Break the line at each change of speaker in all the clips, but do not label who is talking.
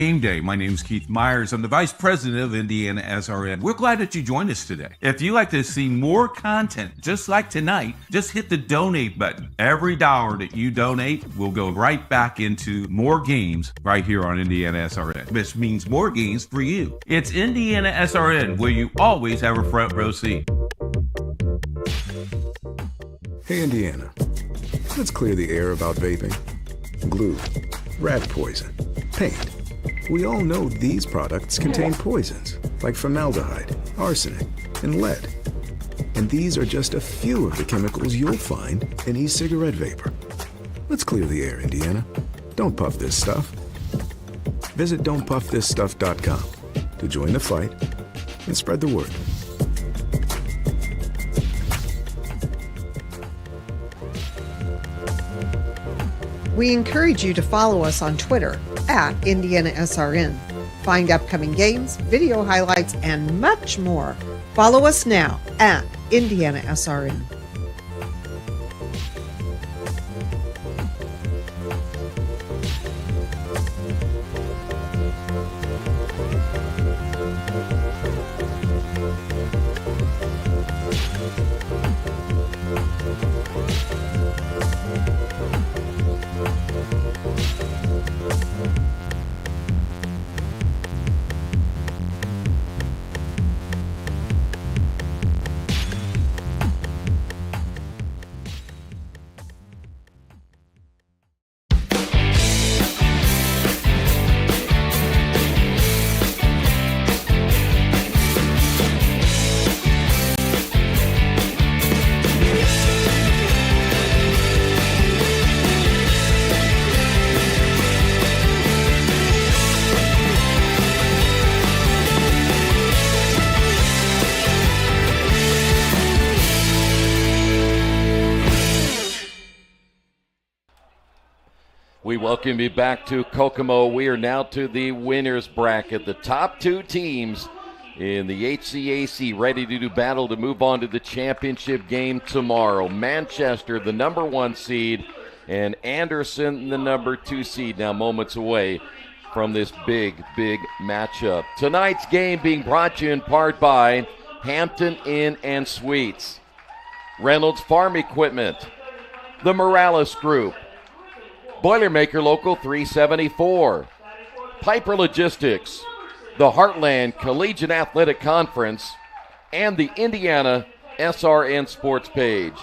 Game Day. My name is Keith Myers. I'm the Vice President of IndianaSRN. We're glad that you joined us today. If you'd like to see more content just like tonight, just hit the donate button. Every dollar that you donate will go right back into more games right here on IndianaSRN, which means more games for you. It's IndianaSRN, where you always have a front row seat.
Hey, Indiana. Let's clear the air about vaping. Glue, rat poison, paint. We all know these products contain poisons like formaldehyde, arsenic, and lead. And these are just a few of the chemicals you'll find in e-cigarette vapor. Let's clear the air, Indiana. Don't puff this stuff. Visit don'tpuffthisstuff.com to join the fight and spread the word.
We encourage you to follow us on Twitter at IndianaSRN. Find upcoming games, video highlights, and much more. Follow us now at IndianaSRN.
We welcome you back to Kokomo. We are now to the winners bracket. The top two teams in the HCAC ready to do battle to move on to the championship game tomorrow. Manchester, the number 1 seed, and Anderson, the number 2 seed, now moments away from this big matchup. Tonight's game being brought to you in part by Hampton Inn and Suites, Reynolds Farm Equipment, the Morales Group, Boilermaker Local 374, Piper Logistics, the Heartland Collegiate Athletic Conference, and the Indiana SRN Sports Page.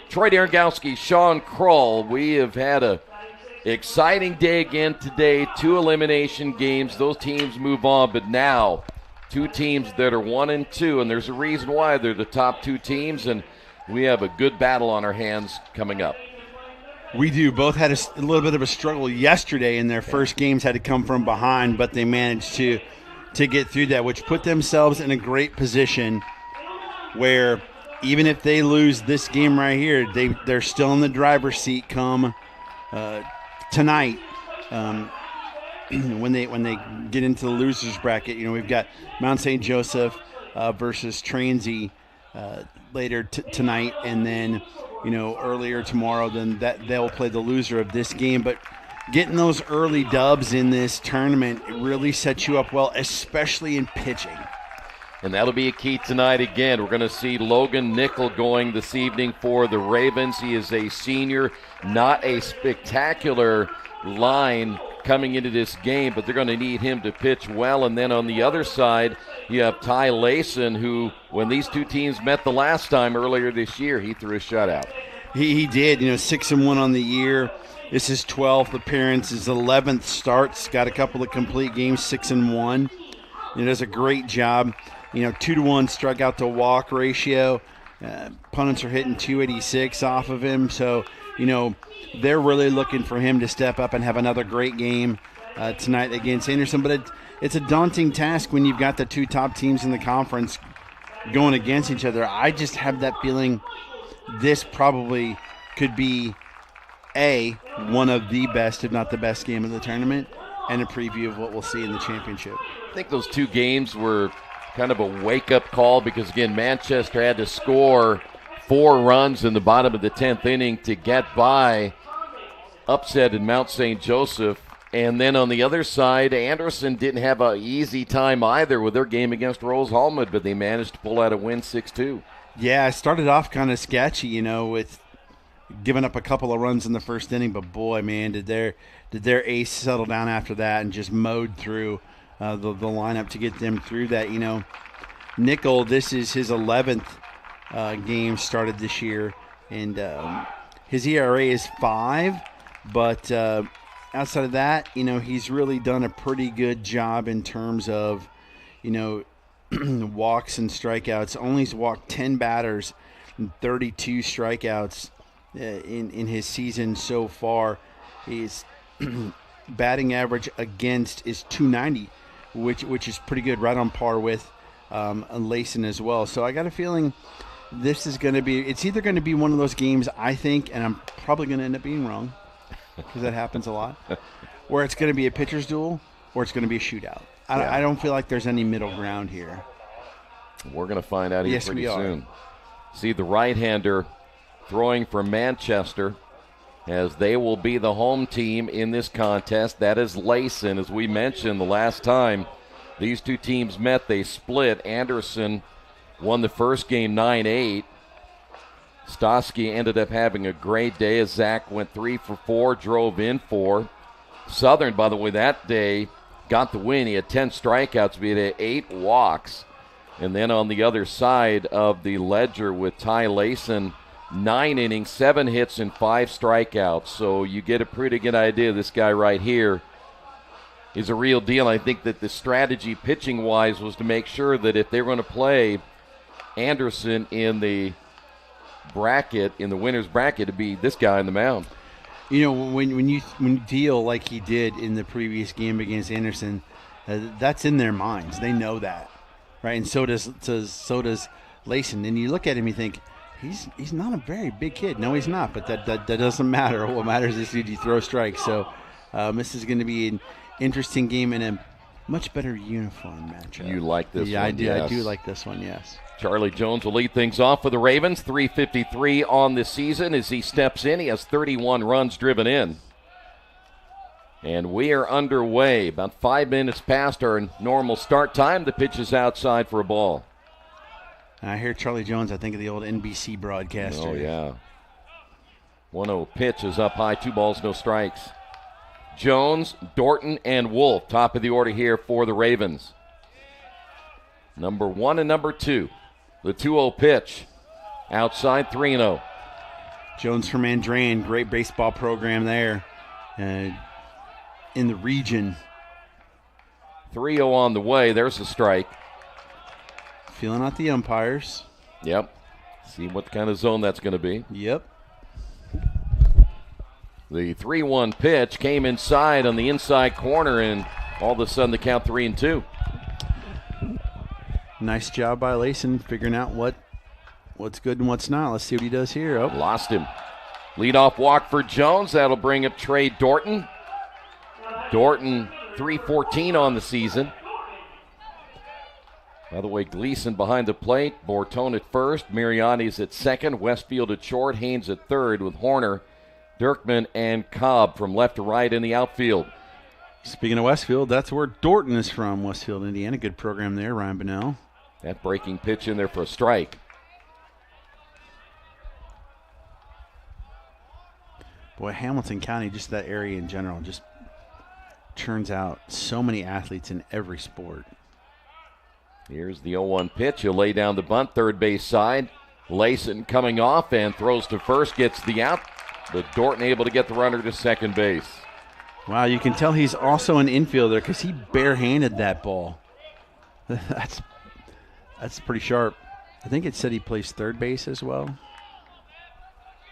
Troy Darengowski, Sean Kroll, we have had a exciting day again today. 2 elimination games. Those teams move on, but now 2 teams that are 1 and 2, and there's a reason why they're the top 2 teams, and we have a good battle on our hands coming up.
We do. Both had a little bit of a struggle yesterday in their first games, had to come from behind, but they managed to get through that, which put themselves in a great position where even if they lose this game right here, they're still in the driver's seat come tonight when they get into the losers bracket. You know, we've got Mount St. Joseph versus Transy later tonight, and then earlier tomorrow, then they'll play the loser of this game. But getting those early dubs in this tournament really sets you up well, especially in pitching.
And that'll be a key tonight again. We're going to see Logan Nickel going this evening for the Ravens. He is a senior, not a spectacular line coming into this game, but they're going to need him to pitch well. And then on the other side, you have Ty Layson, who, when these 2 teams met the last time earlier this year, he threw a shutout.
He did, 6-1 on the year. This is 12th appearance, his 11th starts, got a couple of complete games, 6-1. He does a great job. 2-to-1 strikeout to walk ratio. Opponents are hitting 286 off of him, so they're really looking for him to step up and have another great game tonight against Anderson. But it's a daunting task when you've got the 2 top teams in the conference going against each other. I just have that feeling this probably could be one of the best, if not the best game of the tournament, and a preview of what we'll see in the championship.
I think those 2 games were kind of a wake-up call because, again, Manchester had to score 4 runs in the bottom of the 10th inning to get by, upset in Mount St. Joseph, And then on the other side, Anderson didn't have an easy time either with their game against Rose-Hulman, but they managed to pull out a win 6-2.
Yeah, it started off kind of sketchy, with giving up a couple of runs in the first inning, but boy, man, did their ace settle down after that and just mowed through the lineup to get them through that. Nickel, this is his 11th game started this year, and his ERA is 5, but outside of that, he's really done a pretty good job in terms of, walks and strikeouts. Only's walked 10 batters and 32 strikeouts in his season so far. His batting average against is .290, which is pretty good, right on par with Layson as well. So I got a feeling this is going to be – it's either going to be one of those games, I think, and I'm probably going to end up being wrong because that happens a lot, where it's going to be a pitcher's duel or it's going to be a shootout. I don't feel like there's any middle ground here.
We're going to find out here pretty
we are.
soon. See the right-hander throwing for Manchester, as they will be the home team in this contest. That is Layson. As we mentioned the last time these two teams met, they split. Anderson won the first game 9-8. Stosky ended up having a great day as Zach went 3 for 4, drove in 4. Southern, by the way, that day got the win. He had 10 strikeouts, but he had 8 walks. And then on the other side of the ledger with Ty Layson, 9 innings, 7 hits, and 5 strikeouts. So you get a pretty good idea. This guy right here is a real deal. I think that the strategy pitching-wise was to make sure that if they were going to play Anderson in the bracket, in the winner's bracket, to be this guy on the mound.
When you deal like he did in the previous game against Anderson, that's in their minds. They know that, right? And so does Layson. And you look at him, you think he's not a very big kid. No, he's not. But that doesn't matter. What matters is did you throw strikes. So this is going to be an interesting game and a much better uniform matchup.
You like this one?
Yeah, I do.
Yes.
I do like this one. Yes.
Charlie Jones will lead things off for the Ravens. 3:53 on the season as he steps in. He has 31 runs driven in. And we are underway. About 5 minutes past our normal start time. The pitch is outside for a ball.
I hear Charlie Jones, I think of the old NBC broadcaster.
Oh, yeah. 1-0 pitch is up high. 2 balls, no strikes. Jones, Dorton, and Wolf, top of the order here for the Ravens. Number 1 and number 2. The 2-0 pitch. Outside, 3-0.
Jones from Andran, great baseball program there in the region.
3-0 on the way. There's a strike.
Feeling out the umpires.
Yep. See what kind of zone that's going to be.
Yep.
The 3-1 pitch came inside on the inside corner, and all of a sudden the count 3-2.
Nice job by Layson figuring out what's good and what's not. Let's see what he does here. Oh.
Lost him. Leadoff walk for Jones. That'll bring up Trey Dorton. Dorton, 314 on the season. By the way, Gleason behind the plate. Bortone at first. Mariani's at second. Westfield at short. Haynes at third with Horner, Dirkman, and Cobb from left to right in the outfield.
Speaking of Westfield, that's where Dorton is from, Westfield, Indiana. Good program there, Ryan Bunnell.
That breaking pitch in there for a strike.
Boy, Hamilton County, just that area in general, just turns out so many athletes in every sport.
Here's the 0-1 pitch. He'll lay down the bunt, third base side. Layson coming off and throws to first, gets the out. But Dorton able to get the runner to second base.
Wow, you can tell he's also an infielder because he barehanded that ball. That's pretty sharp. I think it said he plays third base as well.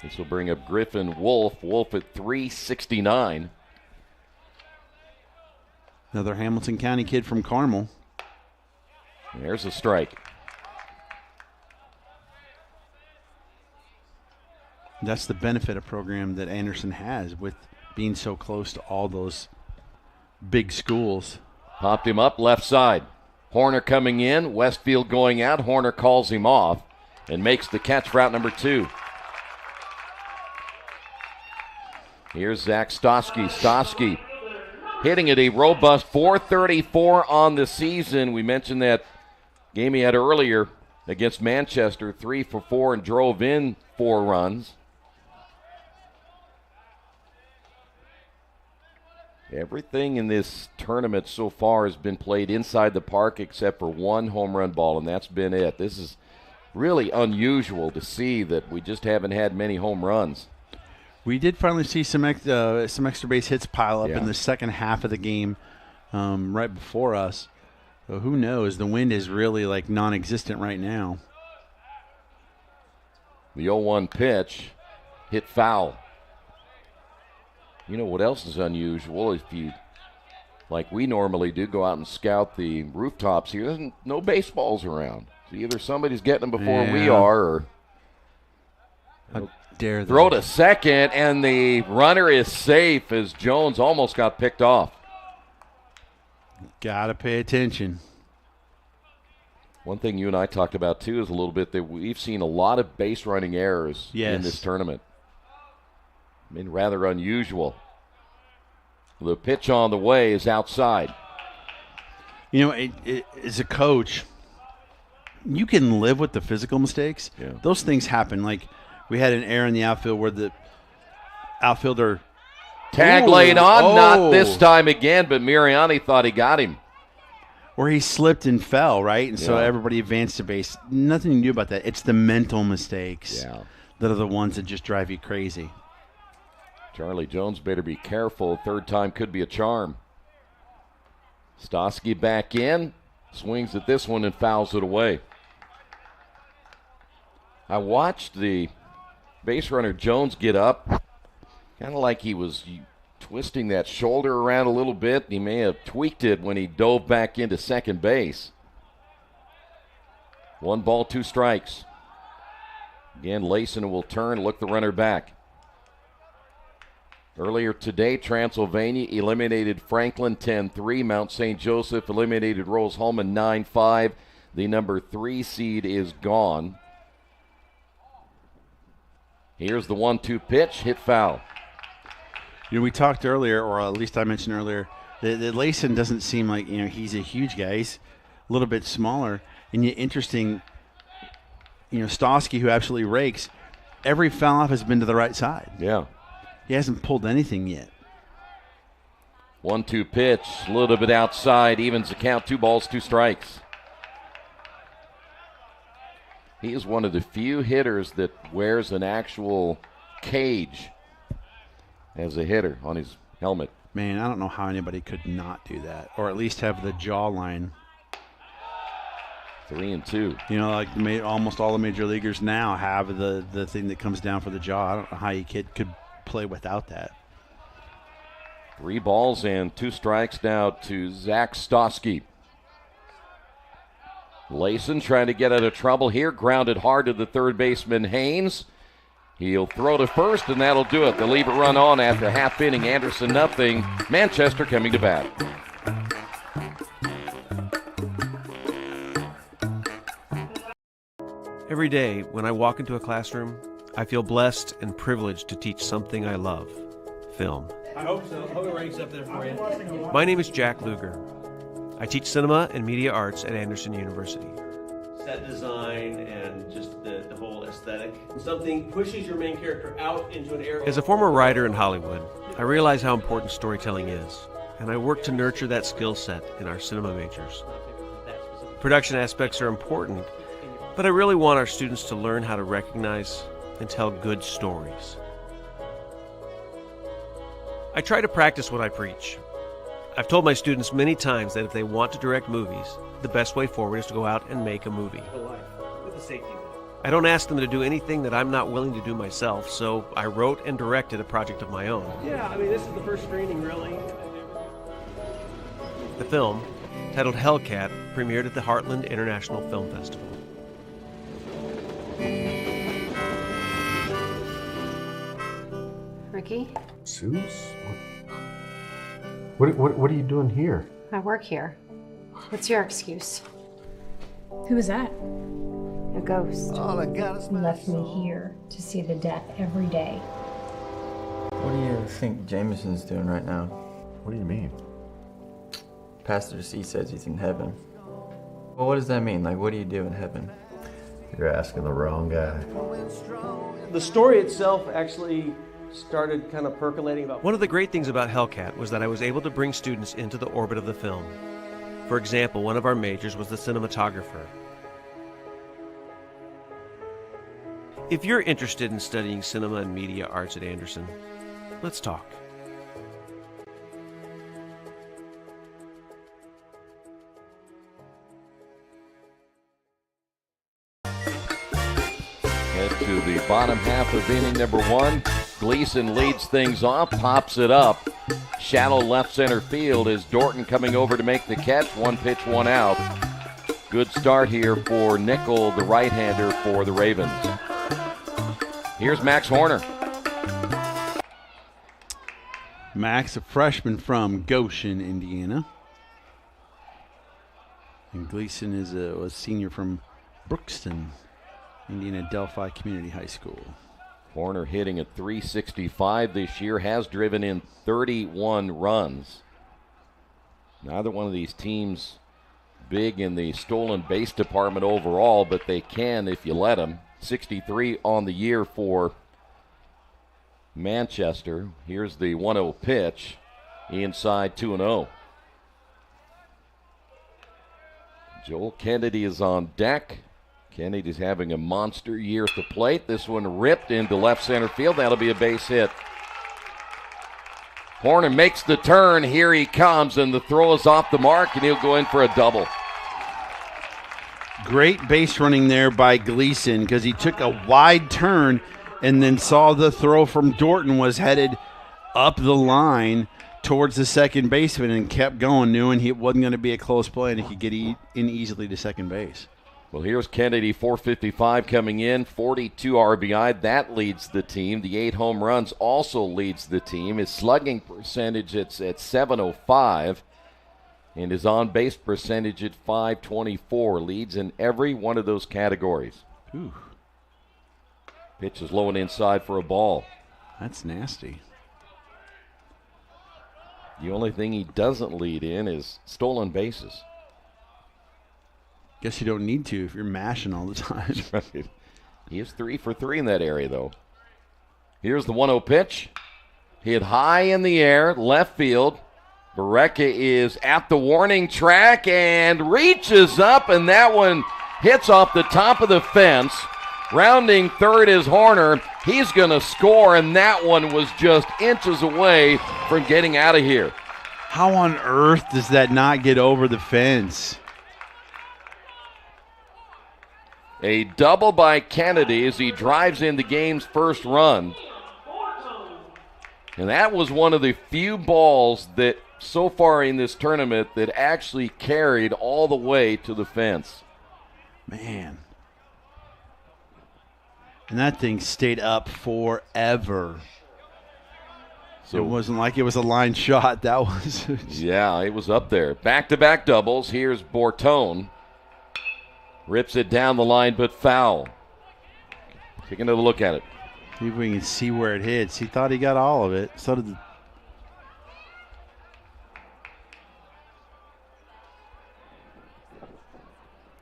This will bring up Griffin Wolf. Wolf at 369.
Another Hamilton County kid from Carmel.
There's a strike.
That's the benefit of program that Anderson has with being so close to all those big schools.
Popped him up left side. Horner coming in. Westfield going out. Horner calls him off and makes the catch for out number 2. Here's Zach Stosky. Stosky hitting at a robust .434 on the season. We mentioned that game he had earlier against Manchester, 3 for 4, and drove in 4 runs. Everything in this tournament so far has been played inside the park except for 1 home run ball, and that's been it. This is really unusual to see that we just haven't had many home runs.
We did finally see some extra base hits pile up in the second half of the game right before us. So who knows? The wind is really like non-existent right now.
The 0-1 pitch hit foul. You know what else is unusual? If you, like we normally do, go out and scout the rooftops here, there's no baseballs around. So either somebody's getting them before we are, or
how dare they
throw to second, and the runner is safe as Jones almost got picked off.
Gotta pay attention.
One thing you and I talked about, too, is a little bit that we've seen a lot of base running errors in this tournament. I mean, rather unusual. The pitch on the way is outside.
You know, as a coach, you can live with the physical mistakes.
Yeah.
Those things happen. Like, we had an error in the outfield where the outfielder
tag laid on, not this time again, but Miriani thought he got him.
Where he slipped and fell, right? And so everybody advanced to base. Nothing you can do about that. It's the mental mistakes that are the ones that just drive you crazy.
Charlie Jones better be careful. Third time could be a charm. Stosky back in, swings at this one and fouls it away. I watched the base runner Jones get up, kind of like he was twisting that shoulder around a little bit. He may have tweaked it when he dove back into second base. 1 ball, 2 strikes. Again, Layson will turn, look the runner back. Earlier today, Transylvania eliminated Franklin 10-3. Mount St. Joseph eliminated Rose-Hulman 9-5. The number 3 seed is gone. Here's the 1-2 pitch, hit foul.
You know, we talked earlier, or at least I mentioned earlier, that Layson doesn't seem like, you know, he's a huge guy. He's a little bit smaller. And yet interesting, you know, Stosky, who absolutely rakes, every foul off has been to the right side.
Yeah.
He hasn't pulled anything yet.
1-2 pitch, a little bit outside, evens the count, 2 balls, 2 strikes. He is one of the few hitters that wears an actual cage as a hitter on his helmet.
Man, I don't know how anybody could not do that, or at least have the jawline.
3-2.
You know, like almost all the major leaguers now have the thing that comes down for the jaw. I don't know how you could play without that.
3 balls and 2 strikes now to Zach Stosky. Layson trying to get out of trouble here. Grounded hard to the third baseman, Haynes. He'll throw to first, and that'll do it. They'll leave it run on after half inning. Anderson nothing. Manchester coming to bat.
Every day when I walk into a classroom, I feel blessed and privileged to teach something I love, film.
I hope so. Hope it ranks up there for you.
My name is Jack Luger. I teach cinema and media arts at Anderson University.
Set design and just the whole aesthetic. Something pushes your main character out into an area.
As a former writer in Hollywood, I realize how important storytelling is, and I work to nurture that skill set in our cinema majors. Production aspects are important, but I really want our students to learn how to recognize and tell good stories. I try to practice what I preach. I've told my students many times that if they want to direct movies, the best way forward is to go out and make a movie. I don't ask them to do anything that I'm not willing to do myself, so I wrote and directed a project of my own.
Yeah, I mean, this is the first screening, really.
The film, titled Hellcat, premiered at the Heartland International Film Festival.
Ricky?
Suze? What are you doing here?
I work here. What's your excuse?
Who was that?
A ghost.
He left me here to see the death every day.
What do you think Jameson's doing right now?
What do you mean?
Pastor C says he's in heaven. Well, what does that mean? Like, what do you do in heaven?
You're asking the wrong guy.
The story itself actually started kind of percolating about.
One of the great things about Hellcat was that I was able to bring students into the orbit of the film. For example, one of our majors was the cinematographer. If you're interested in studying cinema and media arts at Anderson, let's talk.
Head to the bottom half of inning number 1. Gleason leads things off, pops it up. Shallow left center field is Dorton coming over to make the catch. 1 pitch, 1 out. Good start here for Nickel, the right-hander for the Ravens. Here's Max Horner.
Max, a freshman from Goshen, Indiana. And Gleason is a senior from Brookston, Indiana Delphi Community High School.
Horner hitting at .365 this year, has driven in 31 runs. Neither one of these teams big in the stolen base department overall, but they can if you let them. 63 on the year for Manchester. Here's the 1-0 pitch. Inside 2-0. Joel Kennedy is on deck. Kennedy's having a monster year at the plate. This one ripped into left center field. That'll be a base hit. Horner makes the turn. Here he comes, and the throw is off the mark, and he'll go in for a double.
Great base running there by Gleason because he took a wide turn and then saw the throw from Dorton was headed up the line towards the second baseman and kept going, knowing it wasn't going to be a close play and he could get in easily to second base.
Well, here's Kennedy, 455 coming in, 42 RBI. That leads the team. The 8 home runs also leads the team. His slugging percentage, it's at .705. And his on-base percentage at .524. Leads in every one of those categories.
Ooh.
Pitch is low and inside for a ball.
That's nasty.
The only thing he doesn't lead in is stolen bases.
Guess you don't need to if you're mashing all the time.
Right. He is 3 for 3 in that area, though. Here's the 1-0 pitch. Hit high in the air, left field. Berea is at the warning track and reaches up, and that one hits off the top of the fence. Rounding third is Horner. He's going to score, and that one was just inches away from getting out of here.
How on earth does that not get over the fence?
A double by Kennedy as he drives in the game's first run. And that was one of the few balls that so far in this tournament that actually carried all the way to the fence.
Man. And that thing stayed up forever. So it wasn't like it was a line shot. That was.
Yeah, it was up there. Back-to-back doubles. Here's Bortone. Rips it down the line, but foul. Take another look at it.
See if we can see where it hits. He thought he got all of it. So did the.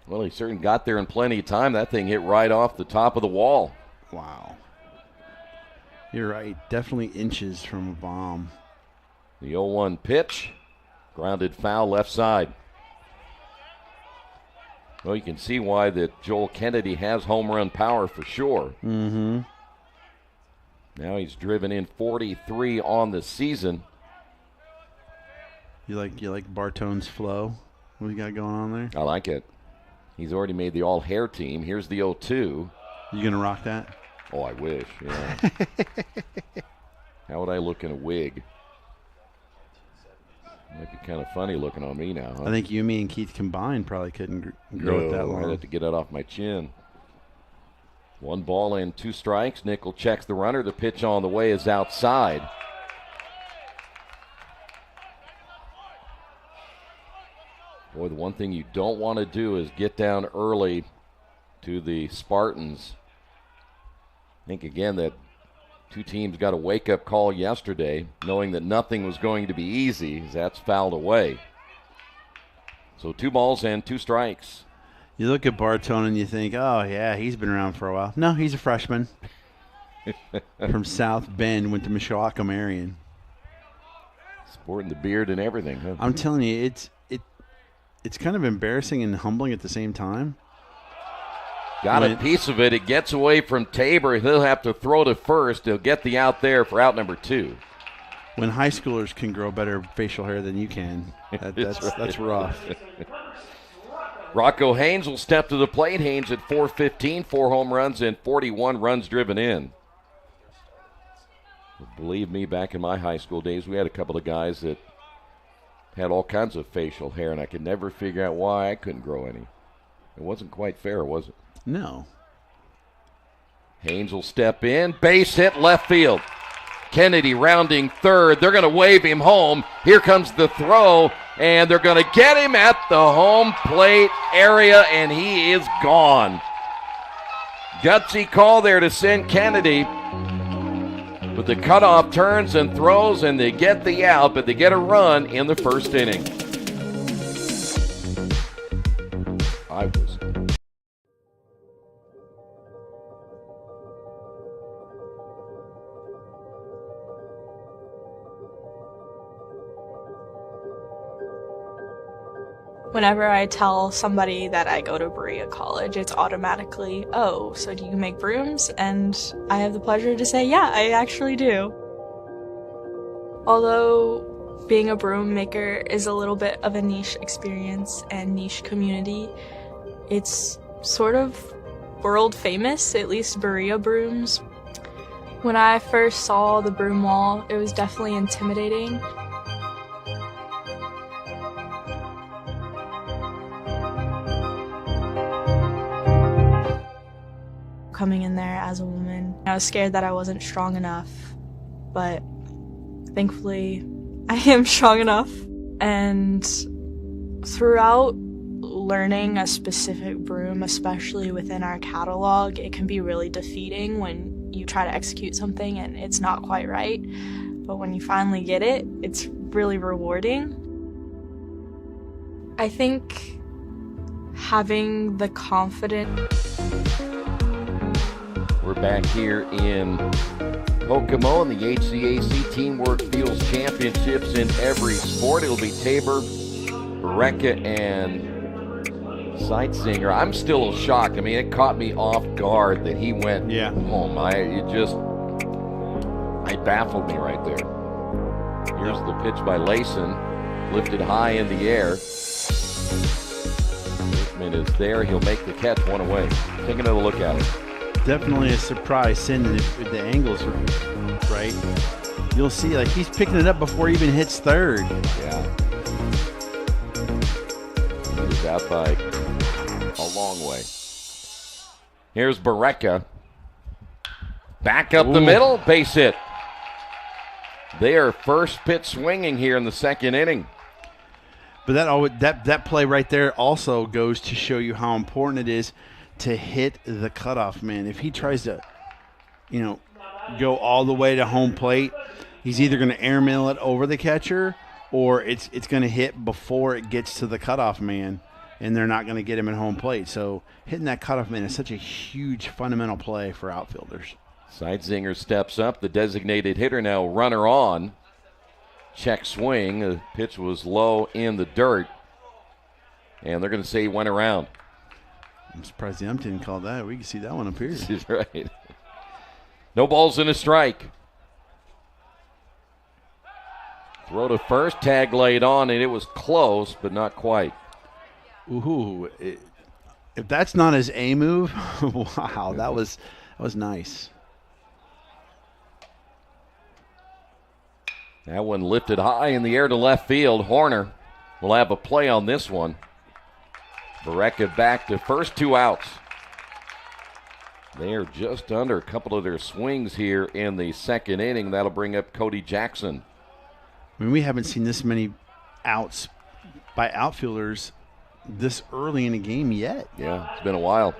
Well, he certainly got there in plenty of time. That thing hit right off the top of the wall.
Wow. You're right. Definitely inches from a bomb.
The 0-1 pitch. Grounded foul left side. Well, you can see why that Joel Kennedy has home run power for sure.
Mm-hmm.
Now he's driven in 43 on the season.
You like Bartone's flow? What you got going on there?
I like it. He's already made the all-hair team. Here's the 0-2.
You going to rock that?
Oh, I wish, yeah. How would I look in a wig? Might be kind of funny looking on me now, huh?
I think you, me, and Keith combined probably couldn't grow it that long.
I'd have to get it off my chin. 1 ball and 2 strikes. Nickel checks the runner. The pitch on the way is outside. Boy, the one thing you don't want to do is get down early to the Spartans. I think, again, that 2 teams got a wake-up call yesterday, knowing that nothing was going to be easy, as that's fouled away. So 2 balls and 2 strikes.
You look at Bartone and you think, oh, yeah, he's been around for a while. No, he's a freshman. From South Bend, went to Mishawaka Marion.
Sporting the beard and everything, huh?
I'm telling you, it's kind of embarrassing and humbling at the same time.
Got a piece of it. It gets away from Tabor. He'll have to throw to first. He'll get the out there for out number 2.
When high schoolers can grow better facial hair than you can, that's rough.
Rocco Haynes will step to the plate. Haynes at .415, 4 home runs and 41 runs driven in. Believe me, back in my high school days, we had a couple of guys that had all kinds of facial hair, and I could never figure out why I couldn't grow any. It wasn't quite fair, was it?
No.
Haynes will step in. Base hit left field. Kennedy rounding third. They're going to wave him home. Here comes the throw, and they're going to get him at the home plate area, and he is gone. Gutsy call there to send Kennedy. But the cutoff turns and throws, and they get the out, but they get a run in the first inning.
Whenever I tell somebody that I go to Berea College, it's automatically, oh, so do you make brooms? And I have the pleasure to say, yeah, I actually do. Although being a broom maker is a little bit of a niche experience and niche community, it's sort of world famous, at least Berea brooms. When I first saw the broom wall, it was definitely intimidating. Coming in there as a woman, I was scared that I wasn't strong enough, but thankfully I am strong enough. And throughout learning a specific broom, especially within our catalog, it can be really defeating when you try to execute something and it's not quite right. But when you finally get it, it's really rewarding. I think having the confidence.
We're back here in Kokomo, and the HCAC Teamwork Fields Championships in every sport. It'll be Tabor, Berea, and Sightseer. I'm still shocked. I mean, it caught me off guard that he went home. It baffled me right there. Here's the pitch by Layson, lifted high in the air. Whitman is there. He'll make the catch, 1 away. Take another look at it.
Definitely a surprise sending it if the angles are right. You'll see, like, he's picking it up before he even hits third.
Yeah. He's out by a long way. Here's Berea. Back up the middle, base hit. They are first pitch swinging here in the second inning.
But that play right there also goes to show you how important it is to hit the cutoff man. If he tries to, go all the way to home plate, he's either going to airmail it over the catcher or it's going to hit before it gets to the cutoff man, and they're not going to get him at home plate. So hitting that cutoff man is such a huge fundamental play for outfielders.
Sidzinger steps up, the designated hitter now, runner on. Check swing. The pitch was low in the dirt, and they're going to say he went around.
I'm surprised the ump didn't call that. We can see that one up here.
That's right. No balls and a strike. Throw to first, tag laid on, and it was close, but not quite.
Ooh, if that's not his A move, wow, that was nice.
That one lifted high in the air to left field. Horner will have a play on this one. Berea back to first, 2 outs. They are just under a couple of their swings here in the second inning. That'll bring up Cody Jackson.
I mean, we haven't seen this many outs by outfielders this early in a game yet.
Yeah, it's been a while.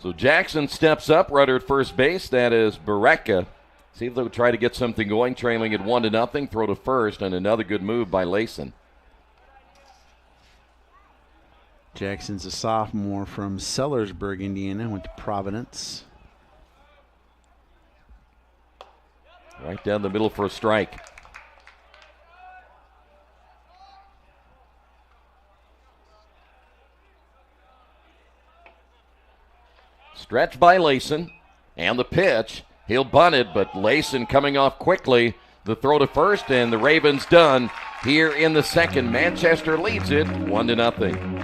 So Jackson steps up, runner at first base. That is Berea. See if they'll try to get something going, trailing at 1-0. Throw to first, and another good move by Layson.
Jackson's a sophomore from Sellersburg, Indiana, went to Providence.
Right down the middle for a strike. Stretch by Layson, and the pitch. He'll bunt it, but Layson coming off quickly. The throw to first, and the Ravens done here in the second. Manchester leads it 1-0.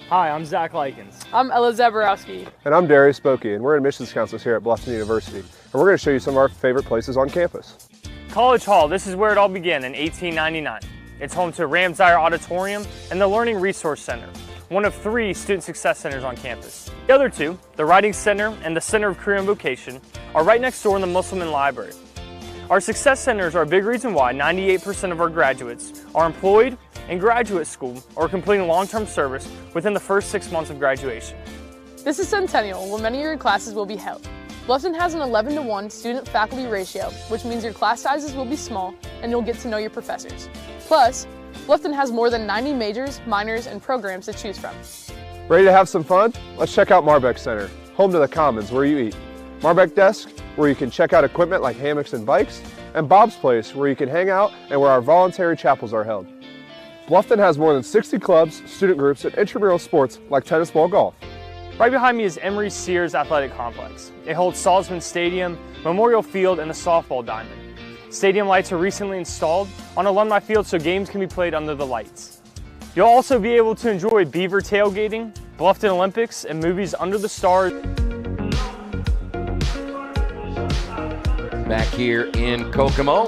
Hi, I'm Zach Likens.
I'm Ella Zaborowski.
And I'm Darius Spokey, and we're admissions counselors here at Bluffton University. And we're going to show you some of our favorite places on campus.
College Hall, this is where it all began in 1899. It's home to Ramsire Auditorium and the Learning Resource Center, one of 3 student success centers on campus. The other 2, the Writing Center and the Center of Career and Vocation, are right next door in the Musselman Library. Our success centers are a big reason why 98% of our graduates are employed in graduate school or completing long-term service within the first 6 months of graduation.
This is Centennial, where many of your classes will be held. Bluffton has an 11-to-1 student-faculty ratio, which means your class sizes will be small and you'll get to know your professors. Plus, Bluffton has more than 90 majors, minors, and programs to choose from.
Ready to have some fun? Let's check out Marbeck Center, home to the Commons, where you eat. Marbeck Desk, where you can check out equipment like hammocks and bikes, and Bob's Place, where you can hang out and where our voluntary chapels are held. Bluffton has more than 60 clubs, student groups, and intramural sports like tennis ball golf.
Right behind me is Emory Sears Athletic Complex. It holds Salzman Stadium, Memorial Field, and the softball diamond. Stadium lights are recently installed on Alumni Field so games can be played under the lights. You'll also be able to enjoy Beaver tailgating, Bluffton Olympics, and movies under the stars.
Back here in Kokomo,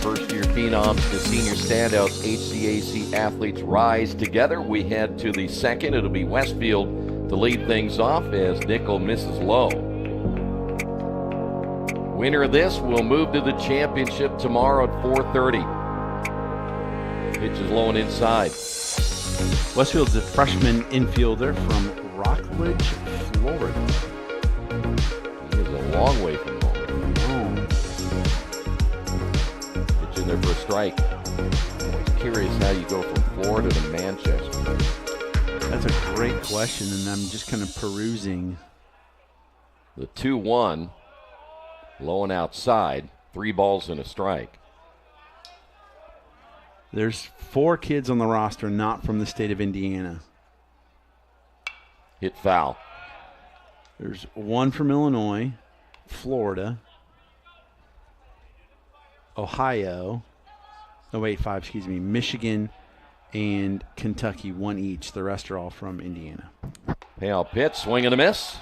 first-year phenoms to senior standouts, HCAC athletes rise together. We head to the second. It'll be Westfield to lead things off as Nickel misses low. Winner of this will move to the championship tomorrow at 4:30. Pitch is low and inside.
Westfield's a freshman infielder from Rockledge, Florida.
He is a long way from home. Pitch in there for a strike. I'm curious how you go from Florida to Manchester.
That's a great question, and I'm just kind of perusing.
The 2-1, low and outside, 3 balls and a strike.
There's 4 kids on the roster not from the state of Indiana.
Hit foul.
There's 1 from Illinois, Florida, Ohio, Michigan, and Kentucky, 1 each. The rest are all from Indiana.
Payout pitch, swing and a miss.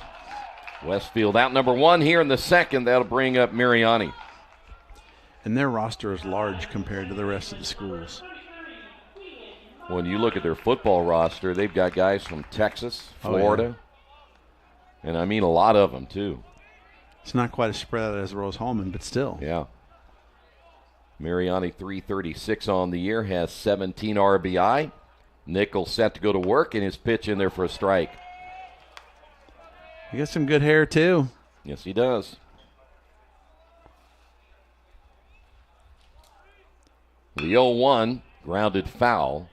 Westfield out number 1 here in the second. That'll bring up Mariani.
And their roster is large compared to the rest of the schools.
When you look at their football roster, they've got guys from Texas, Florida, and I mean a lot of them too.
It's not quite as spread out as Rose-Hulman, but still.
Yeah. Mariani 336 on the year, has 17 RBI. Nickel set to go to work, and his pitch in there for a strike.
He got some good hair too.
Yes, he does. The 0-1, grounded foul.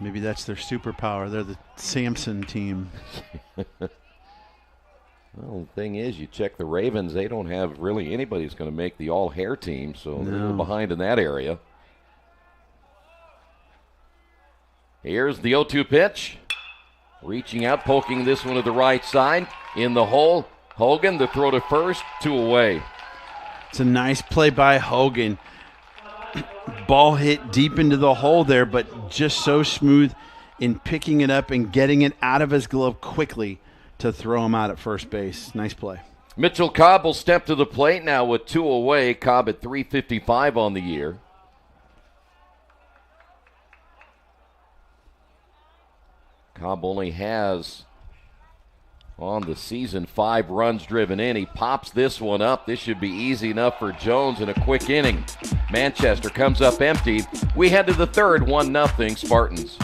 Maybe that's their superpower. They're the Samson team.
Well, the thing is, you check the Ravens, they don't have really anybody who's going to make the all-hair team, so they're a little behind in that area. Here's the 0-2 pitch. Reaching out, poking this one to the right side. In the hole, Hogan, the throw to first, 2 away.
It's a nice play by Hogan. Ball hit deep into the hole there, but just so smooth in picking it up and getting it out of his glove quickly to throw him out at first base. Nice play.
Mitchell Cobb will step to the plate now with 2 away. Cobb at 355 on the year. Cobb only has on the season 5 runs driven in. He pops this one up. This should be easy enough for Jones in a quick inning. Manchester comes up empty. We head to the third, 1-0 Spartans.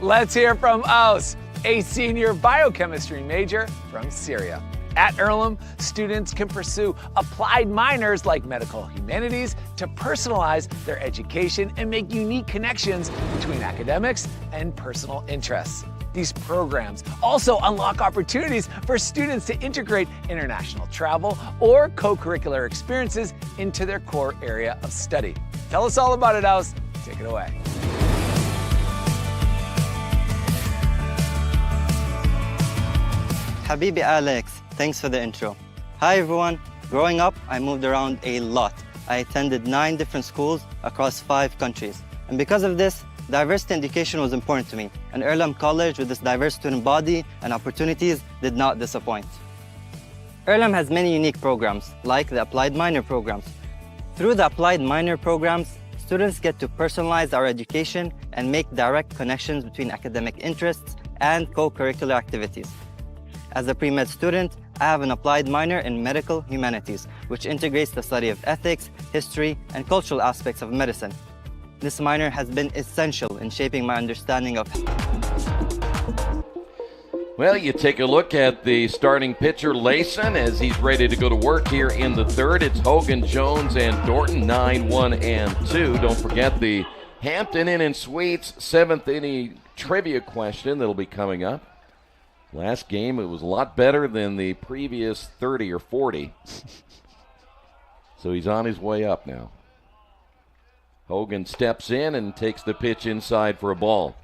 Let's hear from Aus, a senior biochemistry major from Syria. At Earlham, students can pursue applied minors like medical humanities to personalize their education and make unique connections between academics and personal interests. These programs also unlock opportunities for students to integrate international travel or co-curricular experiences into their core area of study. Tell us all about it, Aus. Take it away.
Habibi Alex, thanks for the intro. Hi everyone. Growing up, I moved around a lot. I attended 9 different schools across 5 countries. And because of this, diversity in education was important to me. And Earlham College, with this diverse student body and opportunities, did not disappoint. Earlham has many unique programs, like the Applied Minor programs. Through the Applied Minor programs, students get to personalize our education and make direct connections between academic interests and co-curricular activities. As a pre-med student, I have an applied minor in medical humanities, which integrates the study of ethics, history, and cultural aspects of medicine. This minor has been essential in shaping my understanding of...
Well, you take a look at the starting pitcher, Layson, as he's ready to go to work here in the third. It's Hogan, Jones, and Dorton, 9, 1, and 2. Don't forget the Hampton Inn and Suites 7th inning trivia question that'll be coming up. Last game, it was a lot better than the previous 30 or 40. So he's on his way up now. Hogan steps in and takes the pitch inside for a ball.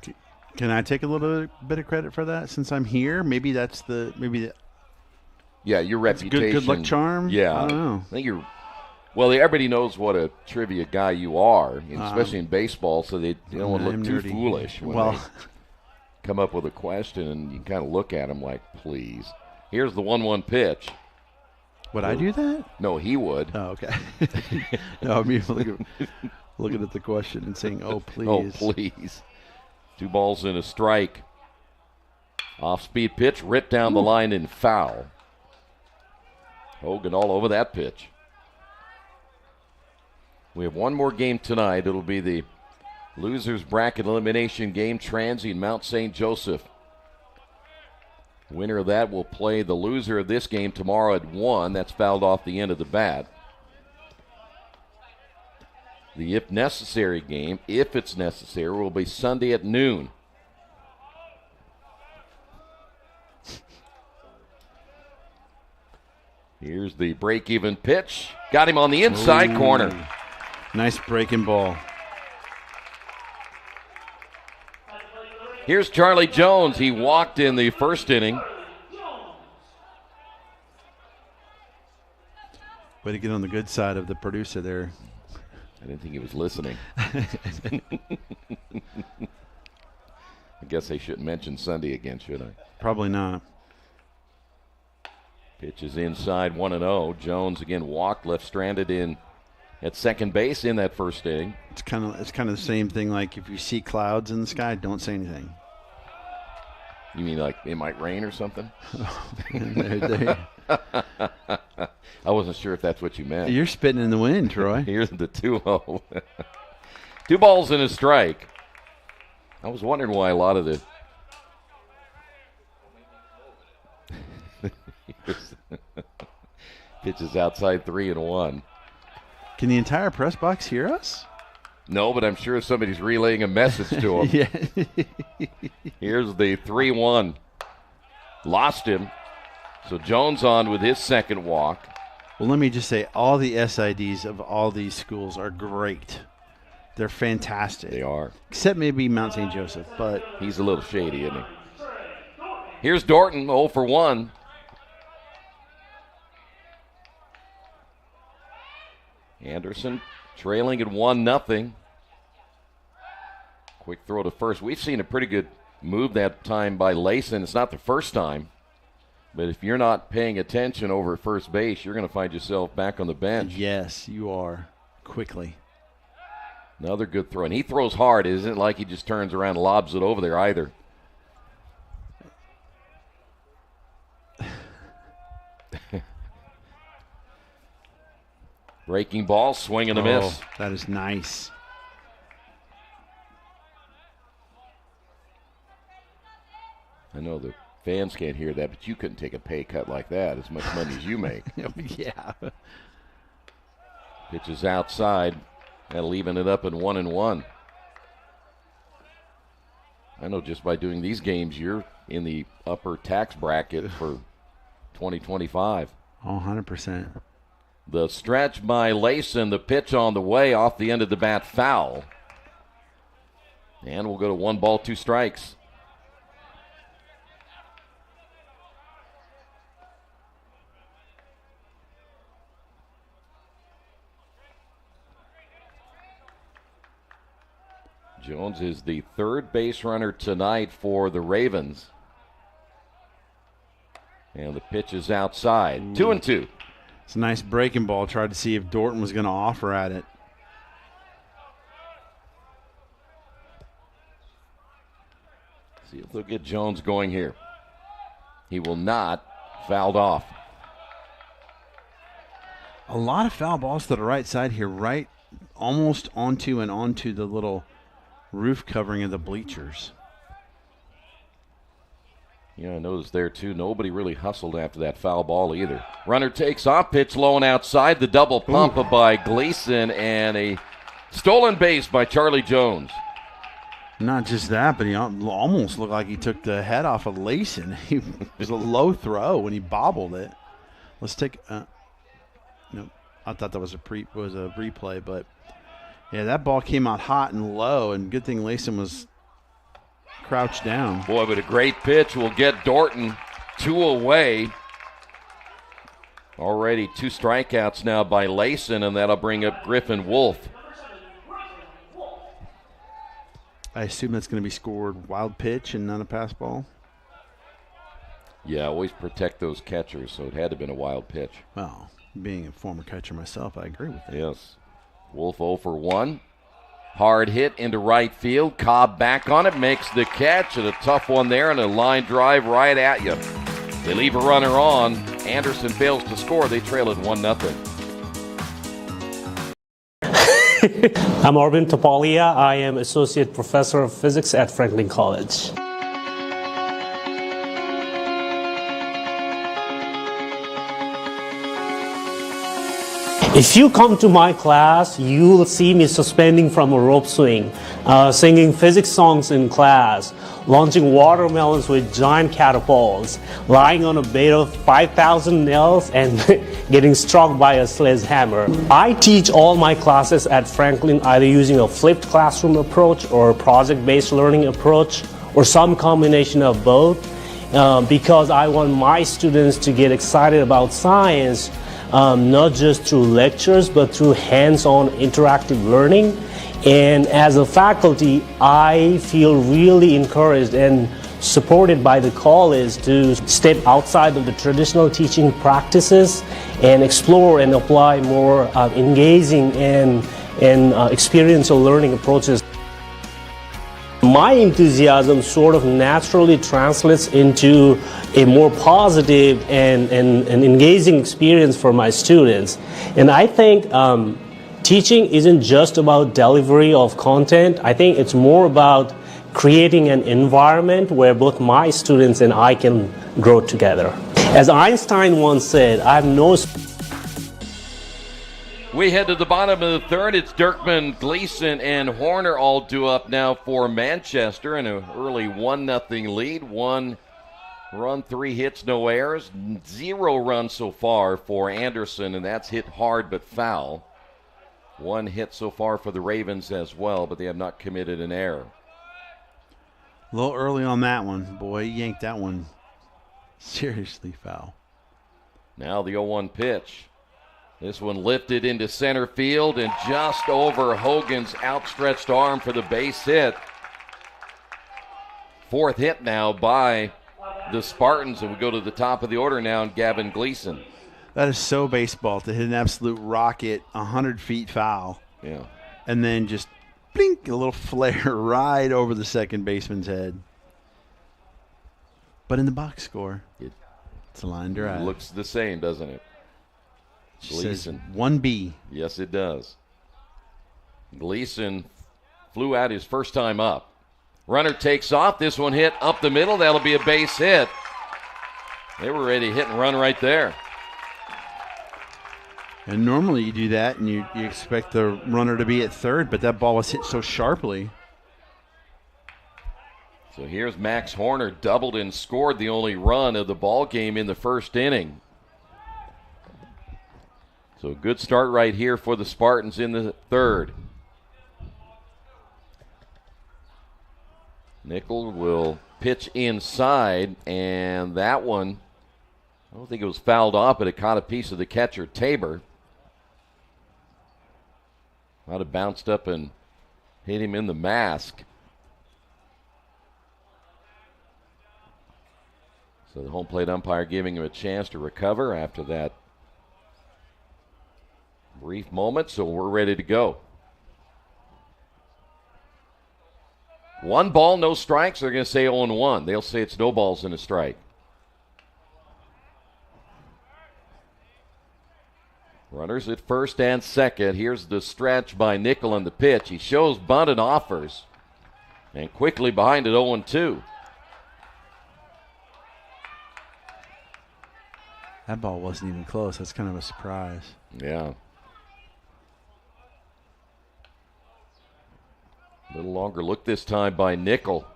Can I take a little bit of credit for that since I'm here? Maybe that's the
yeah, your reputation.
Good luck charm.
Yeah,
I don't know.
I think you're. Well, everybody knows what a trivia guy you are, especially in baseball, so they don't want to look too foolish when they come up with a question, and you kind of look at them like, please. Here's the 1-1 pitch.
Would I do that?
No, he would.
Oh, okay. No, I mean, looking at the question and saying, oh, please.
Oh, please. 2 balls and a strike. Off-speed pitch, ripped down the line and foul. Hogan all over that pitch. We have one more game tonight. It'll be the losers bracket elimination game, Transy and Mount St. Joseph. Winner of that will play the loser of this game tomorrow at 1. That's fouled off the end of the bat. The if necessary game, if it's necessary, will be Sunday at noon. Here's the break-even pitch. Got him on the inside corner.
Nice breaking ball.
Here's Charlie Jones. He walked in the first inning.
Way to get on the good side of the producer there.
I didn't think he was listening. I guess I shouldn't mention Sunday again, should I?
Probably not.
Pitch is inside, 1-0. Jones again walked, left stranded in at second base in that first inning.
It's kind of the same thing. Like if you see clouds in the sky, don't say anything.
You mean like it might rain or something? I wasn't sure if that's what you meant.
You're spitting in the wind, Troy.
Here's the 2-0. 2 balls and a strike. I was wondering why a lot of the pitches outside 3-1.
Can the entire press box hear us?
No, but I'm sure somebody's relaying a message to him.
Yeah.
Here's the 3-1. Lost him. So Jones on with his second walk.
Well, let me just say, all the SIDs of all these schools are great. They're fantastic.
They are.
Except maybe Mount St. Joseph, but
he's a little shady, isn't he? Here's Dorton, 0 for 1. Anderson trailing at 1-0. Quick throw to first. We've seen a pretty good move that time by Layson. It's not the first time. But if you're not paying attention over at first base, you're going to find yourself back on the bench.
Yes, you are. Quickly.
Another good throw. And he throws hard. It isn't like he just turns around and lobs it over there either. Breaking ball, swing and a miss.
That is nice.
I know the fans can't hear that, but you couldn't take a pay cut like that, as much money as you make.
Yeah.
Pitch is outside. That'll even it up in 1-1. I know just by doing these games, you're in the upper tax bracket for 2025.
Oh, 100%.
The stretch by Layson, the pitch on the way, off the end of the bat, foul. And we'll go to 1 ball, 2 strikes. Jones is the third base runner tonight for the Ravens. And the pitch is outside. 2-2.
It's a nice breaking ball. Tried to see if Dorton was going to offer at it.
See if they'll get Jones going here. He will not. Fouled off.
A lot of foul balls to the right side here, right almost onto the little roof covering of the bleachers.
Yeah, I noticed there, too. Nobody really hustled after that foul ball either. Runner takes off, pitch low and outside. The double pump by Gleason and a stolen base by Charlie Jones.
Not just that, but he almost looked like he took the head off of Layson. It was a low throw when he bobbled it. Let's take no, I thought that was a replay, but yeah, that ball came out hot and low, and good thing Layson was crouched down.
Boy, but a great pitch will get Dorton 2 away. Already 2 strikeouts now by Layson, and that'll bring up Griffin Wolf.
I assume that's going to be scored wild pitch and not a pass ball.
Yeah, always protect those catchers, so it had to have been a wild pitch.
Well, being a former catcher myself, I agree with that.
Yes. Wolf 0 for 1. Hard hit into right field. Cobb back on it, makes the catch, and a tough one there, and a line drive right at you. They leave a runner on. Anderson fails to score. They trail it 1-0.
I'm Arvind Tapalia. I am Associate Professor of Physics at Franklin College. If you come to my class, you will see me suspending from a rope swing, singing physics songs in class, launching watermelons with giant catapults, lying on a bed of 5,000 nails, and getting struck by a sledgehammer. I teach all my classes at Franklin either using a flipped classroom approach or a project-based learning approach, or some combination of both, because I want my students to get excited about science, not just through lectures, but through hands-on interactive learning. And as a faculty, I feel really encouraged and supported by the college to step outside of the traditional teaching practices and explore and apply more engaging and experiential learning approaches. My enthusiasm sort of naturally translates into a more positive and engaging experience for my students. And I think teaching isn't just about delivery of content. I think it's more about creating an environment where both my students and I can grow together. As Einstein once said, I have no...
We head to the bottom of the third. It's Dirkman, Gleason, and Horner all due up now for Manchester in an early 1-0 lead. 1 run, 3 hits, no errors. 0 runs so far for Anderson, and that's hit hard but foul. 1 hit so far for the Ravens as well, but they have not committed an error.
A little early on that one. Boy, he yanked that one seriously foul.
Now the 0-1 pitch. This one lifted into center field and just over Hogan's outstretched arm for the base hit. 4th hit now by the Spartans, and we go to the top of the order now, and Gavin Gleason.
That is so baseball to hit an absolute rocket 100 feet foul.
Yeah.
And then just blink, a little flare right over the second baseman's head. But in the box score, it's a line drive.
It looks the same, doesn't it?
Gleason. 1B.
Yes, it does. Gleason flew out his first time up. Runner takes off. This one hit up the middle. That'll be a base hit. They were ready to hit and run right there.
And normally you do that and you expect the runner to be at third, but that ball was hit so sharply.
So here's Max Horner, doubled and scored the only run of the ball game in the first inning. So a good start right here for the Spartans in the third. Nickel will pitch inside, and that one, I don't think it was fouled off, but it caught a piece of the catcher, Tabor. Might have bounced up and hit him in the mask. So the home plate umpire giving him a chance to recover after that brief moment, so we're ready to go. 1 ball, no strikes. They're going to say 0-1. They'll say it's no balls and a strike. Runners at first and second. Here's the stretch by Nickel on the pitch. He shows bunt and offers. And quickly behind it, 0-2.
That ball wasn't even close. That's kind of a surprise.
Yeah. A little longer look this time by Nickel.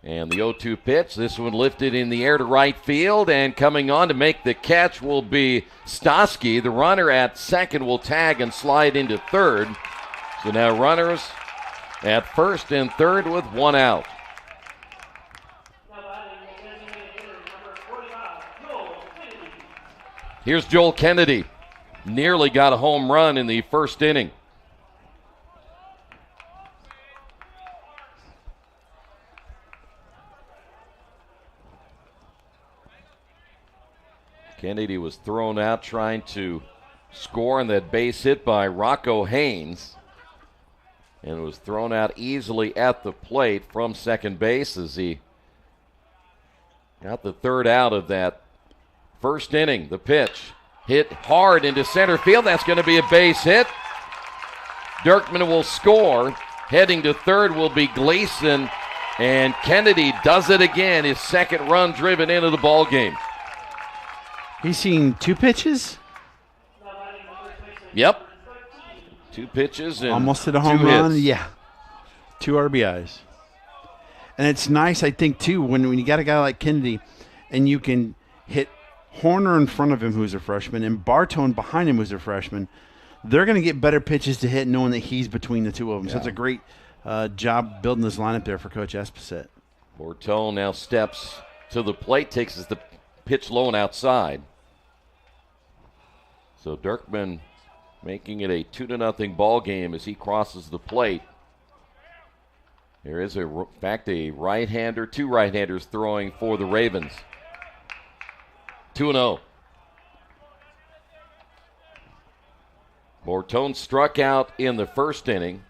And the 0-2 pitch. This one lifted in the air to right field. And coming on to make the catch will be Stosky. The runner at second will tag and slide into third. So now runners at first and third with 1 out. Here's Joel Kennedy. Nearly got a home run in the first inning. Kennedy was thrown out trying to score on that base hit by Rocco Haynes. And was thrown out easily at the plate from second base as he got the third out of that first inning. The pitch hit hard into center field. That's going to be a base hit. Dirkman will score. Heading to third will be Gleason. And Kennedy does it again. His second run driven into the ball game.
He's seen 2 pitches?
Yep. 2 pitches and
almost hit a home run. Yeah. 2 RBIs. And it's nice, I think, too, when you got a guy like Kennedy and you can hit Horner in front of him, who's a freshman, and Bartone behind him, who's a freshman, they're going to get better pitches to hit knowing that he's between the two of them. Yeah. So it's a great job building this lineup there for Coach Esposito.
Bartone now steps to the plate, takes the pitch low and outside. So Dirkman making it a 2-0 ball game as he crosses the plate. There is, in fact, a right-hander, 2 right-handers throwing for the Ravens. 2-0. Bartone struck out in the first inning.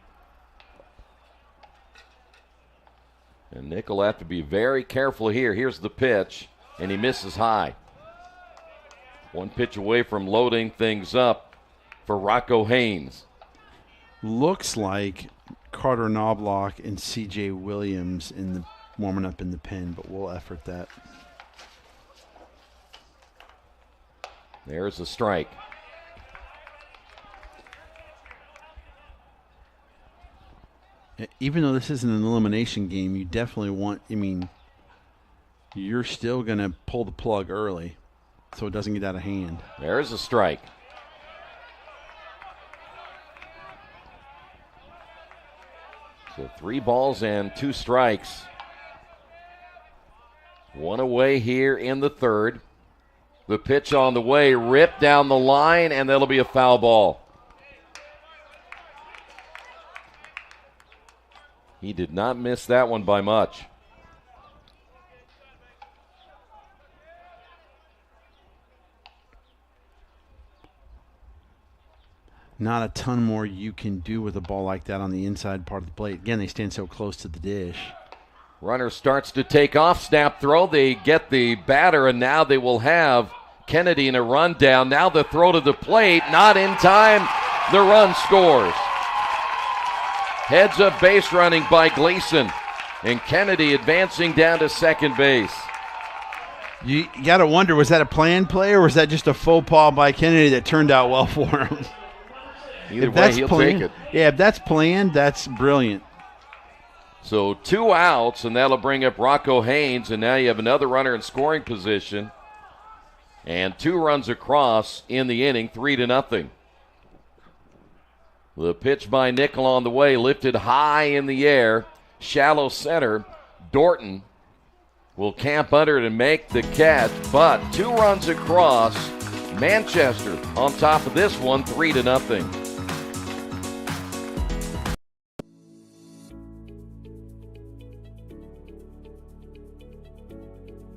And Nickel will have to be very careful here. Here's the pitch, and he misses high. 1 pitch away from loading things up for Rocco Haynes.
Looks like Carter Knobloch and C.J. Williams warming up in the pen, but we'll effort that.
There's a strike.
Even though this isn't an elimination game, you definitely want, you're still going to pull the plug early so it doesn't get out of hand.
There's a strike. So 3 balls and 2 strikes. 1 away here in the third. The pitch on the way, ripped down the line, and that'll be a foul ball. He did not miss that one by much.
Not a ton more you can do with a ball like that on the inside part of the plate. Again, they stand so close to the dish.
Runner starts to take off, snap throw. They get the batter, and now they will have Kennedy in a rundown. Now the throw to the plate, not in time. The run scores. Heads up base running by Gleason. And Kennedy advancing down to second base.
You got to wonder, was that a planned play or was that just a faux pas by Kennedy that turned out well for him?
Either way, he'll take it.
Yeah, if that's planned, that's brilliant.
So 2 outs, and that'll bring up Rocco Haynes, and now you have another runner in scoring position. And 2 runs across in the inning, 3-0. The pitch by Nickel on the way, lifted high in the air, shallow center. Dorton will camp under it and make the catch, but 2 runs across. Manchester on top of this one, 3-0.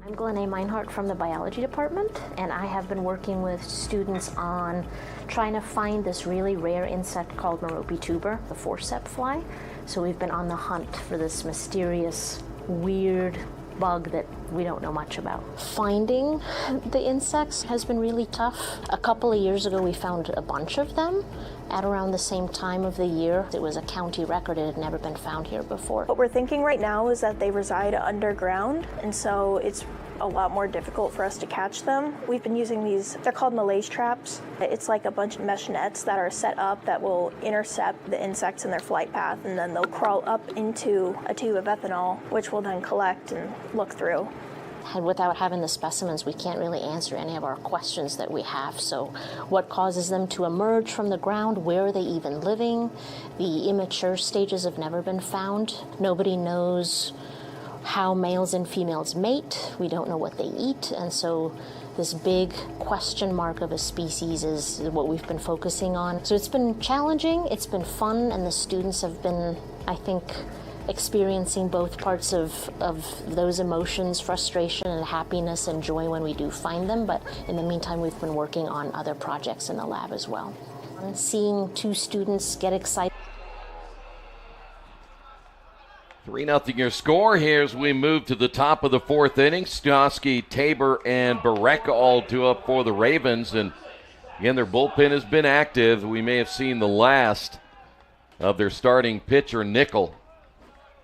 I'm Glenn A. Meinhardt from the biology department, and I have been working with students on trying to find this really rare insect called Merope tuber, the forceps fly. So we've been on the hunt for this mysterious, weird bug that we don't know much about. Finding the insects has been really tough. A couple of years ago we found a bunch of them at around the same time of the year. It was a county record. It had never been found here before.
What we're thinking right now is that they reside underground, and so it's a lot more difficult for us to catch them. We've been using these, they're called malaise traps. It's like a bunch of mesh nets that are set up that will intercept the insects in their flight path, and then they'll crawl up into a tube of ethanol, which we'll then collect and look through.
And without having the specimens, we can't really answer any of our questions that we have. So what causes them to emerge from the ground? Where are they even living? The immature stages have never been found. Nobody knows how males and females mate. We don't know what they eat. And so this big question mark of a species is what we've been focusing on. So it's been challenging, it's been fun, and the students have been, I think, experiencing both parts of those emotions, frustration and happiness and joy when we do find them. But in the meantime, we've been working on other projects in the lab as well. Seeing 2 students get excited.
3-0 your score here as we move to the top of the 4th inning. Stosky, Tabor, and Berea all 2 up for the Ravens. And again, their bullpen has been active. We may have seen the last of their starting pitcher, Nickel.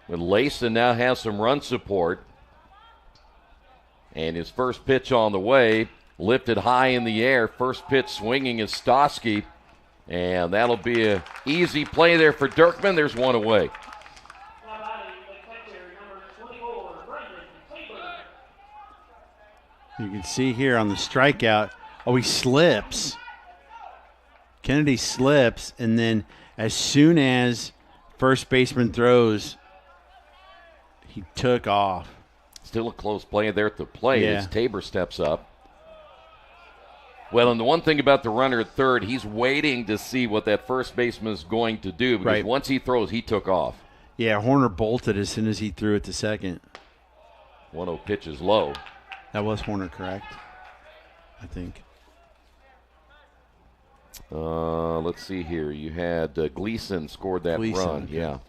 But Layson now has some run support. And his first pitch on the way, lifted high in the air. First pitch swinging is Stosky. And that'll be an easy play there for Dirkman. There's one away.
You can see here on the strikeout, he slips. Kennedy slips, and then as soon as first baseman throws, he took off.
Still a close play there at the plate as Tabor steps up. Well, and the one thing about the runner at third, he's waiting to see what that first baseman is going to do, because once he throws, he took off.
Yeah, Horner bolted as soon as he threw it to second.
1-0 pitch is low.
That was Horner, correct? I think.
Let's see here. You had Gleason scored that run.
Okay.
Yeah.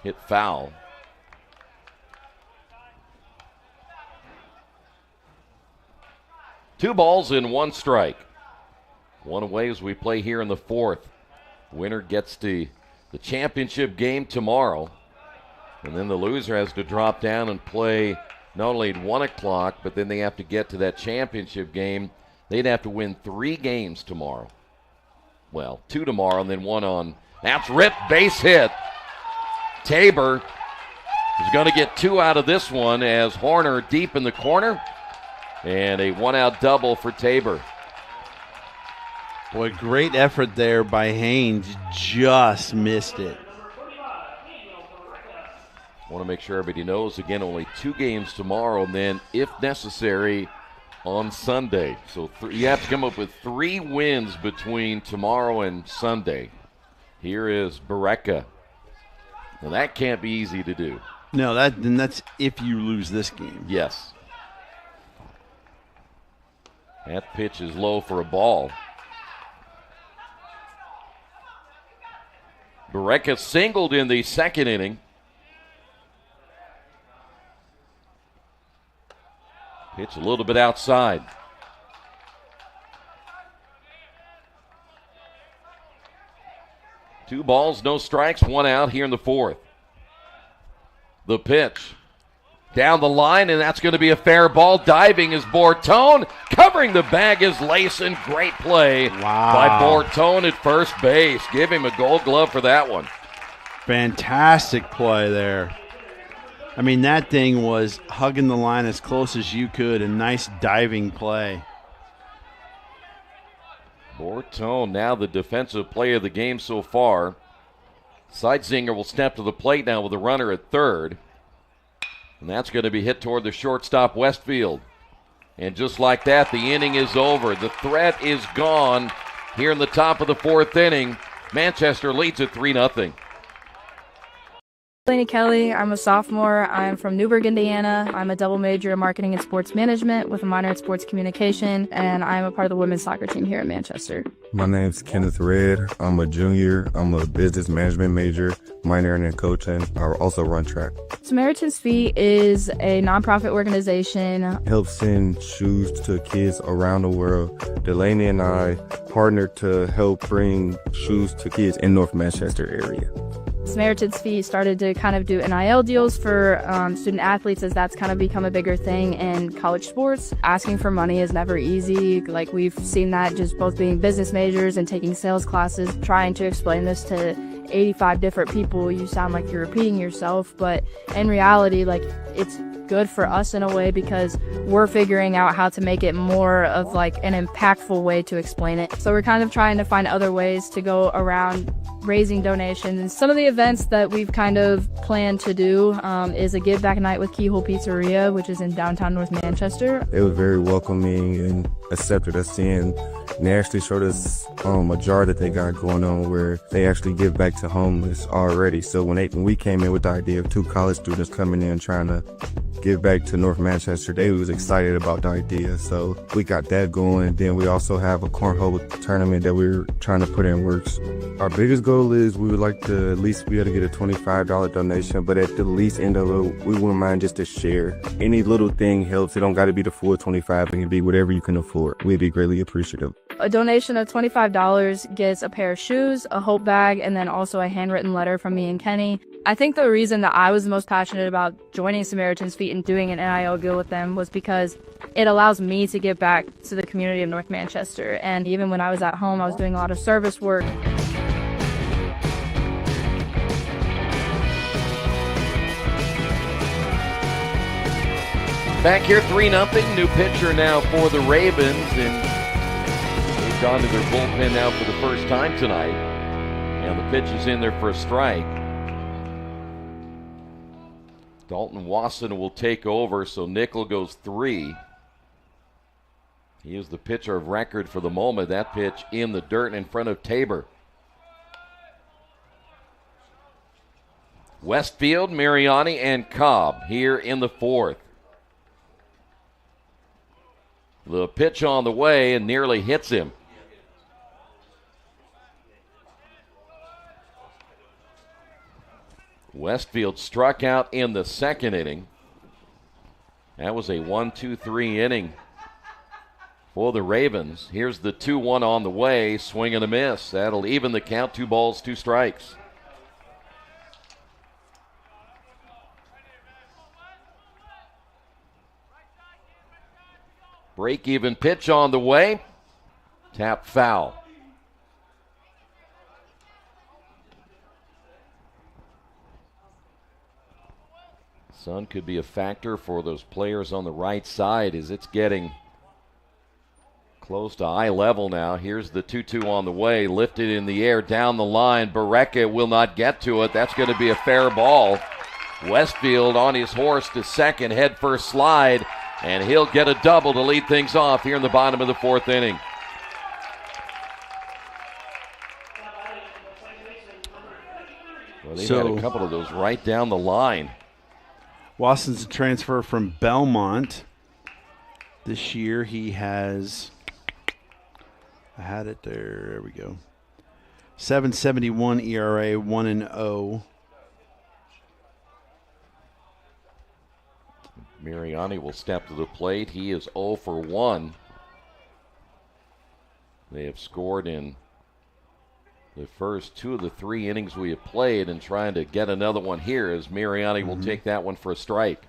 Hit foul. Two balls and 1 strike. 1 away as we play here in the 4th. Winner gets the championship game tomorrow. And then the loser has to drop down and play not only at 1 o'clock, but then they have to get to that championship game. They'd have to win 3 games tomorrow. Well, 2 tomorrow and then 1 on. That's ripped, base hit. Tabor is going to get 2 out of this one as Horner deep in the corner. And a 1-out double for Tabor.
Boy, great effort there by Haynes. Just missed it.
Want to make sure everybody knows, again, only 2 games tomorrow, and then, if necessary, on Sunday. So you have to come up with 3 wins between tomorrow and Sunday. Here is Berea. Now, that can't be easy to do.
No, that's if you lose this game.
Yes. That pitch is low for a ball. Berea singled in the 2nd inning. Pitch a little bit outside. 2 balls, no strikes, 1 out here in the 4th. The pitch. Down the line, and that's going to be a fair ball. Diving is Bortone. Covering the bag is Layson. Great play by Bortone at first base. Give him a Gold Glove for that one.
Fantastic play there. I mean, that thing was hugging the line as close as you could. A nice diving play.
Bortone now the defensive player of the game so far. Seitzinger will step to the plate now with a runner at third. And that's going to be hit toward the shortstop Westfield. And just like that, the inning is over. The threat is gone here in the top of the 4th inning. Manchester leads at 3-0.
Delaney Kelly, I'm a sophomore. I'm from Newburgh, Indiana. I'm a double major in marketing and sports management with a minor in sports communication, and I'm a part of the women's soccer team here in Manchester.
My name's Kenneth Red. I'm a junior. I'm a business management major, minor in coaching. I also run track.
Samaritan's Feet is a nonprofit organization.
Helps send shoes to kids around the world. Delaney and I partnered to help bring shoes to kids in North Manchester area.
Samaritan's Feet started to kind of do NIL deals for student athletes, as that's kind of become a bigger thing in college sports. Asking for money is never easy. Like, we've seen that just both being business majors and taking sales classes. Trying to explain this to 85 different people, you sound like you're repeating yourself, but in reality, like, it's good for us in a way because we're figuring out how to make it more of like an impactful way to explain it. So we're kind of trying to find other ways to go around raising donations. And some of the events that we've kind of planned to do is a give back night with Keyhole Pizzeria, which is in downtown North Manchester.
It was very welcoming and accepted us in. And they actually showed us a jar that they got going on where they actually give back to homeless already. So when we came in with the idea of 2 college students coming in trying to give back to North Manchester, they was excited about the idea. So we got that going. Then we also have a cornhole tournament that we're trying to put in works. Our biggest goal is we would like to at least be able to get a $25 donation, but at the least end of it, we wouldn't mind just to share. Any little thing helps. It don't got to be the full 25. It can be whatever you can afford. We'd be greatly appreciative.
A donation of $25 gets a pair of shoes, a hope bag, and then also a handwritten letter from me and Kenny. I think the reason that I was the most passionate about joining Samaritan's Feet and doing an NIL deal with them was because it allows me to give back to the community of North Manchester. And even when I was at home, I was doing a lot of service work.
Back here, 3-0. New pitcher now for the Ravens, and they've gone to their bullpen now for the first time tonight. And the pitch is in there for a strike. Dalton Wasson will take over, so Nickel goes 3. He is the pitcher of record for the moment. That pitch in the dirt in front of Tabor. Westfield, Mariani, and Cobb here in the 4th. The pitch on the way and nearly hits him. Westfield struck out in the 2nd inning. That was a 1-2-3 inning for the Ravens. Here's the 2-1 on the way. Swing and a miss. That'll even the count. 2 balls, 2 strikes. Break-even pitch on the way. Tap foul. Sun could be a factor for those players on the right side as it's getting close to eye level now. Here's the 2-2 on the way. Lifted in the air down the line. Barreca will not get to it. That's going to be a fair ball. Westfield on his horse to second. Head first slide. And he'll get a double to lead things off here in the bottom of the 4th inning. Well, they've had a couple of those right down the line.
Watson's a transfer from Belmont. This year he has, I had it there, there we go. 7.71 ERA, 1-0.
Mariani will step to the plate. He is 0 for 1. They have scored in the first 2 of the 3 innings we have played, and trying to get another one here as Mariani will take that one for a strike.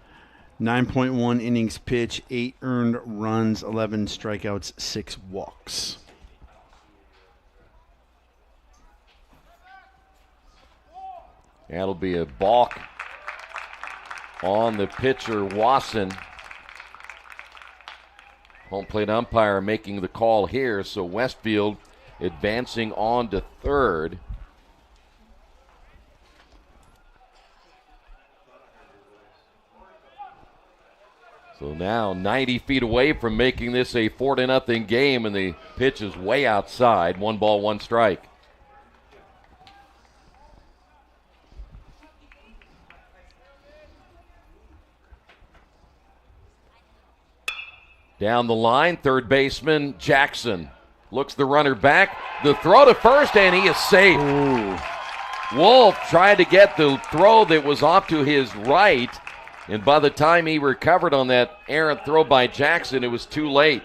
9.1 innings pitch, 8 earned runs, 11 strikeouts, 6 walks.
That'll be a balk on the pitcher, Wasson. Home plate umpire making the call here, so Westfield advancing on to third. So now 90 feet away from making this a 4-0 game, and the pitch is way outside. 1 ball, 1 strike. Down the line, third baseman Jackson looks the runner back. The throw to first, and he is safe.
Ooh.
Wolf tried to get the throw that was off to his right, and by the time he recovered on that errant throw by Jackson, it was too late.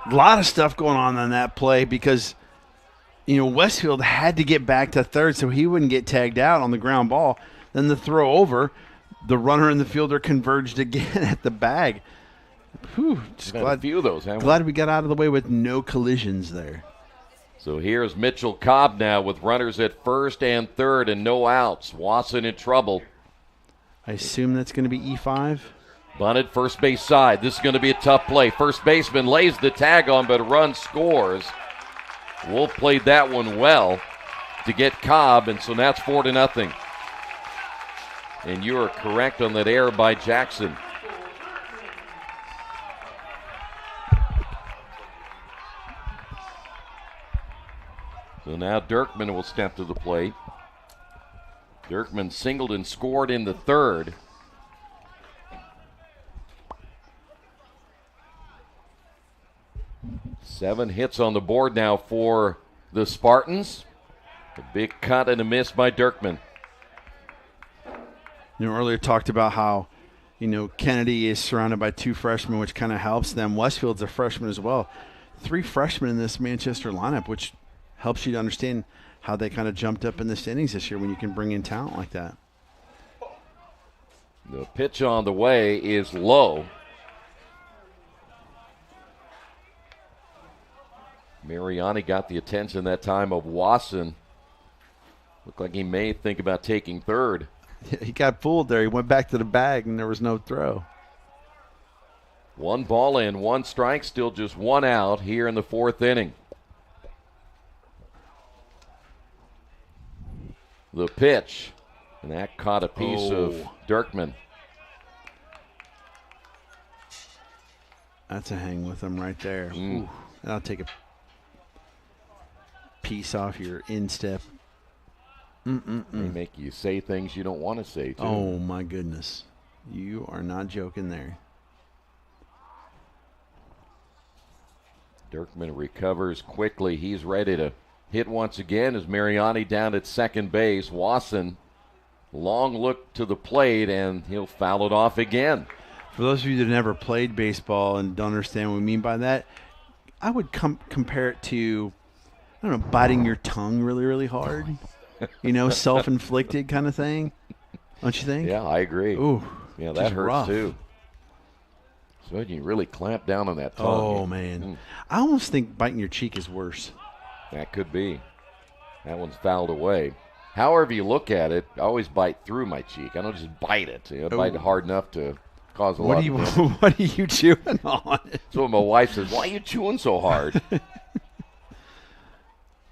A lot of stuff going on that play because, Westfield had to get back to third so he wouldn't get tagged out on the ground ball. Then the throw over, the runner and the fielder converged again at the bag. Whew, just glad,
a few of those, haven't we?
Glad we got out of the way with no collisions there.
So here's Mitchell Cobb now with runners at first and third and no outs. Wasson in trouble.
I assume that's going to be E5.
Bunted first base side. This is going to be a tough play. First baseman lays the tag on, but a run scores. Wolf played that one well to get Cobb, and so that's 4-0. And you are correct on that error by Jackson. So now Dirkman will step to the plate. Dirkman singled and scored in the third. Seven hits on the board now for the Spartans. A big cut and a miss by Dirkman.
Earlier talked about how, Kennedy is surrounded by 2 freshmen, which kind of helps them. Westfield's a freshman as well. 3 freshmen in this Manchester lineup, which helps you to understand how they kind of jumped up in the standings this year when you can bring in talent like that.
The pitch on the way is low. Mariani got the attention that time of Wasson. Looked like he may think about taking third.
Yeah, he got fooled there. He went back to the bag and there was no throw.
1 ball and 1 strike, still just 1 out here in the 4th inning. The pitch, and that caught a piece of Dirkman.
That's a hang with him right there. Ooh, that'll take a piece off your instep.
They make you say things you don't want to say, too.
Oh, my goodness. You are not joking there.
Dirkman recovers quickly. He's ready to hit once again as Mariani down at second base. Wasson, long look to the plate, and he'll foul it off again.
For those of you that never played baseball and don't understand what we mean by that, I would compare it to, biting your tongue really, really hard. Self-inflicted kind of thing. Don't you think?
Yeah, I agree.
Ooh,
yeah, that hurts
rough.
too. So you really clamp down on that tongue.
Oh, man. I almost think biting your cheek is worse.
That could be. That one's fouled away. However you look at it, I always bite through my cheek. I don't just bite it. Bite it hard enough to cause a lot of damage.
What are you chewing on?
That's what my wife says. Why are you chewing so hard?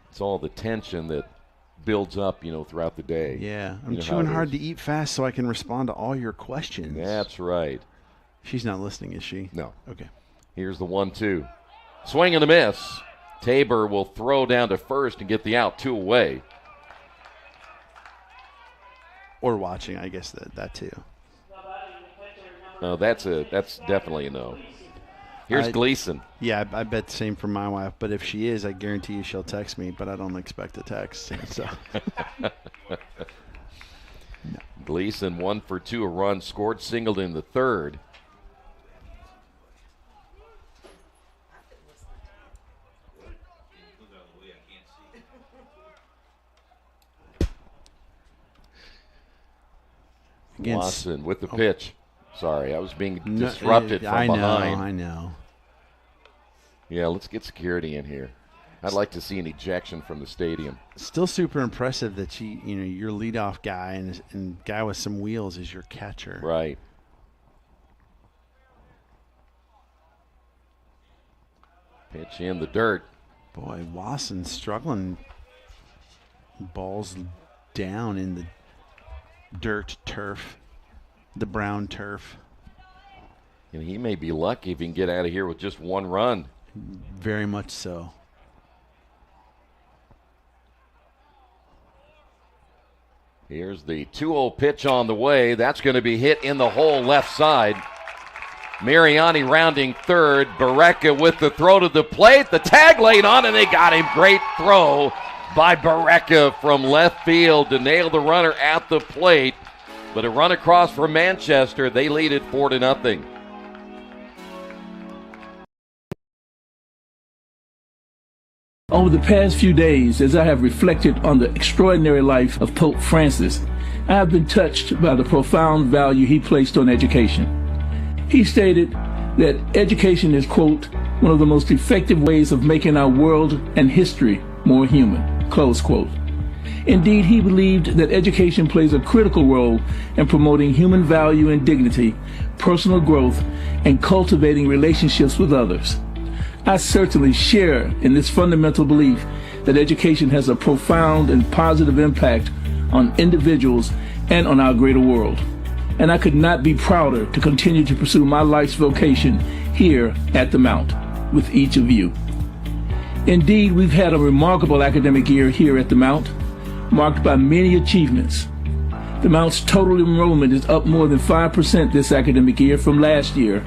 It's all the tension that builds up, throughout the day.
Yeah, I'm chewing hard to eat fast so I can respond to all your questions.
That's right.
She's not listening, is she?
No.
Okay.
Here's the 1-2. Swing and a miss. Tabor will throw down to first and get the out, 2 away.
Or watching, I guess that too.
No, that's definitely a no. Here's Gleason.
Yeah, I bet the same for my wife. But if she is, I guarantee you she'll text me. But I don't expect a text. So.
No. Gleason 1 for 2, a run scored, singled in the third. Watson with the pitch. Sorry, I was being disrupted from behind.
I know.
Yeah, let's get security in here. I'd like to see an ejection from the stadium.
Still super impressive that your leadoff guy and guy with some wheels is your catcher.
Right. Pitch in the dirt.
Boy, Watson's struggling. Balls down in the dirt turf, the brown turf.
And he may be lucky if he can get out of here with just one run.
Very much so.
Here's the 2-0 pitch on the way. That's going to be hit in the hole left side. Mariani rounding third. Berea with the throw to the plate. The tag laid on, and they got him. Great throw by Berea from left field to nail the runner at the plate. But a run across for Manchester. They lead it 4-0.
Over the past few days, as I have reflected on the extraordinary life of Pope Francis, I have been touched by the profound value he placed on education. He stated that education is, quote, one of the most effective ways of making our world and history more human, close quote. Indeed, he believed that education plays a critical role in promoting human value and dignity, personal growth, and cultivating relationships with others. I certainly share in this fundamental belief that education has a profound and positive impact on individuals and on our greater world. And I could not be prouder to continue to pursue my life's vocation here at the Mount with each of you. Indeed, we've had a remarkable academic year here at the Mount, marked by many achievements. The Mount's total enrollment is up more than 5% this academic year from last year,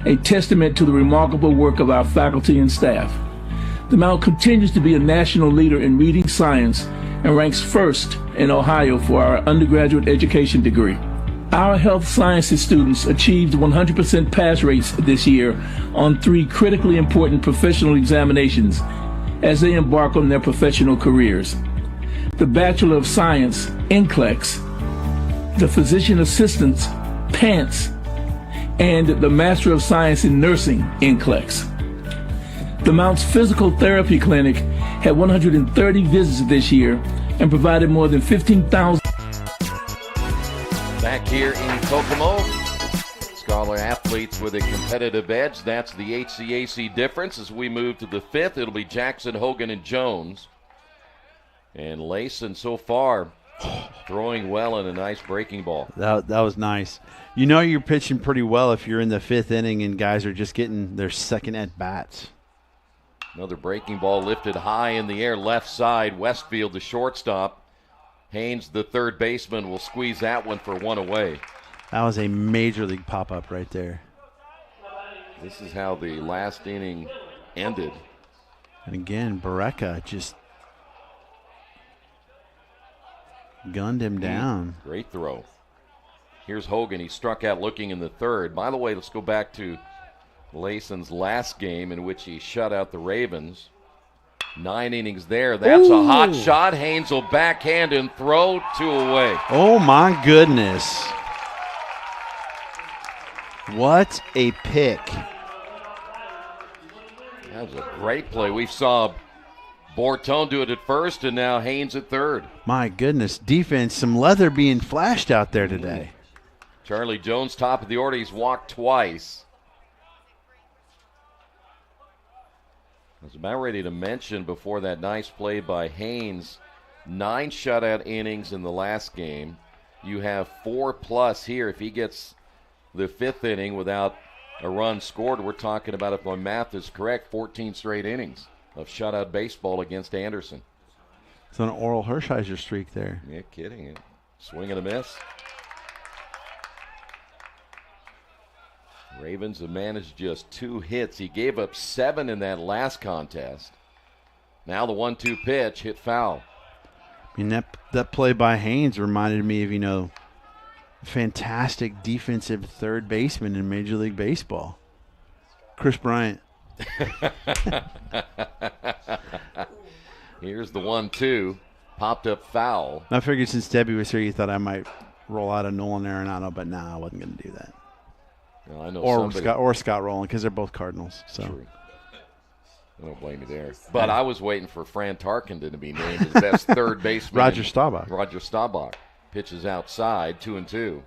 a testament to the remarkable work of our faculty and staff. The Mount continues to be a national leader in reading science and ranks first in Ohio for our undergraduate education degree. Our health sciences students achieved 100% pass rates this year on 3 critically important professional examinations as they embark on their professional careers. The Bachelor of Science, NCLEX, the Physician Assistants, PANCE, and the Master of Science in Nursing, NCLEX. The Mount's Physical Therapy Clinic had 130 visits this year and provided more than 15,000.
Back here in Kokomo, Scholar athletes with a competitive edge. That's the HCAC difference. As we move to the 5th, it'll be Jackson, Hogan, and Jones. And Layson so far throwing well and a nice breaking ball.
That was nice. You know you're pitching pretty well if you're in the 5th inning and guys are just getting their second at bats.
Another breaking ball lifted high in the air, left side. Westfield, the shortstop. Haynes, the third baseman, will squeeze that one for one away.
That was a major league pop-up right there.
This is how the last inning ended.
And again, Berea just gunned him down.
Great throw. Here's Hogan. He struck out looking in the 3rd. By the way, let's go back to Layson's last game in which he shut out the Ravens. 9 innings there. That's a hot shot. Haynes will backhand and throw 2 away.
Oh, my goodness. What a pick.
That was a great play. We saw Bortone do it at first, and now Haynes at 3rd.
My goodness. Defense, some leather being flashed out there today.
Charlie Jones, top of the order. He's walked twice. I was about ready to mention before that nice play by Haynes, 9 shutout innings in the last game. You have 4+ here. If he gets the 5th inning without a run scored, we're talking about, if my math is correct, 14 straight innings of shutout baseball against Anderson.
It's an Oral Hershiser streak there.
Yeah, kidding. Swing and a miss. Ravens have managed just 2 hits. He gave up 7 in that last contest. Now the 1-2 pitch hit foul.
I mean, that play by Haynes reminded me of, fantastic defensive third baseman in Major League Baseball. Chris Bryant.
Here's the 1-2. Popped up foul.
I figured since Debbie was here, you thought I might roll out of Nolan Arenado, but I wasn't going to do that.
Well, I know
or Scott Rowland, because they're both Cardinals. So.
True. I don't blame you there. But I was waiting for Fran Tarkenton to be named as best third baseman.
Roger Staubach.
Roger Staubach pitches outside, 2-2.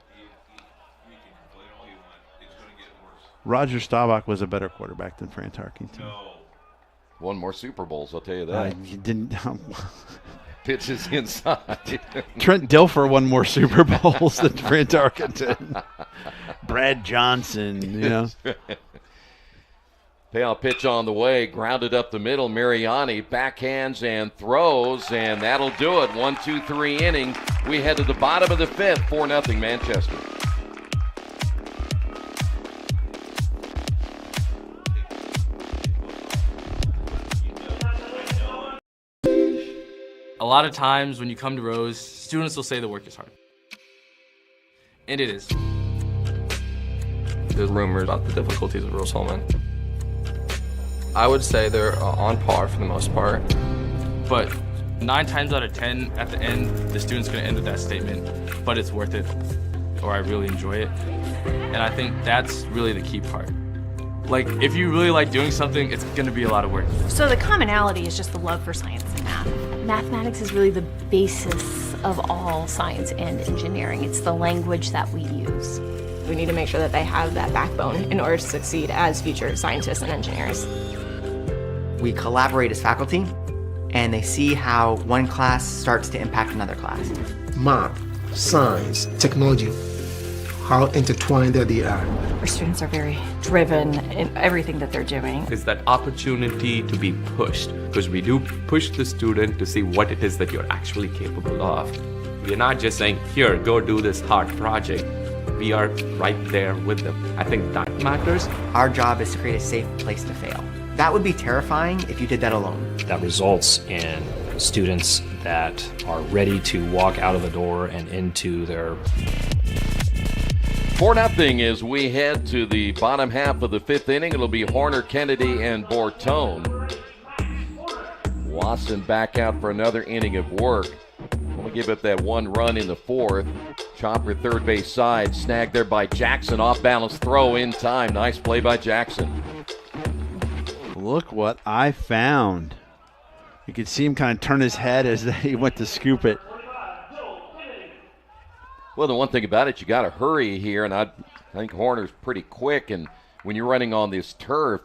Roger Staubach was a better quarterback than Fran Tarkenton.
No. Won more Super Bowls, I'll tell you that.
He didn't.
Pitches inside.
Trent Dilfer won more Super Bowls than Fran Tarkenton. Brad Johnson, you know.
Payoff pitch on the way, grounded up the middle. Mariani backhands and throws, and that'll do it. 1-2-3 inning. We head to the bottom of the fifth, 4-0 Manchester.
A lot of times when you come to Rose, students will say the work is hard. And it is. There's rumors about the difficulties of Rose-Hulman. I would say they're on par for the most part. But 9 times out of 10, at the end, the student's gonna end with that statement, but it's worth it, or I really enjoy it. And I think that's really the key part. Like, if you really like doing something, it's gonna be a lot of work.
So the commonality is just the love for science and math. Mathematics is really the basis of all science and engineering. It's the language that we use.
We need to make sure that they have that backbone in order to succeed as future scientists and engineers.
We collaborate as faculty, and they see how one class starts to impact another class.
Math, science, technology, how intertwined they are.
Our students are very driven in everything that they're doing.
Is that opportunity to be pushed, because we do push the student to see what it is that you're actually capable of. We're not just saying, here, go do this hard project. We are right there with them. I think that matters.
Our job is to create a safe place to fail. That would be terrifying if you did that alone.
That results in students that are ready to walk out of the door and into their
4-0 as we head to the bottom half of the fifth inning. It'll be Horner, Kennedy, and Bortone. Wasson back out for another inning of work. We'll give it that one run in the fourth. Chopper third base side, snagged there by Jackson. Off balance throw in time. Nice play by Jackson.
Look what I found. You could see him kind of turn his head as he went to scoop it.
Well, the one thing about it, you got to hurry here, and I think Horner's pretty quick, and when you're running on this turf,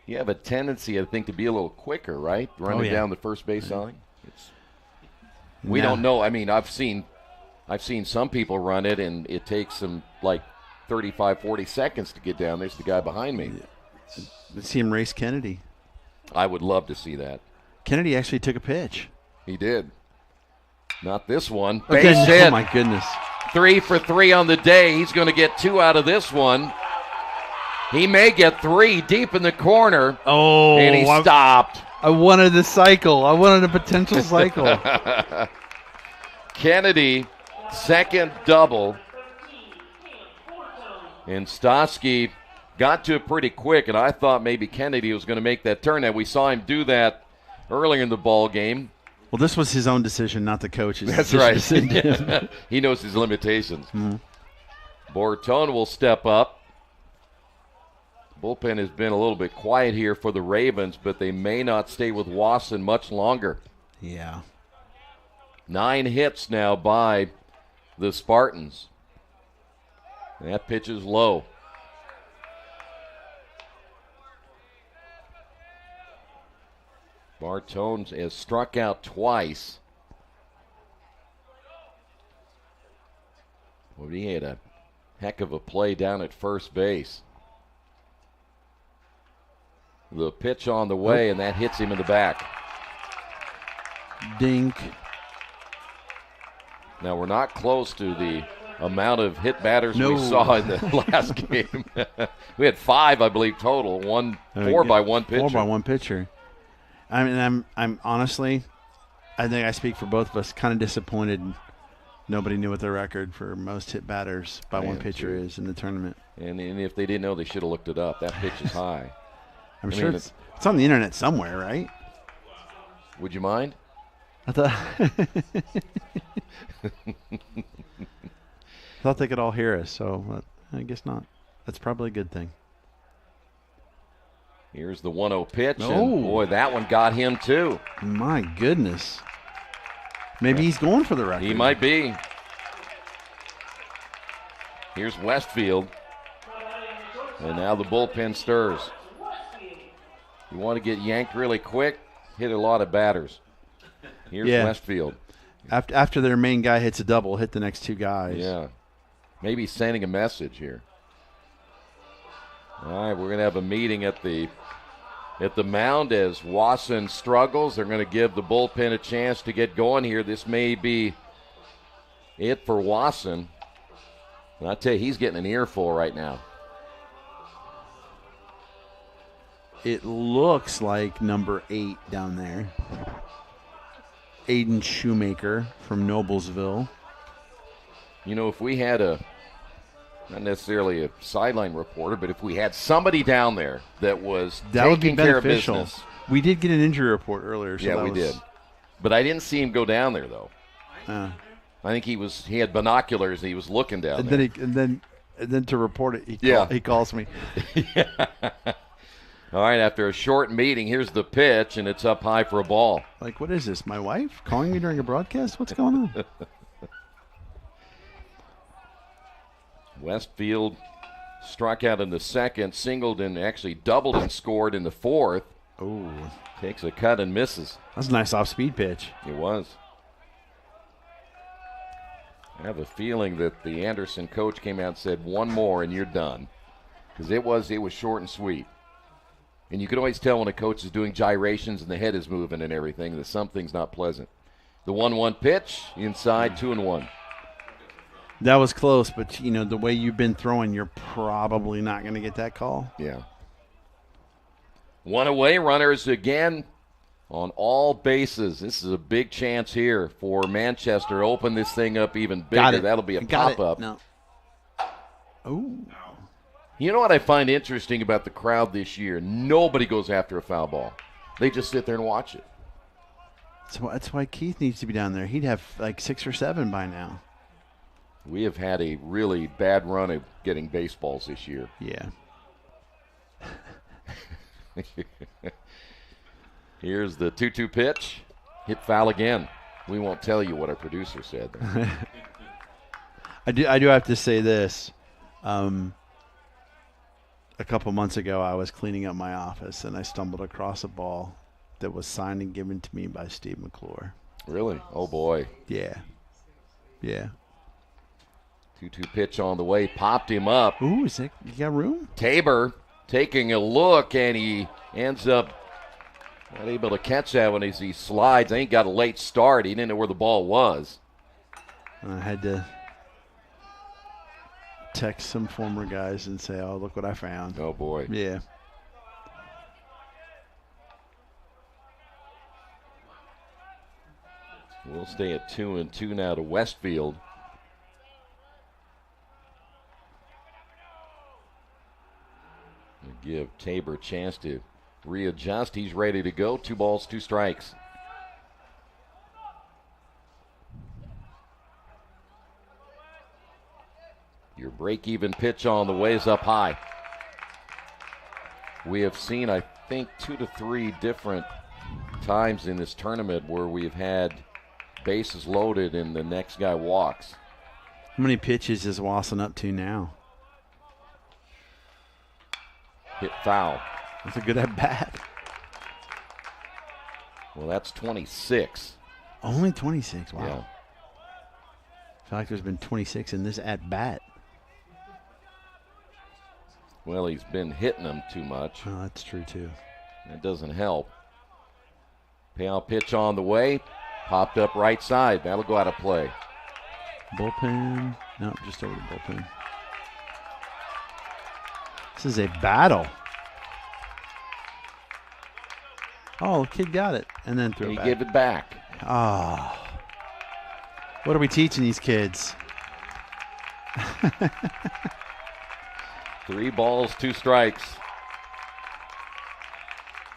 you have a tendency, I think, to be a little quicker, right? Running down the first base line. We don't know. I mean, I've seen some people run it, and it takes them like 35, 40 seconds to get down. There's the guy behind me.
Let's see him race Kennedy.
I would love to see that.
Kennedy actually took a pitch.
He did. Not this one.
Okay.
Base hit.
Oh, my goodness.
3 for 3 on the day. He's going to get 2 out of this one. He may get 3 deep in the corner.
Oh.
And he stopped.
I wanted the cycle. I wanted a potential cycle.
Kennedy, second double. And Stosky got to it pretty quick, and I thought maybe Kennedy was going to make that turn. And we saw him do that earlier in the ball game.
Well, this was his own decision, not the coach's.
That's right. He knows his limitations.
Mm-hmm.
Bortone will step up. Bullpen has been a little bit quiet here for the Ravens, but they may not stay with Wasson much longer.
Yeah.
9 hits now by the Spartans. That pitch is low. Bortone has struck out twice. Well, he had a heck of a play down at first base. The pitch on the way, and that hits him in the back.
Dink.
Now, we're not close to the amount of hit batters we saw in the last game. We had 5, I believe, total. 4 by one pitcher.
4 by one pitcher. I mean, I'm honestly, I think I speak for both of us, kind of disappointed nobody knew what the record for most hit batters by one pitcher is in the tournament.
And if they didn't know, they should have looked it up. That pitch is high.
I'm sure it's on the internet somewhere, right?
Would you mind?
I thought Thought they could all hear us, so I guess not. That's probably a good thing.
Here's the 1-0 pitch.
Oh.
And boy, that one got him too.
My goodness. Maybe he's going for the record.
He might be. Here's Westfield. And now the bullpen stirs. You want to get yanked really quick, hit a lot of batters. Here's Westfield.
After their main guy hits a double, hit the next two guys.
Yeah. Maybe sending a message here. All right, we're going to have a meeting at the mound as Wasson struggles. They're going to give the bullpen a chance to get going here. This may be it for Wasson. And I tell you, he's getting an earful right now.
It looks like number 8 down there. Aiden Shoemaker from Noblesville.
You know, if we had not necessarily a sideline reporter, but if we had somebody down there that was taking care of business.
We did get an injury report earlier. So
yeah, we did. But I didn't see him go down there, though. I think he had binoculars and he was looking down there.
And then to report it, he calls me.
All right, after a short meeting, here's the pitch, and it's up high for a ball.
Like, what is this, my wife calling me during a broadcast? What's going on?
Westfield struck out in the second, singled and actually doubled and scored in the fourth.
Oh.
Takes a cut and misses.
That's a nice off-speed pitch.
It was. I have a feeling that the Anderson coach came out and said, one more and you're done. Because it was short and sweet. And you can always tell when a coach is doing gyrations and the head is moving and everything that something's not pleasant. The 1-1 pitch, inside, 2-1.
That was close, but, you know, the way you've been throwing, you're probably not going to get that call.
Yeah. One away, runners again on all bases. This is a big chance here for Manchester. Open this thing up even bigger. That'll be a pop-up.
No. Oh.
You know what I find interesting about the crowd this year? Nobody goes after a foul ball. They just sit there and watch it.
That's why Keith needs to be down there. He'd have like 6 or 7 by now.
We have had a really bad run of getting baseballs this year.
Yeah.
Here's the 2-2 pitch. Hit foul again. We won't tell you what our producer said.
I do have to say this. A couple months ago, I was cleaning up my office, and I stumbled across a ball that was signed and given to me by Steve McClure.
Really? Oh, boy.
Yeah. Yeah.
2-2 pitch on the way. Popped him up.
Ooh, you got room?
Tabor taking a look, and he ends up not able to catch that one as he slides. I think he got a late start. He didn't know where the ball was.
I had to text some former guys and say, oh, look what I found.
Oh, boy.
Yeah.
We'll stay at 2-2 now to Westfield. Give Tabor a chance to readjust. He's ready to go. 2 balls, 2 strikes. Your break-even pitch on the way is up high. We have seen, I think, 2 to 3 different times in this tournament where we've had bases loaded and the next guy walks.
How many pitches is Wasson up to now?
Hit foul.
That's a good at-bat.
Well, that's 26.
Only 26, wow.
Yeah.
I feel like there's been 26 in this at-bat.
Well, he's been hitting them too much.
Oh, that's true, too.
That doesn't help. Payout pitch on the way. Popped up right side. That'll go out of play.
Bullpen. No, just over the bullpen. This is a battle. Oh, the kid got it and then threw it back.
He gave it back.
Oh. What are we teaching these kids?
3 balls, 2 strikes.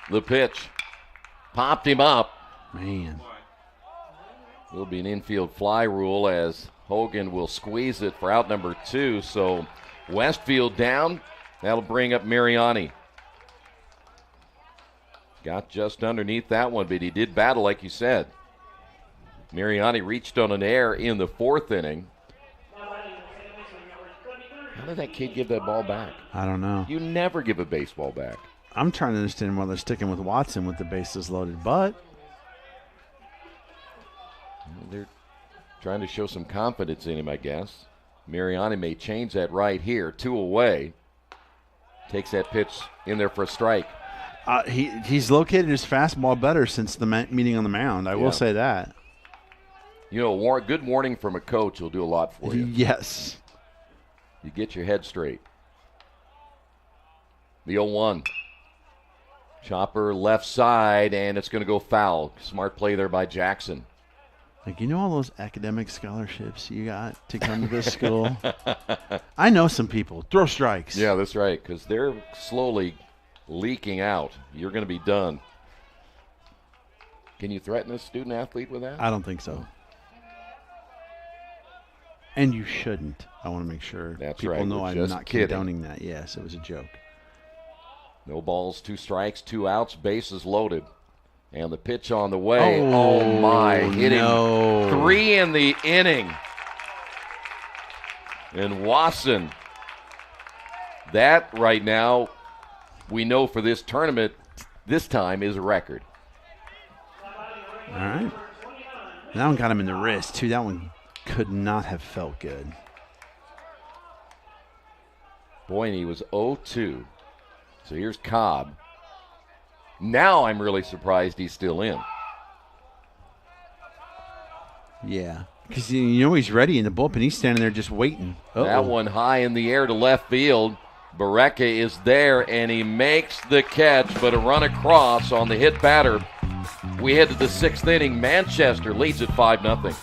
The pitch. Popped him up.
Man.
Will be an infield fly rule as Hogan will squeeze it for out number 2. So Westfield down. That'll bring up Mariani. Got just underneath that one, but he did battle, like you said. Mariani reached on an air in the 4th inning. How did that kid give that ball back?
I don't know.
You never give a baseball back.
I'm trying to understand why they're sticking with Watson with the bases loaded, but
they're trying to show some confidence in him, I guess. Mariani may change that right here. 2 away. Takes that pitch in there for a strike.
He's located his fastball better since the meeting on the mound. I will say that.
You know, good warning from a coach will do a lot for you.
Yes.
You get your head straight. The 0-1. Chopper left side, and it's going to go foul. Smart play there by Jackson.
Like, you know all those academic scholarships you got to come to this school? I know some people. Throw strikes.
Yeah, that's right, because they're slowly leaking out. You're going to be done. Can you threaten a student athlete with that?
I don't think so. And you shouldn't. I want to make sure people know I'm not condoning that. Yes, it was a joke.
No balls, 2 strikes, 2 outs, bases loaded. And the pitch on the way. Oh my. Hitting 3 in the inning. And Wasson. That right now, we know for this tournament, this time is a record.
All right. That one got him in the wrist, too. That one could not have felt good.
Boy, and he was 0-2. So here's Cobb. Now I'm really surprised he's still in.
Yeah, because you know he's ready in the bullpen. He's standing there just waiting.
That one high in the air to left field. Barreca is there, and he makes the catch, but a run across on the hit batter. We head to the 6th inning. Manchester leads at 5-0.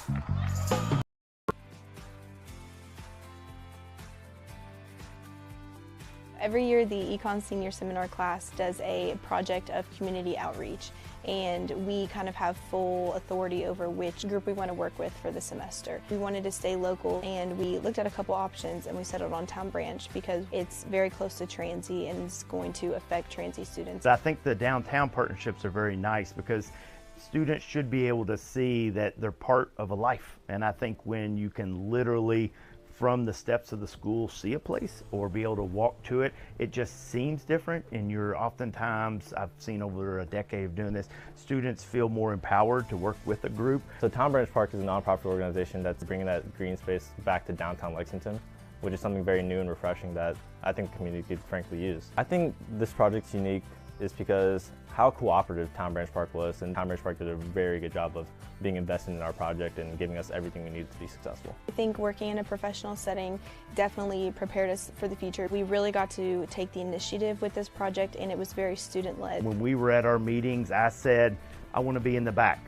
Every year, the Econ Senior Seminar class does a project of community outreach, and we kind of have full authority over which group we want to work with for the semester. We wanted to stay local, and we looked at a couple options, and we settled on Town Branch because it's very close to Transy and it's going to affect Transy students.
I think the downtown partnerships are very nice because students should be able to see that they're part of a life, and I think when you can literally from the steps of the school see a place or be able to walk to it, it just seems different. And you're oftentimes, I've seen over a decade of doing this, students feel more empowered to work with a group.
So Town Branch Park is a nonprofit organization that's bringing that green space back to downtown Lexington, which is something very new and refreshing that I think the community could frankly use. I think this project's unique is because how cooperative Town Branch Park was, and Town Branch Park did a very good job of being invested in our project and giving us everything we needed to be successful.
I think working in a professional setting definitely prepared us for the future. We really got to take the initiative with this project, and it was very student-led.
When we were at our meetings, I said, I want to be in the back.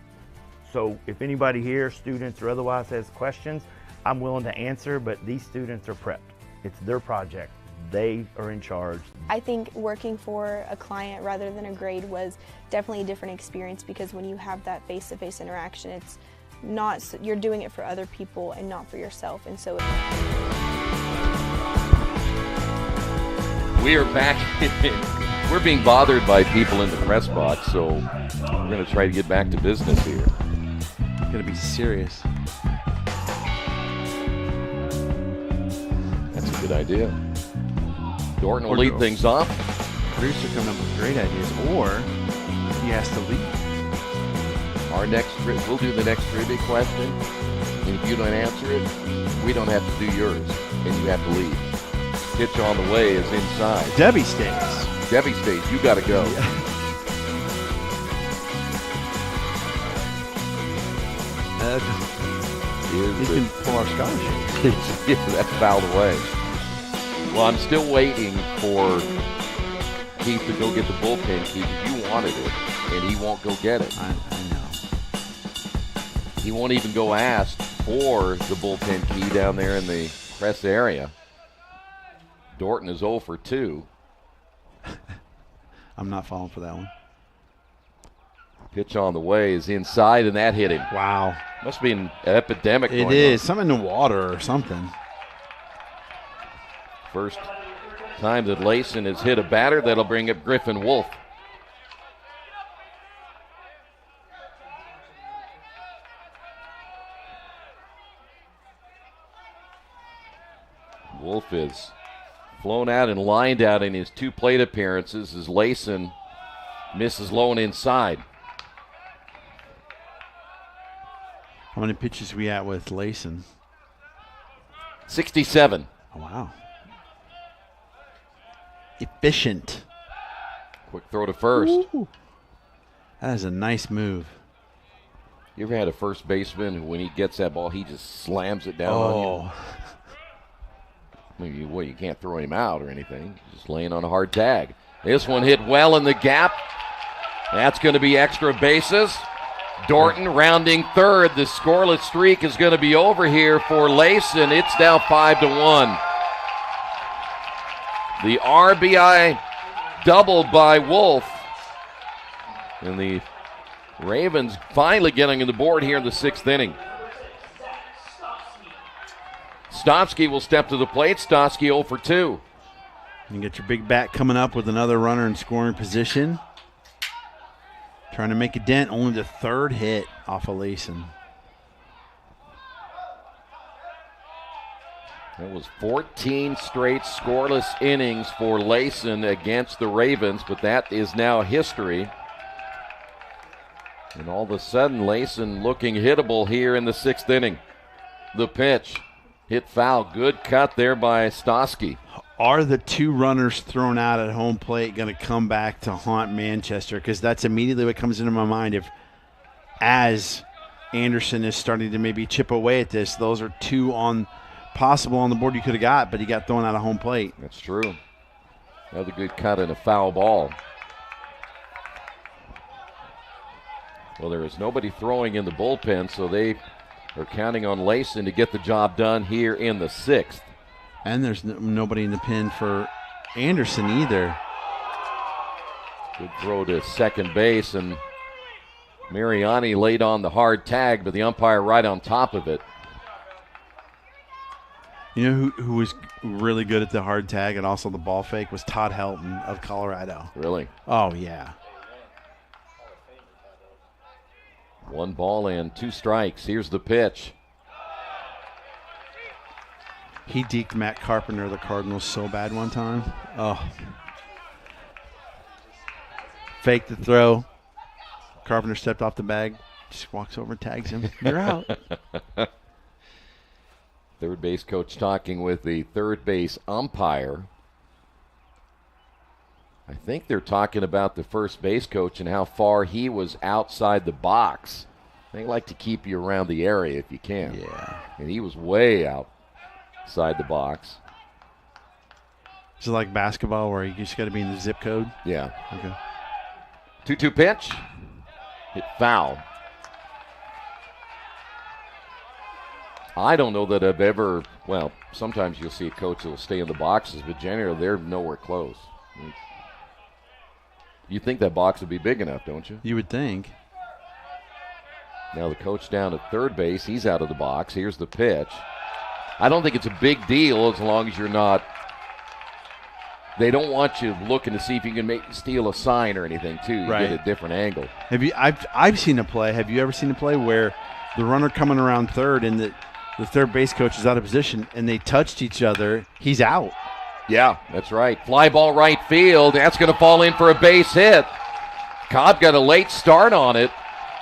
So if anybody here, students or otherwise, has questions, I'm willing to answer, but these students are prepped. It's their project. They are in charge.
I think working for a client rather than a grade was definitely a different experience because when you have that face-to-face interaction, it's not, you're doing it for other people and not for yourself. And so
we are back. We're being bothered by people in the press box, so we're going to try to get back to business here.
Going to be serious.
That's a good idea. Dorton will lead things off.
Producer coming up with great ideas, or he has to lead.
We'll do the next trivia question, and if you don't answer it, we don't have to do yours, and you have to leave. Pitch on the way is inside.
Debbie stays.
Debbie stays. You got to go.
He can pull our scholarship.
That's fouled away. Well, I'm still waiting for Keith to go get the bullpen key because you wanted it, and he won't go get it.
I know.
He won't even go ask for the bullpen key down there in the press area. Dorton is 0 for 2.
I'm not falling for that one.
Pitch on the way is inside, and that hit him.
Wow.
Must be an epidemic going on.
It is. Something in the water or something.
First time that Layson has hit a batter. That'll bring up Griffin Wolf. Wolf is flown out and lined out in his 2 plate appearances as Layson misses low and inside.
How many pitches we at with Layson?
67.
Oh, wow. Efficient.
Quick throw to first.
Ooh. That is a nice move.
You ever had a first baseman who, when he gets that ball, he just slams it down on you? I mean, you can't throw him out or anything. He's just laying on a hard tag. This one hit well in the gap. That's going to be extra bases. Dorton rounding third. The scoreless streak is going to be over here for Layson. It's now 5-1. The RBI double by Wolf. And the Ravens finally getting on the board here in the 6th inning. Stopsky will step to the plate. Stopsky 0 for 2.
You get your big bat coming up with another runner in scoring position. Trying to make a dent, only the 3rd hit off of Layson.
That was 14 straight scoreless innings for Layson against the Ravens, but that is now history. And all of a sudden, Layson looking hittable here in the 6th inning. The pitch, hit foul, good cut there by Stosky.
Are the 2 runners thrown out at home plate going to come back to haunt Manchester? Because that's immediately what comes into my mind. If, as Anderson is starting to maybe chip away at this, those are 2 possible on the board you could have got, but he got thrown out of home plate.
That's true. Another good cut and a foul ball. Well, there is nobody throwing in the bullpen, so they are counting on Layson to get the job done here in the 6th.
And there's nobody in the pen for Anderson either.
Good throw to second base, and Mariani laid on the hard tag, but the umpire right on top of it.
You know who was really good at the hard tag and also the ball fake was Todd Helton of Colorado.
Really?
Oh, yeah.
1 ball and 2 strikes. Here's the pitch.
He deked Matt Carpenter of the Cardinals so bad one time. Oh. Faked the throw. Carpenter stepped off the bag. Just walks over and tags him. You're out.
Third base coach talking with the third base umpire. I think they're talking about the first base coach and how far he was outside the box. They like to keep you around the area if you can.
Yeah.
And he was way outside the box.
Is it like basketball where you just got to be in the zip code?
Yeah.
Okay.
2-2 pitch. Hit foul. I don't know that I've ever, well, sometimes you'll see a coach that will stay in the boxes, but generally they're nowhere close. You think that box would be big enough, don't you?
You would think.
Now the coach down at third base, he's out of the box. Here's the pitch. I don't think it's a big deal as long as you're not, they don't want you looking to see if you can steal a sign or anything, too. You
Right.
get a different angle.
I've seen a play. Have you ever seen a play where the runner coming around third and the third base coach is out of position and they touched each other? He's out.
Yeah, that's right. Fly ball right field. That's going to fall in for a base hit. Cobb got a late start on it.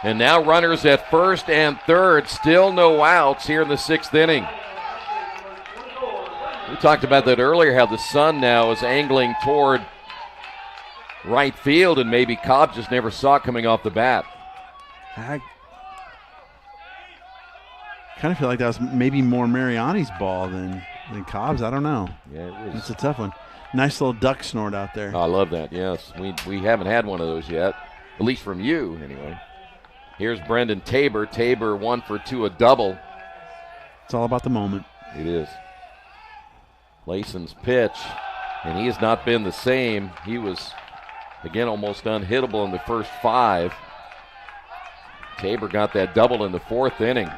And now runners at first and third. Still no outs here in the 6th inning. We talked about that earlier, how the sun now is angling toward right field, and maybe Cobb just never saw it coming off the bat.
I kind of feel like that was maybe more Mariani's ball than Cobb's. I don't know.
Yeah, it was.
It's a tough one. Nice little duck snort out there.
I love that, yes. We haven't had one of those yet, at least from you, anyway. Here's Brendan Tabor. Tabor 1 for 2, a double.
It's all about the moment.
It is. Layson's pitch, and he has not been the same. He was, again, almost unhittable in the first 5. Tabor got that double in the 4th inning.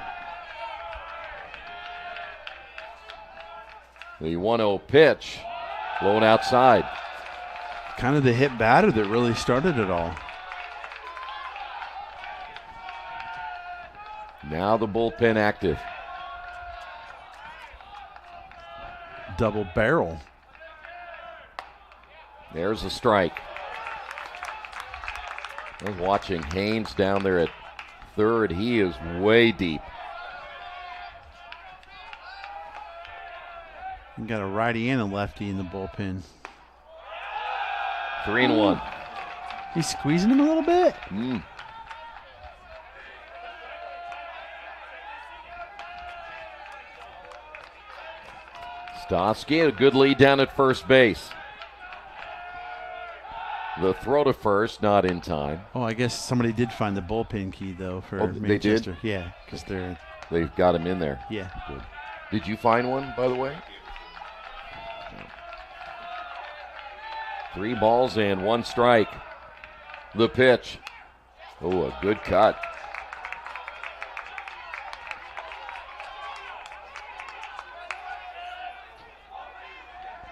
The 1-0 pitch, blown outside.
Kind of the hit batter that really started it all.
Now the bullpen active.
Double barrel.
There's a strike. I was watching Haynes down there at third. He is way deep.
You got a righty and a lefty in the bullpen.
3-1.
He's squeezing him a little bit.
Stosky, a good lead down at first base. The throw to first, not in time.
Oh, I guess somebody did find the bullpen key, though, for Manchester.
They did?
Yeah, because
they've got him in there.
Yeah.
Good. Did you find one, by the way? 3 balls and 1 strike. The pitch. Oh, a good cut.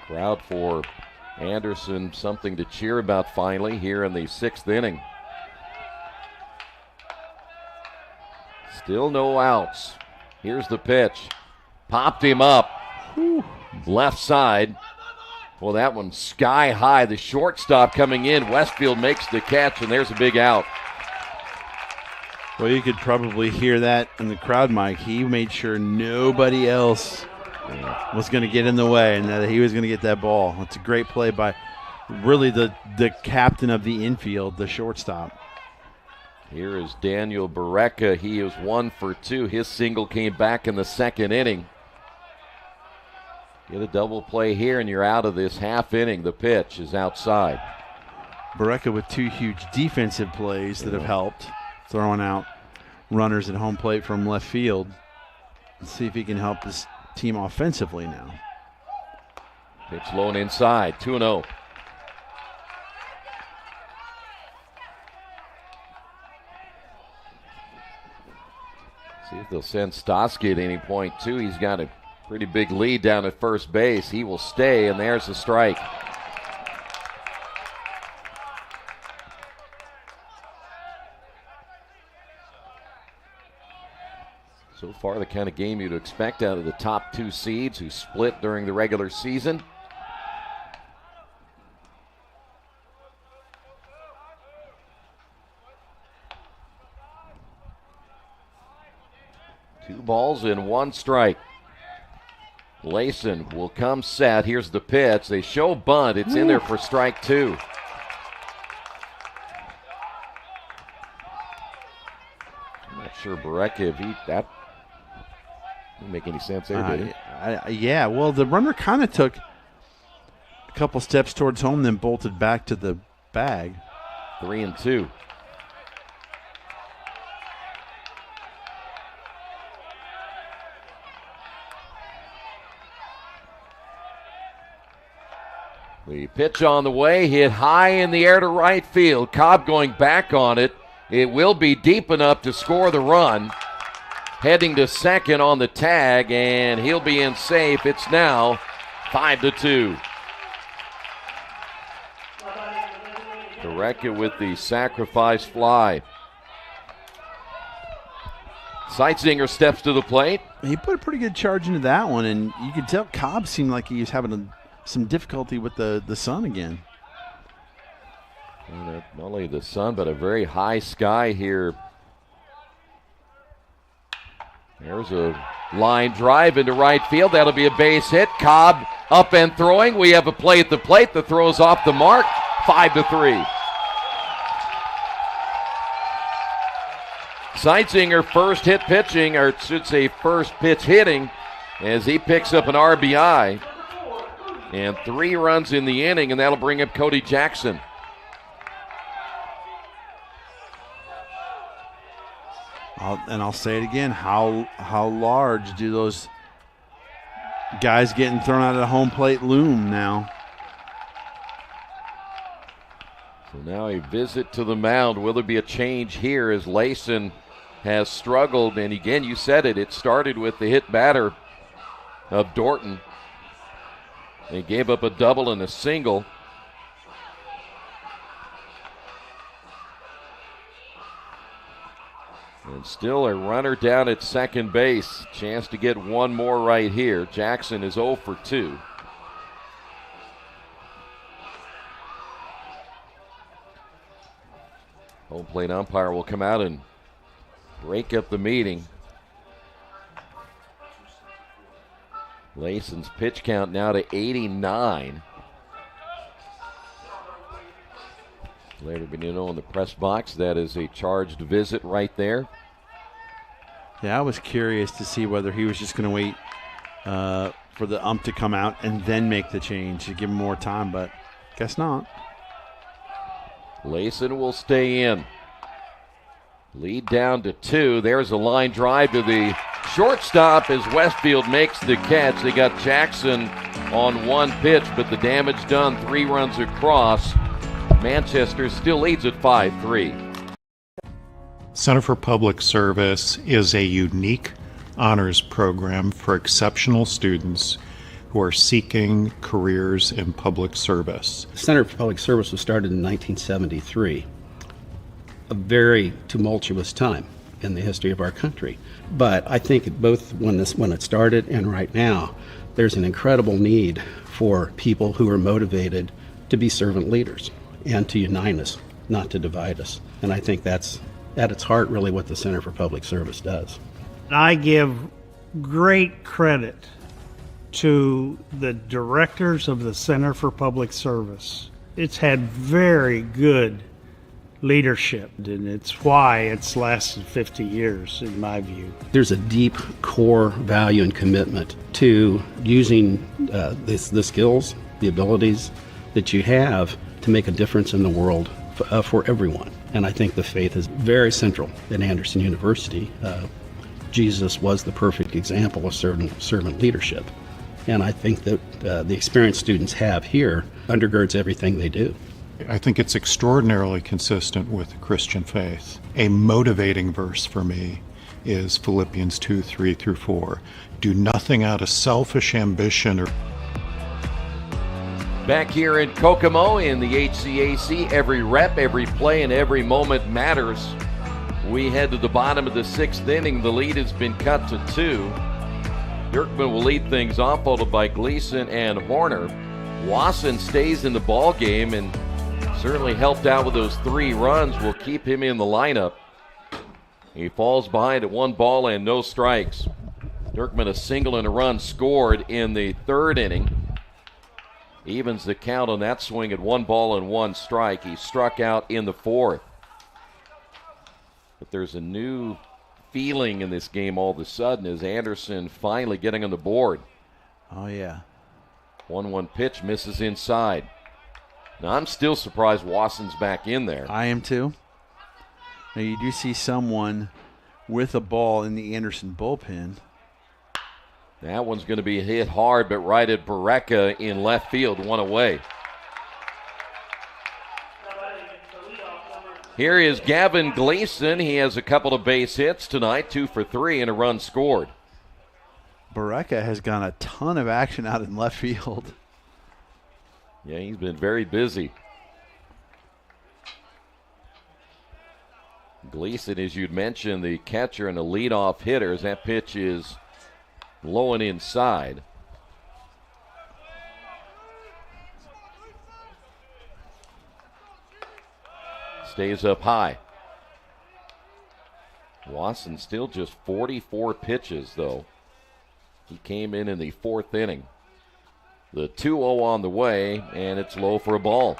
Crowd for Anderson, something to cheer about finally here in the 6th inning. Still no outs. Here's the pitch. Popped him up. Whew. Left side. Well, that one sky high. The shortstop coming in. Westfield makes the catch, and there's a big out.
Well, you could probably hear that in the crowd mic. He made sure nobody else was going to get in the way and that he was going to get that ball. It's a great play by really the captain of the infield, the shortstop.
Here is Daniel Berea. He is 1 for 2. His single came back in the 2nd inning. Get a double play here, and you're out of this half inning. The pitch is outside.
Berea with 2 huge defensive plays that have helped, throwing out runners at home plate from left field. Let's see if he can help this team offensively now.
Pitch low and inside, 2-0. See if they'll send Stosky at any point, too. He's got a pretty big lead down at first base. He will stay, and there's the strike. So far, the kind of game you'd expect out of the top 2 seeds who split during the regular season. Two balls and 1 strike. Layson will come set. Here's the pitch. They show bunt. It's in there for strike 2. I'm not sure Berea, if that didn't make any sense there, did it?
Yeah, well, the runner kind of took a couple steps towards home, then bolted back to the bag.
3-2. The pitch on the way, hit high in the air to right field. Cobb going back on it. It will be deep enough to score the run. Heading to second on the tag, and he'll be in safe. It's now 5-2. Berea with the sacrifice fly. Seitzinger steps to the plate.
He put a pretty good charge into that one, and you could tell Cobb seemed like he was having some difficulty with the sun again.
And not only the sun, but a very high sky here. There's a line drive into right field. That'll be a base hit. Cobb up and throwing. We have a play at the plate. The throw's off the mark. 5-3. Seitzinger first hit pitching, or should say first pitch hitting, as he picks up an RBI. And 3 runs in the inning, and that'll bring up Cody Jackson.
I'll say it again. How large do those guys getting thrown out of the home plate loom now?
So now a visit to the mound. Will there be a change here as Layson has struggled, and again, you said it, it started with the hit batter of Dorton. They gave up a double and a single. And still a runner down at second base. Chance to get one more right here. Jackson is 0 for 2. Home plate umpire will come out and break up the meeting. Layson's pitch count now to 89. Later Benino in the press box. That is a charged visit right there.
Yeah, I was curious to see whether he was just going to wait for the ump to come out and then make the change to give him more time, but guess not.
Layson will stay in. Lead down to 2. There's a line drive to the shortstop as Westfield makes the catch. They got Jackson on one pitch, but the damage done. 3 runs across. Manchester still leads at 5-3.
Center for Public Service is a unique honors program for exceptional students who are seeking careers in public service.
The Center for Public Service was started in 1973, a very tumultuous time in the history of our country. But I think both when it started and right now, there's an incredible need for people who are motivated to be servant leaders and to unite us, not to divide us. And I think that's at its heart really what the Center for Public Service does.
I give great credit to the directors of the Center for Public Service. It's had very good leadership, and it's why it's lasted 50 years, in my view.
There's a deep core value and commitment to using the skills, the abilities that you have to make a difference in the world for everyone. And I think the faith is very central at Anderson University. Jesus was the perfect example of servant leadership. And I think that the experience students have here undergirds everything they do.
I think it's extraordinarily consistent with the Christian faith. A motivating verse for me is Philippians 2:3-4. Do nothing out of selfish ambition or...
Back here in Kokomo in the HCAC, every rep, every play, and every moment matters. We head to the bottom of the 6th inning. The lead has been cut to 2. Dirkman will lead things off, followed by Gleason and Horner. Wasson stays in the ball game and certainly helped out with those 3 runs. Will keep him in the lineup. He falls behind at 1 ball and no strikes. Dirkman a single and a run scored in the 3rd inning. Evens the count on that swing at 1 ball and 1 strike. He struck out in the 4th. But there's a new feeling in this game all of a sudden as Anderson finally getting on the board.
Oh, yeah.
1-1 pitch misses inside. Now, I'm still surprised Wasson's back in there.
I am too. Now, you do see someone with a ball in the Anderson bullpen.
That one's going to be hit hard, but right at Berea in left field, 1 away. Here is Gavin Gleason. He has a couple of base hits tonight, 2 for 3, and a run scored.
Berea has gotten a ton of action out in left field.
Yeah, he's been very busy. Gleason, as you'd mentioned, the catcher and the leadoff hitters. That pitch is low and inside. Stays up high. Wasson still just 44 pitches, though. He came in the 4th inning. The 2-0 on the way, and it's low for a ball.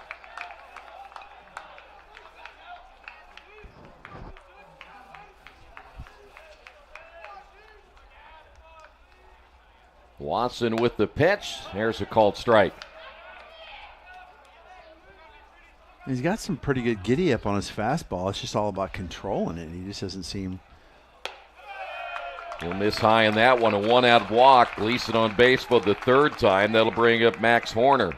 Wasson with the pitch. There's a called strike.
He's got some pretty good giddy up on his fastball. It's just all about controlling it. He just doesn't seem...
He'll miss high in that one. A 1-out walk. Gleason on base for the 3rd time. That'll bring up Max Horner.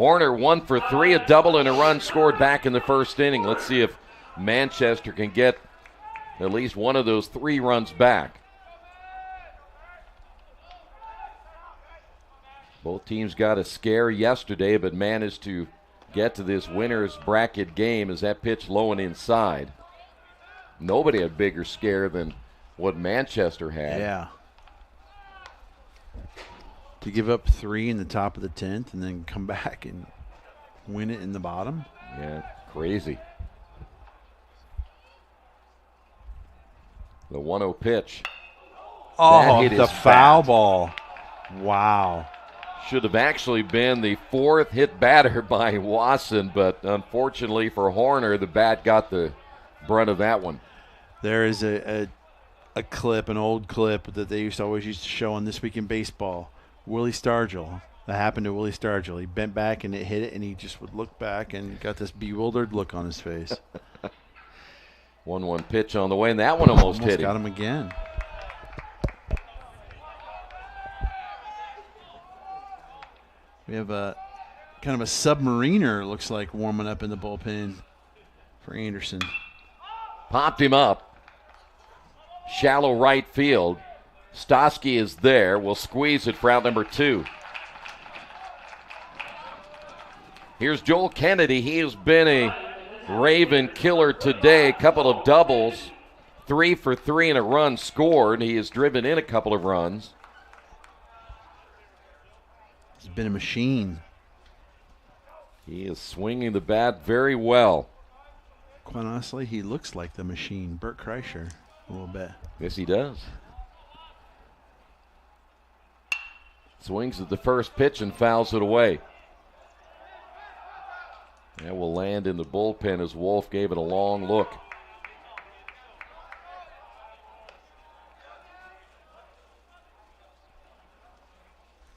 Horner 1 for 3, a double and a run scored back in the first inning. Let's see if Manchester can get at least one of those 3 runs back. Both teams got a scare yesterday, but managed to get to this winner's bracket game as that pitch low and inside. Nobody had a bigger scare than what Manchester had.
Yeah. To give up 3 in the top of the 10th and then come back and win it in the bottom.
Yeah, crazy. The 1-0 pitch.
Oh, the foul ball. Wow.
Should have actually been the 4th hit batter by Wasson, but unfortunately for Horner, the bat got the brunt of that one.
There is a clip, an old clip that they always used to show on This Week in Baseball. Willie Stargell. That happened to Willie Stargell. He bent back and it hit it, and he just would look back and got this bewildered look on his face.
1-1 pitch on the way, and that one almost hit him.
Got him again. We have a kind of a submariner, looks like, warming up in the bullpen for Anderson.
Popped him up. Shallow right field. Stosky is there. Will squeeze it for out number 2. Here's Joel Kennedy. He has been a Raven killer today. A couple of doubles. 3 for 3 and a run scored. He has driven in a couple of runs.
He's been a machine.
He is swinging the bat very well.
Quite honestly, he looks like the machine. Bert Kreischer, a little bit.
Yes, he does. Swings at the first pitch and fouls it away. That will land in the bullpen as Wolf gave it a long look.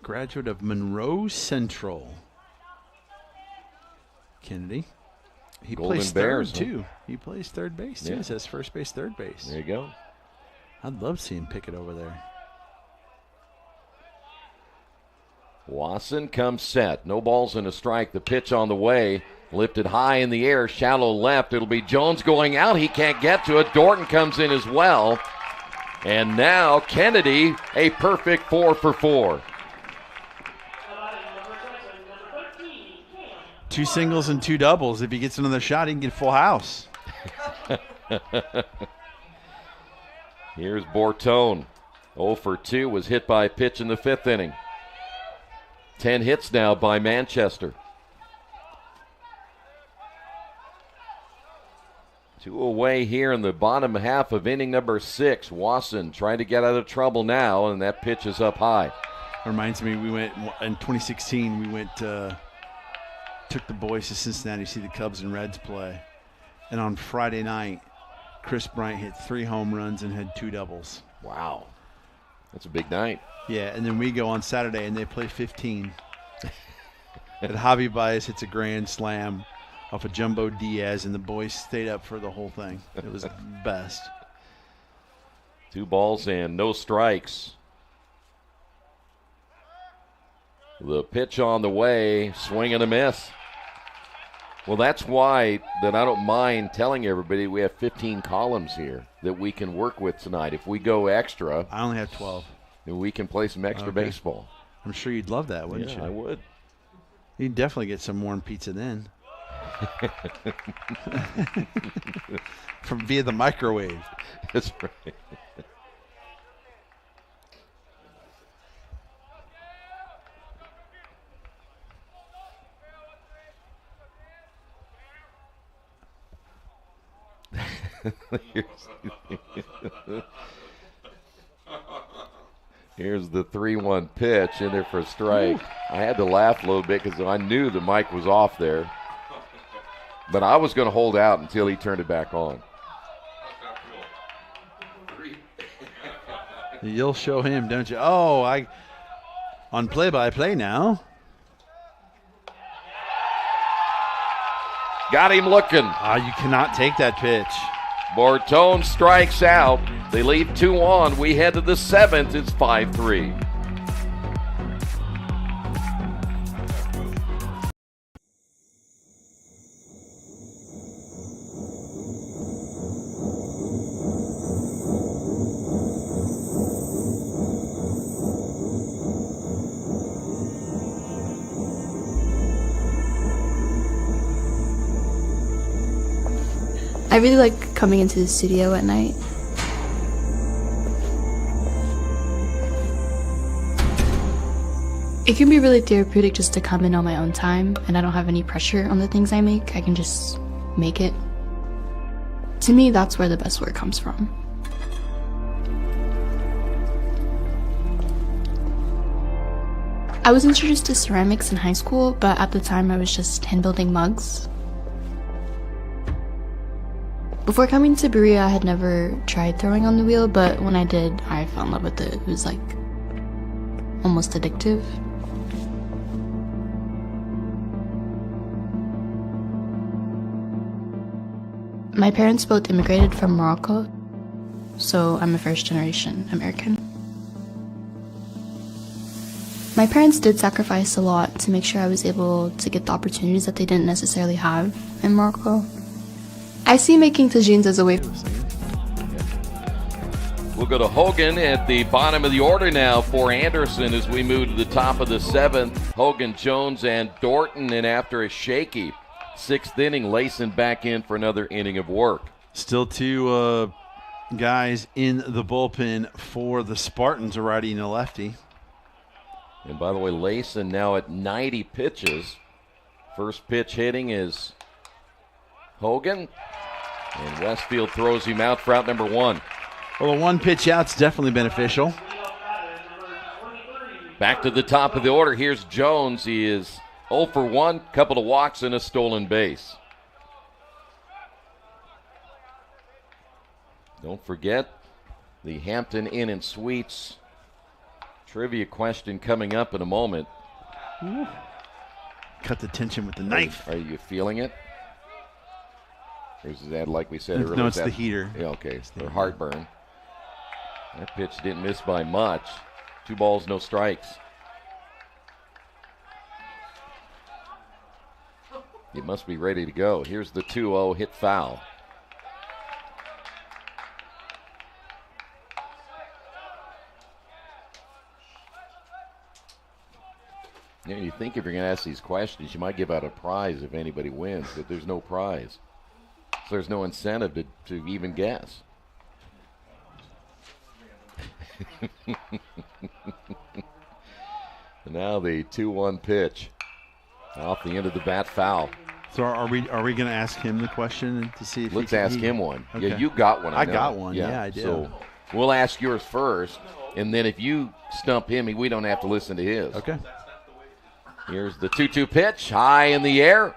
Graduate of Monroe Central. Kennedy. He
Golden
plays
Bears,
third, too. He plays third base, too.
Yeah.
He says first base, third base.
There you go.
I'd love to see him pick it over there.
Wasson comes set. No balls and a strike. The pitch on the way. Lifted high in the air. Shallow left. It'll be Jones going out. He can't get to it. Dorton comes in as well. And now Kennedy, a perfect 4 for 4.
2 singles and 2 doubles. If he gets another shot, he can get a full house.
Here's Bortone. 0 for 2 was hit by a pitch in the 5th inning. 10 hits now by Manchester. 2 away here in the bottom half of inning number 6. Wasson trying to get out of trouble now, and that pitch is up high.
Reminds me, we went in 2016. We went took the boys to Cincinnati to see the Cubs and Reds play, and on Friday night, Chris Bryant hit 3 home runs and had 2 doubles.
Wow, that's a big night.
Yeah, and then we go on Saturday and they play 15. And Javi Baez hits a grand slam off of Jumbo Diaz, and the boys stayed up for the whole thing. It was the best.
2 balls and no strikes. The pitch on the way, swing and a miss. Well, that's why that I don't mind telling everybody we have 15 columns here that we can work with tonight. If we go extra.
I only have 12.
Then we can play some extra baseball.
I'm sure you'd love that, wouldn't you?
I would.
You'd definitely get some warm pizza then. From via the microwave.
That's right. Here's the 3-1 pitch in there for a strike. I had to laugh a little bit because I knew the mic was off there. But I was going to hold out until he turned it back on.
You'll show him, don't you? Oh, on play-by-play now.
Got him looking.
You cannot take that pitch.
Bortone strikes out. They leave 2 on. We head to the 7th. It's 5-3.
I really like coming into the studio at night. It can be really therapeutic just to come in on my own time, and I don't have any pressure on the things I make. I can just make it. To me, that's where the best work comes from. I was introduced to ceramics in high school, but at the time I was just hand building mugs. Before coming to Berea, I had never tried throwing on the wheel, but when I did, I fell in love with it. It was like almost addictive. My parents both immigrated from Morocco, so I'm a first-generation American. My parents did sacrifice a lot to make sure I was able to get the opportunities that they didn't necessarily have in Morocco. I see making tagines as a way.
We'll go to Hogan at the bottom of the order now for Anderson as we move to the top of the 7th. Hogan, Jones, and Dorton, and after a shaky 6th inning, Layson back in for another inning of work.
Still 2 guys in the bullpen for the Spartans, a righty and a lefty.
And by the way, Layson now at 90 pitches. First pitch hitting is Hogan. And Westfield throws him out for out number 1.
Well, a 1 pitch out's definitely beneficial.
Back to the top of the order. Here's Jones. He is 0 for 1, couple of walks and a stolen base. Don't forget the Hampton Inn and Suites trivia question coming up in a moment.
Ooh. Cut the tension with the knife.
Are you feeling it? Or is that, like we said earlier?
No, it's the heater.
Yeah, okay. Or heartburn. That pitch didn't miss by much. 2 balls, no strikes. It must be ready to go. Here's the 2-0 hit foul. You know, you think if you're going to ask these questions, you might give out a prize if anybody wins, but there's no prize. So there's no incentive to even guess. Now the 2-1 pitch. Off the end of the bat, foul.
So are we going to ask him the question to see if
Let's ask him one.
Okay.
Yeah, you got one.
I got one. Yeah, I did.
So we'll ask yours first, and then if you stump him, we don't have to listen to his.
Okay.
Here's the 2-2 pitch, high in the air.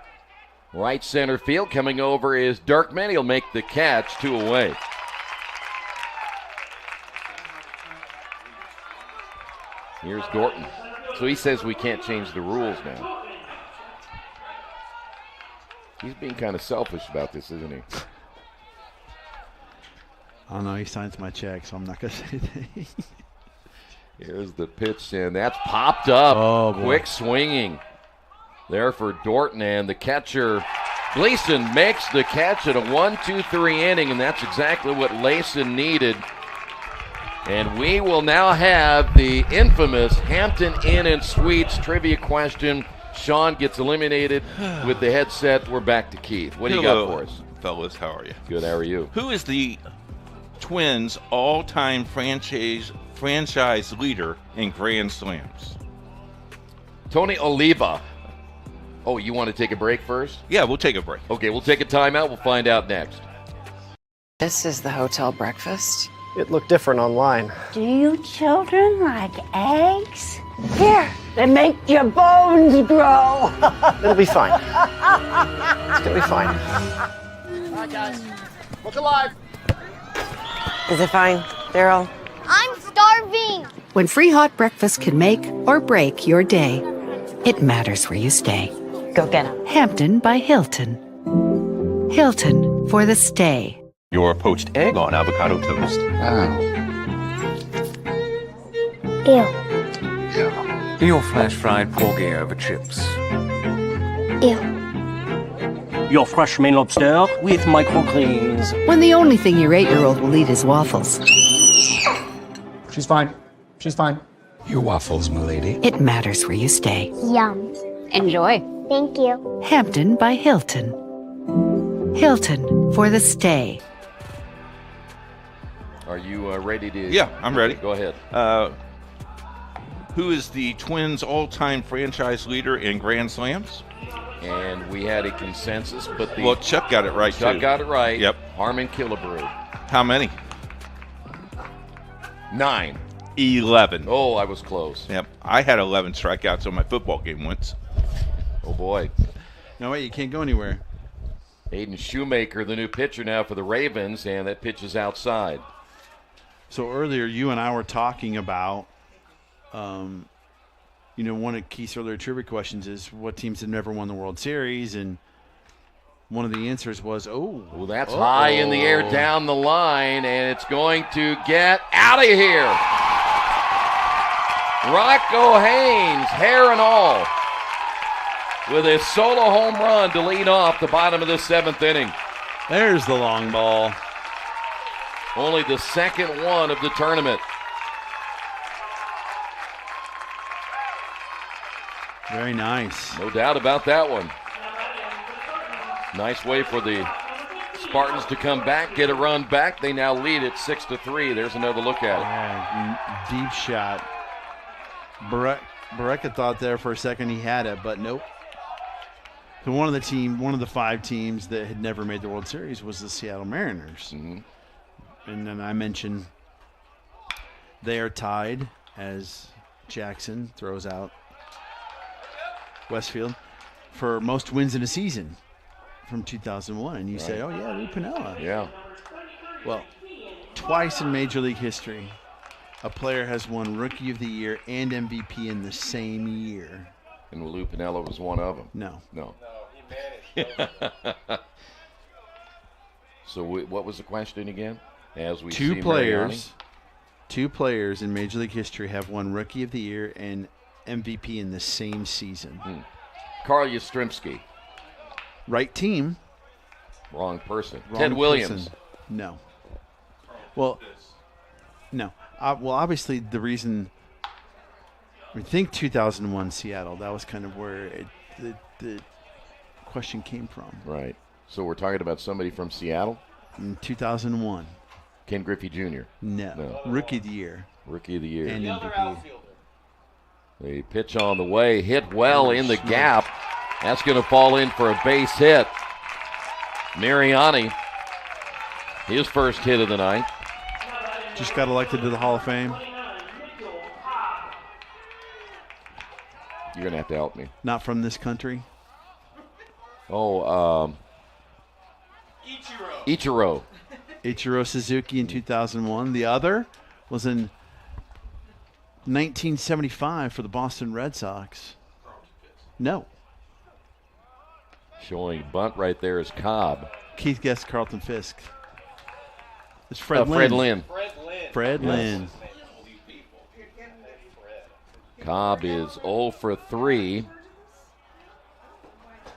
Right center field. Coming over is Dirkman. He'll make the catch, 2 away. Here's Dorton. So he says we can't change the rules now. He's being kind of selfish about this, isn't he?
I don't know. He signs my check, so I'm not going to say anything.
Here's the pitch, and that's popped up.
Oh, boy.
Quick swinging there for Dorton, and the catcher, Gleason, makes the catch at a 1-2-3 inning, and that's exactly what Layson needed. And we will now have the infamous Hampton Inn and Suites trivia question. Sean gets eliminated with the headset. We're back to Keith. What do you got for us?
Fellas, how are you?
Good, how are you?
Who is the Twins' all-time franchise leader in Grand Slams?
Tony Oliva. Oh, you want to take a break first?
Yeah, we'll take a break.
Okay, we'll take a timeout. We'll find out next.
This is the hotel breakfast.
It looked different online.
Do you children like eggs? Here, they make your bones grow.
It'll be fine. It's gonna be fine. All right, guys. Look alive.
Is it fine, Daryl?
I'm starving.
When free hot breakfast can make or break your day, it matters where you stay.
Go get 'em.
Hampton by Hilton. Hilton for the stay.
Your poached egg on avocado toast.
Ew.
Your flash fried porgy over chips.
Ew.
Your fresh main lobster with microgreens.
When the only thing your 8-year-old will eat is waffles.
She's fine. She's fine.
Your waffles, milady.
It matters where you stay.
Yum.
Enjoy.
Thank you.
Hampton by Hilton. Hilton for the stay.
Are you ready to?
Yeah, I'm ready.
Go ahead.
Who is the Twins' all-time franchise leader in Grand Slams?
And we had a consensus, but
Well, Chuck got it right, too.
Chuck got it right.
Yep.
Harmon Killebrew.
How many?
9.
11.
Oh, I was close.
Yep. I had 11 strikeouts on my football game once.
Oh, boy.
No, wait, you can't go anywhere.
Aiden Shoemaker, the new pitcher now for the Ravens, and that pitch is outside.
So earlier, you and I were talking about, one of Keith's earlier trivia questions is what teams have never won the World Series, and one of the answers was,
Well, that's high in the air down the line, and it's going to get out of here. Rocco Haynes, hair and all, with a solo home run to lead off the bottom of the 7th inning.
There's the long ball.
Only the second one of the tournament.
Very nice.
No doubt about that one. Nice way for the Spartans to come back, get a run back. They now lead it 6-3. There's another look at it.
Yeah, deep shot. Barreca thought there for a second he had it, but nope. So one of the 5 teams that had never made the World Series was the Seattle Mariners.
Mm-hmm.
And then I mentioned they are tied as Jackson throws out Westfield for most wins in a season from 2001. And you say, oh, yeah, Lou Piniella.
Yeah.
Well, twice in Major League history, a player has won Rookie of the Year and MVP in the same year.
And Lou Piniella was one of them.
No.
No, he managed. So what was the question again? As we
Two
see
players in Major League history have won Rookie of the Year and MVP in the same season.
Carl Yastrzemski.
Right team.
Wrong person.
Wrong
Ted Williams.
person. No. Well, no. Obviously the reason we think 2001 Seattle, that was kind of where the question came from.
Right. So we're talking about somebody from Seattle?
In 2001.
Ken Griffey Jr.
No. Rookie of the Year.
Rookie of the Year.
And MVP.
The pitch on the way, hit well in the gap. That's going to fall in for a base hit. Mariani, his first hit of the night.
Just got elected to the Hall of Fame.
You're going to have to help me.
Not from this country.
Ichiro.
Ichiro Suzuki in 2001. The other was in 1975 for the Boston Red Sox. No.
Showing bunt right there is Cobb.
Keith guessed Carlton Fisk. It's Fred Lynn.
Fred Lynn.
Fred Lynn.
Cobb is 0 for 3.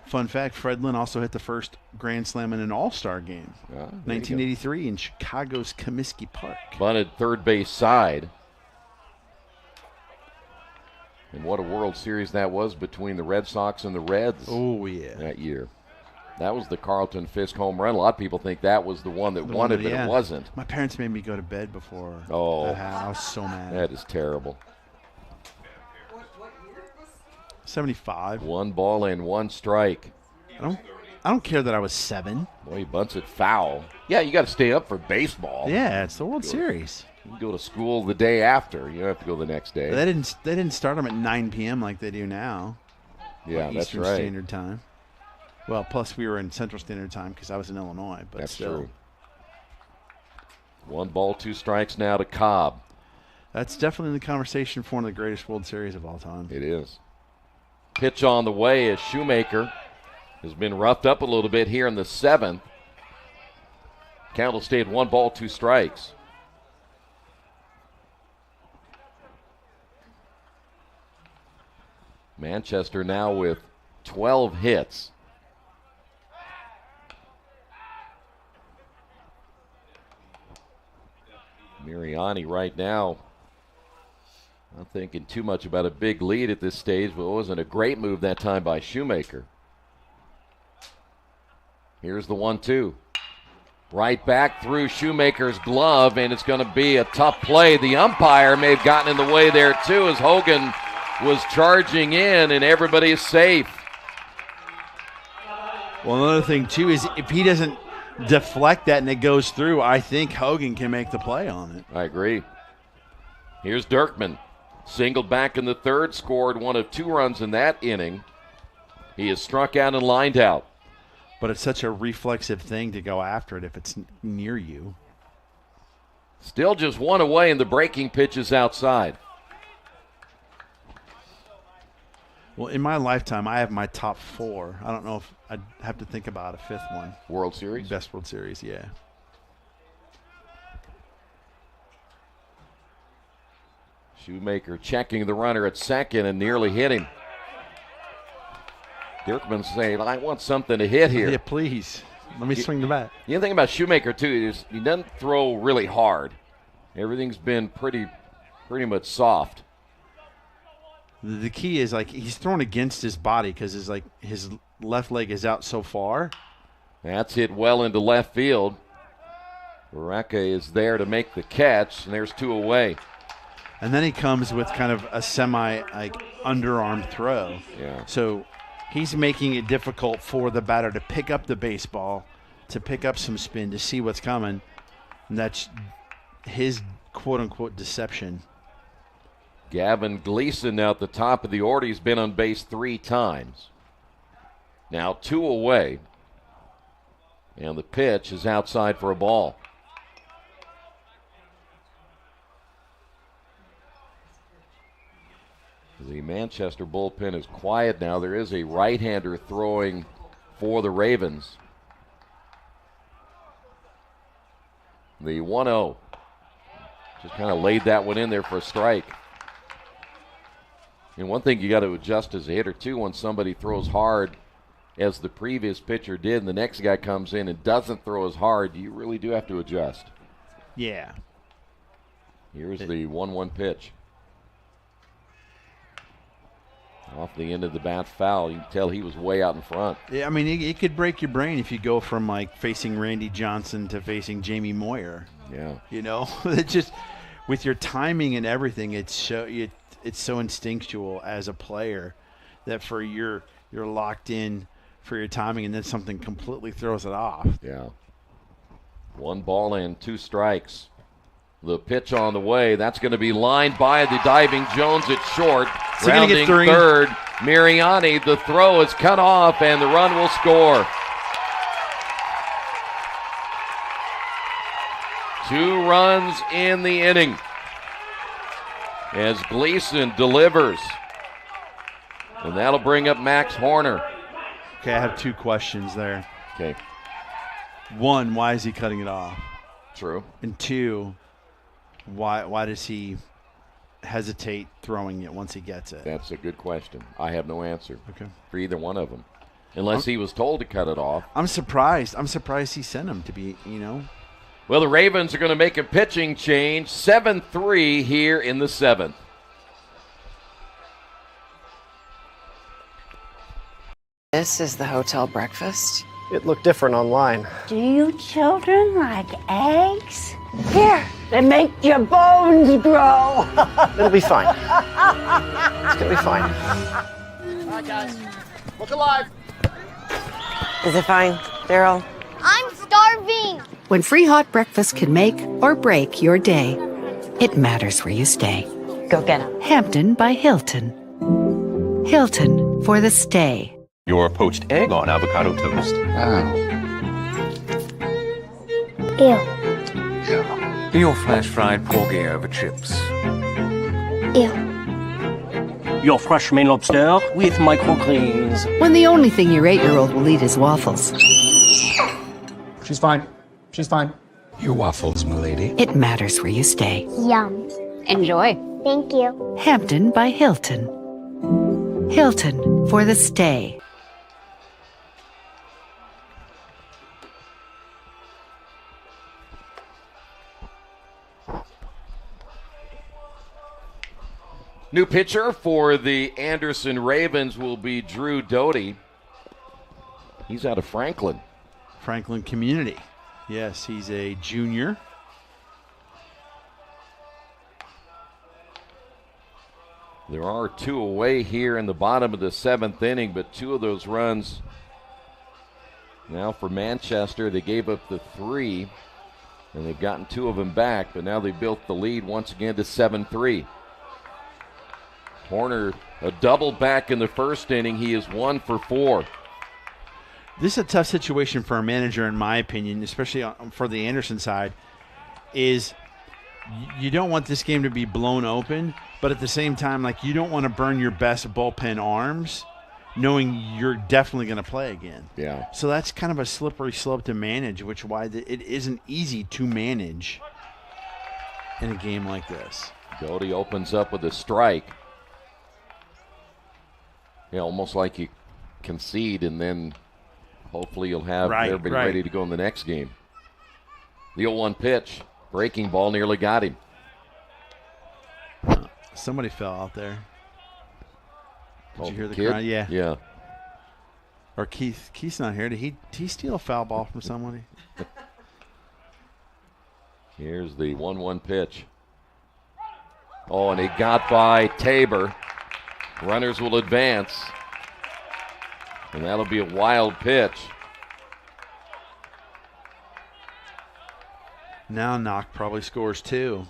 Fun fact, Fred Lynn also hit the first Grand Slam in an All-Star game. 1983 in Chicago's Comiskey Park.
Bunted third base side. And what a World Series that was between the Red Sox and the Reds.
Oh, yeah.
That year. That was the Carlton Fisk home run. A lot of people think that was the one that won it, but it wasn't.
My parents made me go to bed before.
Oh.
I was so mad.
That is terrible.
75.
1 ball and 1 strike.
I don't care that I was 7.
Boy, he bunts it foul. Yeah, you got to stay up for baseball.
Yeah, it's the World Series.
You can go to school the day after. You don't have to go the next day.
They didn't start them at 9 p.m. like they do now.
Yeah, that's
Eastern
right.
Standard Time. Well, plus we were in Central Standard Time because I was in Illinois. But
that's
still.
true. 1 ball, 2 strikes now to Cobb.
That's definitely the conversation for one of the greatest World Series of all time.
It is. Pitch on the way as Shoemaker has been roughed up a little bit here in the 7th. Count will stay at 1 ball, 2 strikes. Manchester now with 12 hits. Mariani right now not thinking too much about a big lead at this stage, but it wasn't a great move that time by Shoemaker. Here's the 1-2. Right back through Shoemaker's glove, and it's going to be a tough play. The umpire may have gotten in the way there, too, as Hogan was charging in, and everybody is safe.
Well, another thing, too, is if he doesn't deflect that and it goes through, I think Hogan can make the play on it.
I agree. Here's Dirkman. Singled back in the third, scored 1 of 2 runs in that inning. He is struck out and lined out.
But it's such a reflexive thing to go after it if it's near you.
Still just 1 away, and the breaking pitch is outside.
Well, in my lifetime, I have my top 4. I don't know if I'd have to think about a 5th one.
World Series?
Best World Series, yeah.
Shoemaker checking the runner at second and nearly hit him. Dirkman saying, I want something to hit here.
Yeah, please. Let me swing the bat.
The other thing about Shoemaker, too, is he doesn't throw really hard. Everything's been pretty much soft.
The key is, like, he's thrown against his body because his left leg is out so far.
That's hit well into left field. Baraka is there to make the catch, and there's 2 away.
And then he comes with kind of a underarm throw.
Yeah.
So he's making it difficult for the batter to pick up the baseball, to pick up some spin, to see what's coming. And that's his quote-unquote deception.
Gavin Gleason now at the top of the order. He's been on base 3 times. Now 2 away. And the pitch is outside for a ball. The Manchester bullpen is quiet now. There is a right-hander throwing for the Ravens. The 1-0. Just kind of laid that one in there for a strike. And one thing you got to adjust as a hitter, too, when somebody throws hard, as the previous pitcher did, and the next guy comes in and doesn't throw as hard, you really do have to adjust.
Yeah.
Here's the 1-1 pitch. Off the end of the bat foul. You can tell he was way out in front.
Yeah, I mean, it could break your brain if you go from, like, facing Randy Johnson to facing Jamie Moyer.
Yeah.
You know, it's just with your timing and everything, it's so instinctual as a player that you're locked in for your timing, and then something completely throws it off.
Yeah. 1 ball and 2 strikes. The pitch on the way. That's going to be lined by the diving Jones at short. Rounding third, Miriani. The throw is cut off, and the run will score. 2 runs in the inning as Gleason delivers. And that'll bring up Max Horner.
Okay, I have 2 questions there.
Okay.
1, why is he cutting it off?
True.
And 2, why does he hesitate throwing it once he gets it?
That's a good question. I have no answer.
Okay.
For either one of them. Unless he was told to cut it off.
I'm surprised. I'm surprised he sent him to be,
Well, the Ravens are going to make a pitching change. 7-3 here in the 7th.
This is the hotel breakfast.
It looked different online.
Do you children like eggs? Here, they make your bones grow.
It'll be fine. It's gonna be fine.
All right, guys. Look alive.
Is it fine, Daryl?
I'm starving.
When free hot breakfast can make or break your day, it matters where you stay.
Go get him.
Hampton by Hilton. Hilton for the stay.
Your poached egg on avocado toast.
Ew.
Your flash fried porgy over chips.
Ew.
Your fresh main lobster with microgreens.
When the only thing your 8-year-old will eat is waffles.
She's fine. She's fine. Your waffles, milady.
It matters where you stay.
Yum.
Enjoy.
Thank you.
Hampton by Hilton. Hilton for the stay.
New pitcher for the Anderson Ravens will be Drew Doty. He's out of Franklin.
Franklin Community. Yes, he's a junior.
There are 2 away here in the bottom of the 7th inning, but 2 of those runs now for Manchester. They gave up the 3, and they've gotten 2 of them back, but now they built the lead once again to 7-3. Horner, a double back in the first inning. He is 1 for 4.
This is a tough situation for a manager, in my opinion, especially for the Anderson side, is you don't want this game to be blown open, but at the same time, like, you don't want to burn your best bullpen arms knowing you're definitely going to play again.
Yeah.
So that's kind of a slippery slope to manage, which why it isn't easy to manage in a game like this.
Doty opens up with a strike. Yeah, almost like you concede, and then hopefully you'll have everybody ready to go in the next game. The 0-1 pitch. Breaking ball nearly got him.
Somebody fell out there. Did you hear the
kid?
crowd? Yeah.
Yeah.
Or Keith's not here. Did he steal a foul ball from somebody?
Here's the 1-1 pitch. Oh, and he got by Tabor. Runners will advance. And that'll be a wild pitch.
Now Knock probably scores 2.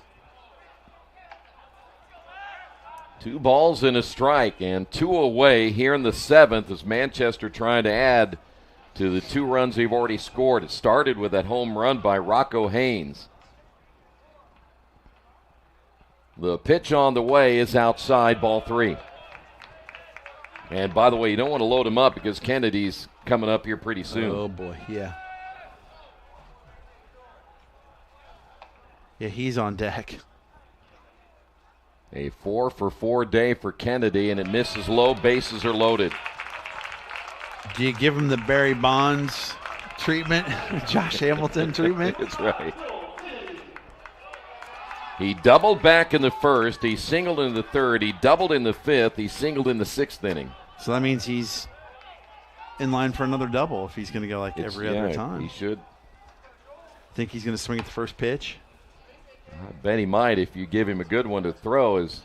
2 balls and a strike, and 2 away here in the 7th as Manchester trying to add to the 2 runs they've already scored. It started with that home run by Rocco Haynes. The pitch on the way is outside, ball 3. And by the way, you don't want to load him up because Kennedy's coming up here pretty soon.
Oh boy, yeah. Yeah, he's on deck.
A 4 for 4 day for Kennedy, and it misses low. Bases are loaded.
Do you give him the Barry Bonds treatment? Josh Hamilton treatment?
That's right. He doubled back in the first. He singled in the third. He doubled in the 5th. He singled in the 6th inning.
So that means he's in line for another double if he's going to go like every other time.
He should.
Think he's going to swing at the first pitch?
I bet he might if you give him a good one to throw. As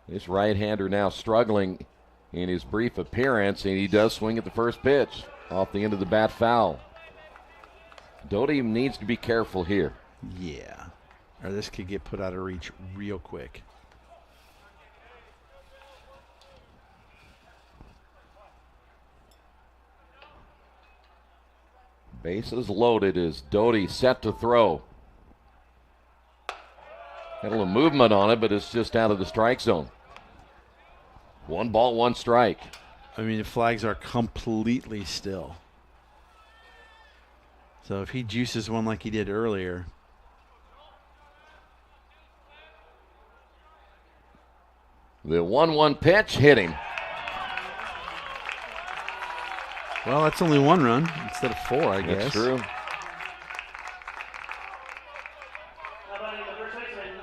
this right-hander now struggling in his brief appearance, and he does swing at the first pitch off the end of the bat foul. Doty needs to be careful here.
Yeah. Or this could get put out of reach real quick.
Bases loaded as Doty set to throw. Had a little movement on it, but it's just out of the strike zone. 1 ball, 1 strike.
I mean, the flags are completely still. So if he juices one like he did earlier.
The 1-1 pitch hit him.
Well, that's only 1 run instead of 4, I guess.
That's true.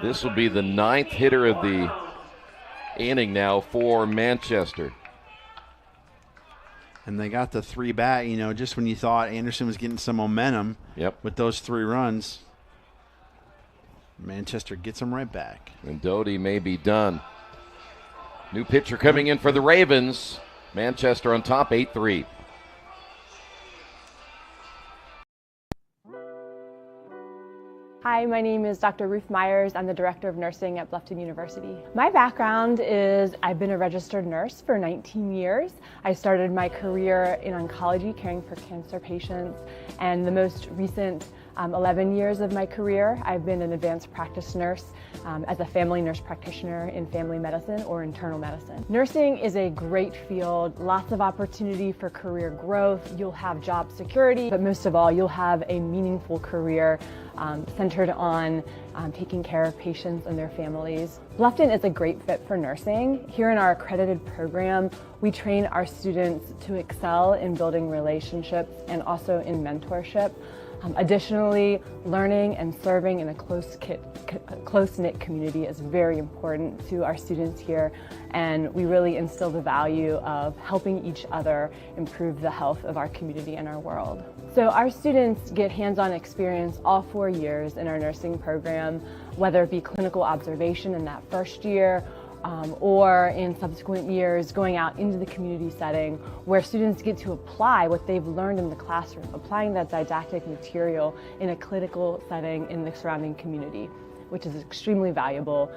This will be the 9th hitter of the inning now for Manchester.
And they got the 3 bat, you know, just when you thought Anderson was getting some momentum with those 3 runs. Manchester gets them right back.
And Doty may be done. New pitcher coming in for the Ravens. Manchester on top, 8-3.
Hi, my name is Dr. Ruth Myers. I'm the Director of Nursing at Bluffton University. My background is I've been a registered nurse for 19 years. I started my career in oncology, caring for cancer patients, and the most recent 11 years of my career, I've been an advanced practice nurse as a family nurse practitioner in family medicine or internal medicine. Nursing is a great field, lots of opportunity for career growth. You'll have job security, but most of all, you'll have a meaningful career centered on taking care of patients and their families. Bluffton is a great fit for nursing. Here in our accredited program, we train our students to excel in building relationships and also in mentorship. Additionally, learning and serving in a close-knit community is very important to our students here, and we really instill the value of helping each other improve the health of our community and our world. So our students get hands-on experience all 4 years in our nursing program, whether it be clinical observation in that first year, or in subsequent years going out into the community setting where students get to apply what they've learned in the classroom, applying that didactic material in a clinical setting in the surrounding community, which is extremely valuable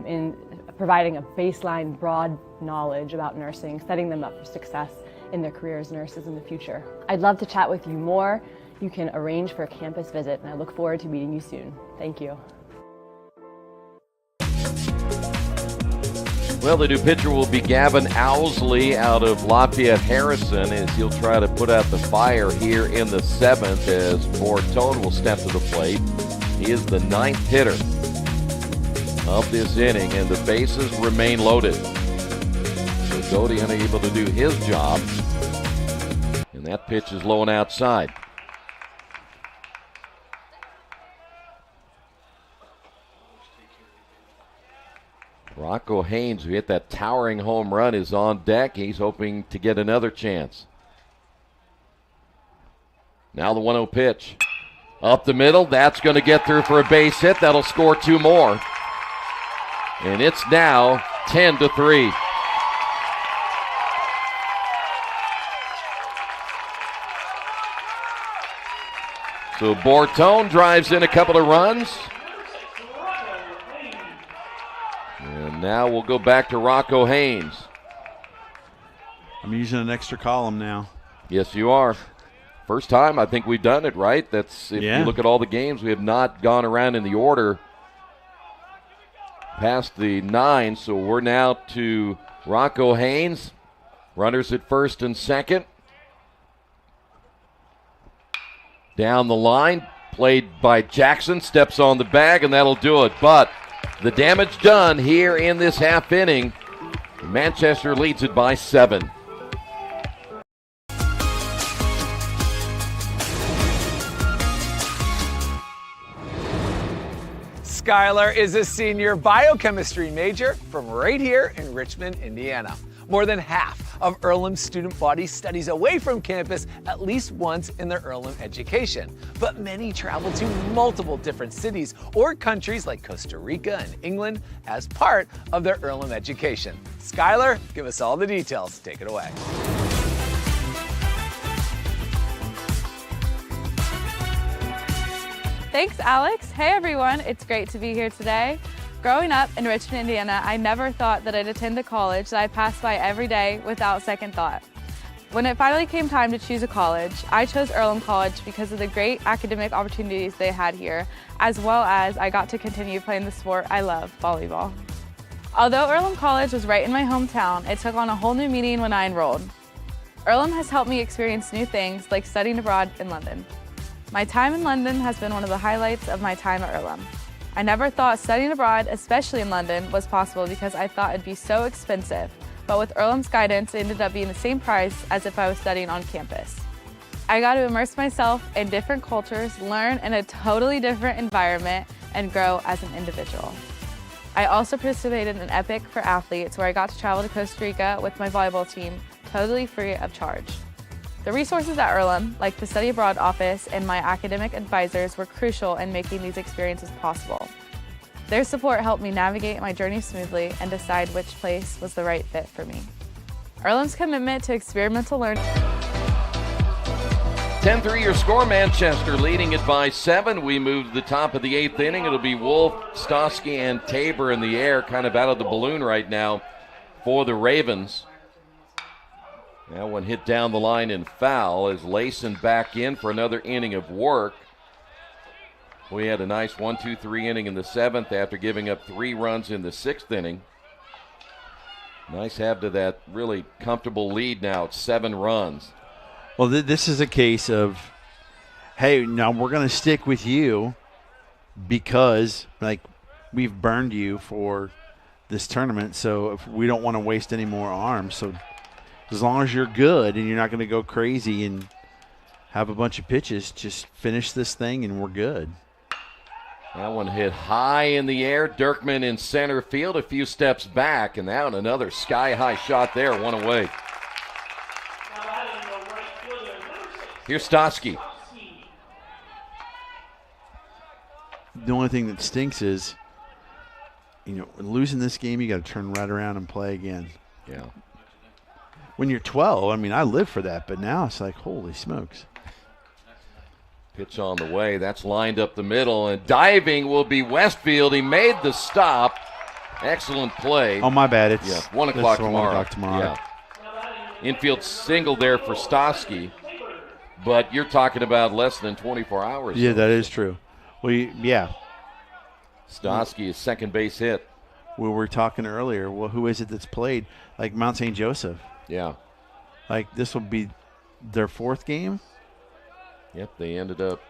in providing a baseline broad knowledge about nursing, setting them up for success in their career as nurses in the future. I'd love to chat with you more. You can arrange for a campus visit, and I look forward to meeting you soon. Thank you.
Well, the new pitcher will be Gavin Owsley out of Lafayette Harrison as he'll try to put out the fire here in the 7th as Bortone will step to the plate. He is the 9th hitter of this inning, and the bases remain loaded. So Doty unable to do his job, and that pitch is low and outside. Rocco Haynes, who hit that towering home run, is on deck. He's hoping to get another chance. Now the 1-0 pitch. Up the middle, that's going to get through for a base hit. That'll score 2 more. And it's now 10-3. So Bortone drives in a couple of runs. And now we'll go back to Rocco Haynes.
I'm using an extra column now.
Yes, you are. First time I think we've done it, right? That's if you look at all the games, we have not gone around in the order past the 9. So we're now to Rocco Haynes. Runners at first and second. Down the line, played by Jackson, steps on the bag, and that'll do it. But the damage done here in this half inning. Manchester leads it by 7.
Skylar is a senior biochemistry major from right here in Richmond, Indiana. More than half of Earlham's student body studies away from campus at least once in their Earlham education. But many travel to multiple different cities or countries like Costa Rica and England as part of their Earlham education. Skylar, give us all the details. Take it away.
Thanks, Alex. Hey, everyone. It's great to be here today. Growing up in Richmond, Indiana, I never thought that I'd attend a college that I passed by every day without second thought. When it finally came time to choose a college, I chose Earlham College because of the great academic opportunities they had here, as well as I got to continue playing the sport I love, volleyball. Although Earlham College was right in my hometown, it took on a whole new meaning when I enrolled. Earlham has helped me experience new things like studying abroad in London. My time in London has been one of the highlights of my time at Earlham. I never thought studying abroad, especially in London, was possible because I thought it'd be so expensive. But with Earlham's guidance, it ended up being the same price as if I was studying on campus. I got to immerse myself in different cultures, learn in a totally different environment, and grow as an individual. I also participated in Epic for Athletes, where I got to travel to Costa Rica with my volleyball team, totally free of charge. The resources at Earlham, like the Study Abroad office and my academic advisors, were crucial in making these experiences possible. Their support helped me navigate my journey smoothly and decide which place was the right fit for me. Earlham's commitment to experimental learning.
10-3 your score, Manchester leading it by 7. We move to the top of the 8th inning. It'll be Wolf, Stosky, and Tabor in the air, kind of out of the balloon right now for the Ravens. Now one hit down the line and foul as Layson back in for another inning of work. We had a nice 1-2-3 inning in the 7th after giving up 3 runs in the 6th inning. Nice have to that really comfortable lead now. It's 7 runs.
Well, this is a case of, hey, now we're going to stick with you because, like, we've burned you for this tournament, so if we don't want to waste any more arms. So as long as you're good and you're not going to go crazy and have a bunch of pitches, just finish this thing, and we're good.
That one hit high in the air. Dirkman in center field, a few steps back, and now another sky-high shot there, one away. Here's Stosky.
The only thing that stinks is, losing this game, you got to turn right around and play again.
Yeah.
When you're 12, I live for that, but now it's like, holy smokes.
Pitch on the way. That's lined up the middle, and diving will be Westfield. He made the stop. Excellent play.
Oh, my bad. It's
1 o'clock tomorrow.
1 o'clock tomorrow.
Yeah. Infield single there for Stosky, but you're talking about less than 24 hours.
Yeah, that is true. Well, yeah.
Stosky, his second base hit.
We were talking earlier, well, who is it that's played? Like Mount St. Joseph.
Yeah.
Like this will be their 4th game?
Yep, they ended up.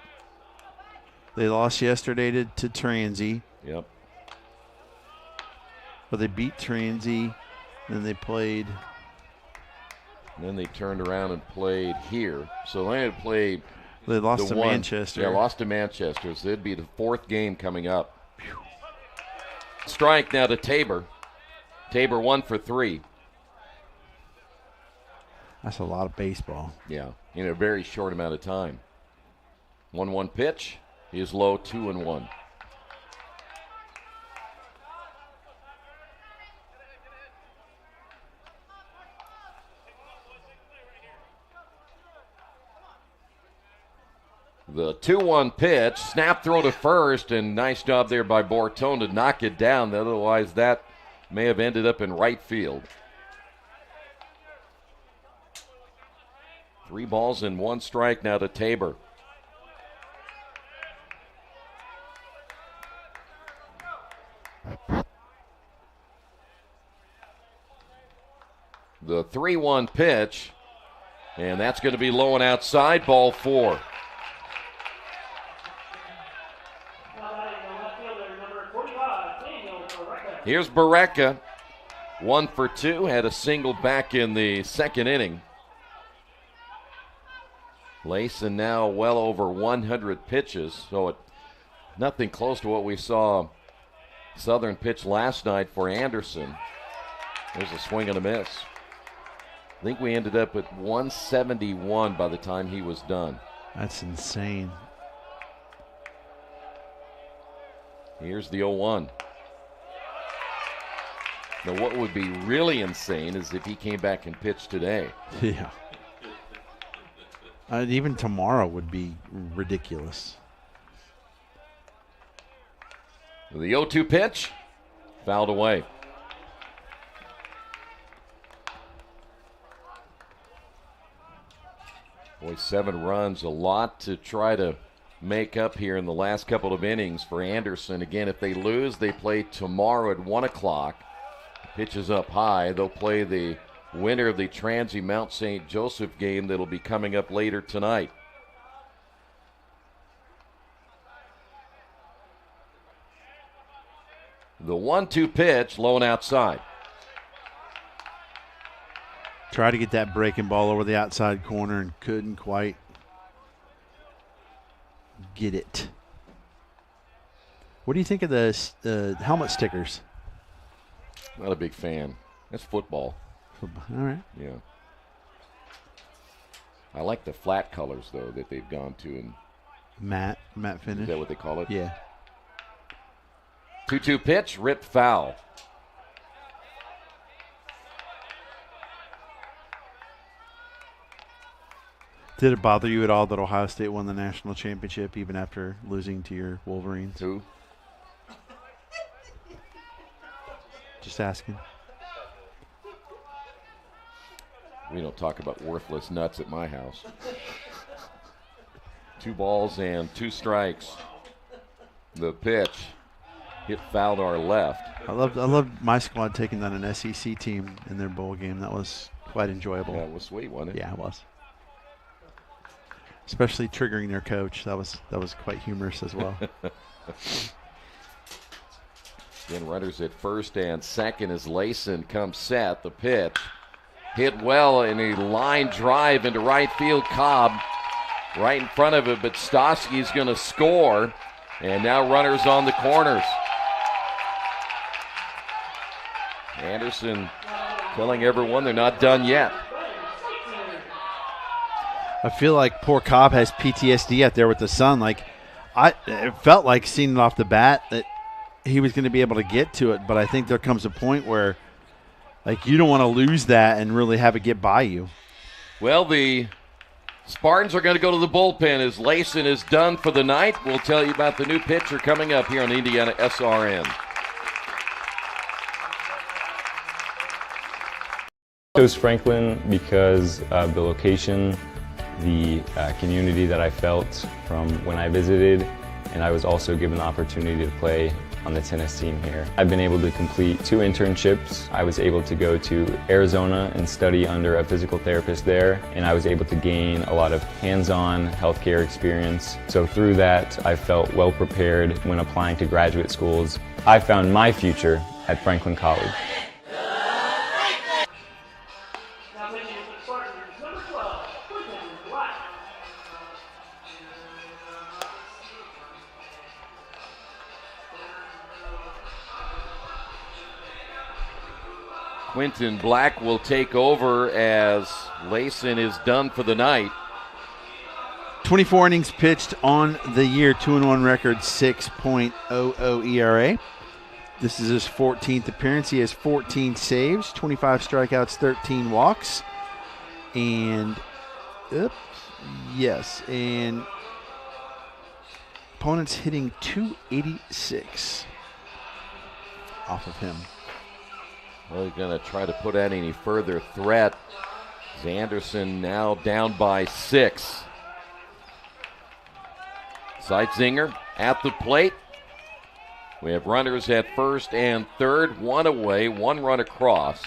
They lost yesterday to Transy.
Yep.
But they beat Transy, then they played.
And then they turned around and played here. So they had played.
They lost to Manchester.
Yeah, lost to Manchester. So it'd be the 4th game coming up. Whew. Strike now to Tabor. Tabor 1 for 3.
That's a lot of baseball.
Yeah, in a very short amount of time. 1-1 pitch. He is low, 2-1. The 2-1 pitch, snap throw to first, and nice job there by Bortone to knock it down. Otherwise, that may have ended up in right field. 3 balls and 1 strike now to Tabor. The 3-1 pitch, and that's going to be low and outside, ball 4. Here's Berea, 1 for 2, had a single back in the 2nd inning. Layson now well over 100 pitches, so nothing close to what we saw Southern pitch last night for Anderson. There's a swing and a miss. I think we ended up at 171 by the time he was done.
That's insane.
Here's the 0-1. Now, what would be really insane is if he came back and pitched today.
Yeah. Even tomorrow would be ridiculous.
The 0-2 pitch, fouled away. Boy, 7 runs, a lot to try to make up here in the last couple of innings for Anderson. Again, if they lose, they play tomorrow at 1 o'clock. Pitch is up high. They'll play the winner of the Transy Mount St. Joseph game that'll be coming up later tonight. The 1-2 pitch, low and outside.
Try to get that breaking ball over the outside corner and couldn't quite get it. What do you think of the helmet stickers?
Not a big fan. That's football.
All right.
Yeah. I like the flat colors, though, that they've gone to. And
matte finish.
Is that what they call it?
Yeah.
2-2 pitch, ripped foul.
Did it bother you at all that Ohio State won the national championship even after losing to your Wolverines?
Who?
Just asking.
We don't talk about worthless nuts at my house. 2 balls and 2 strikes. The pitch hit foul to our left.
I loved my squad taking on an SEC team in their bowl game. That was quite enjoyable.
That was sweet, wasn't it?
Yeah, it was. Especially triggering their coach. That was quite humorous as well.
Again, runners at first and second as Layson comes set. The pitch hit well in a line drive into right field. Cobb right in front of it, but Stosky's going to score. And now runners on the corners. Anderson telling everyone they're not done yet.
I feel like poor Cobb has PTSD out there with the sun. Like, it felt like seeing it off the bat that he was going to be able to get to it, but I think there comes a point where, like, you don't want to lose that and really have it get by you.
Well, the Spartans are going to go to the bullpen as Layson is done for the night. We'll tell you about the new pitcher coming up here on IndianaSRN.
I chose Franklin because of the location, the community that I felt from when I visited, and I was also given the opportunity to play on the tennis team here. I've been able to complete 2 internships. I was able to go to Arizona and study under a physical therapist there, and I was able to gain a lot of hands-on healthcare experience. So through that, I felt well prepared when applying to graduate schools. I found my future at Franklin College.
Quentin Black will take over as Layson is done for the night.
24 innings pitched on the year, 2-1 record, 6.00 ERA. This is his 14th appearance. He has 14 saves, 25 strikeouts, 13 walks. And, and opponents hitting 286 off of him.
Well, he's going to try to put out any further threat. Anderson now down by 6. Seitzinger at the plate. We have runners at first and third, 1 away, 1 run across.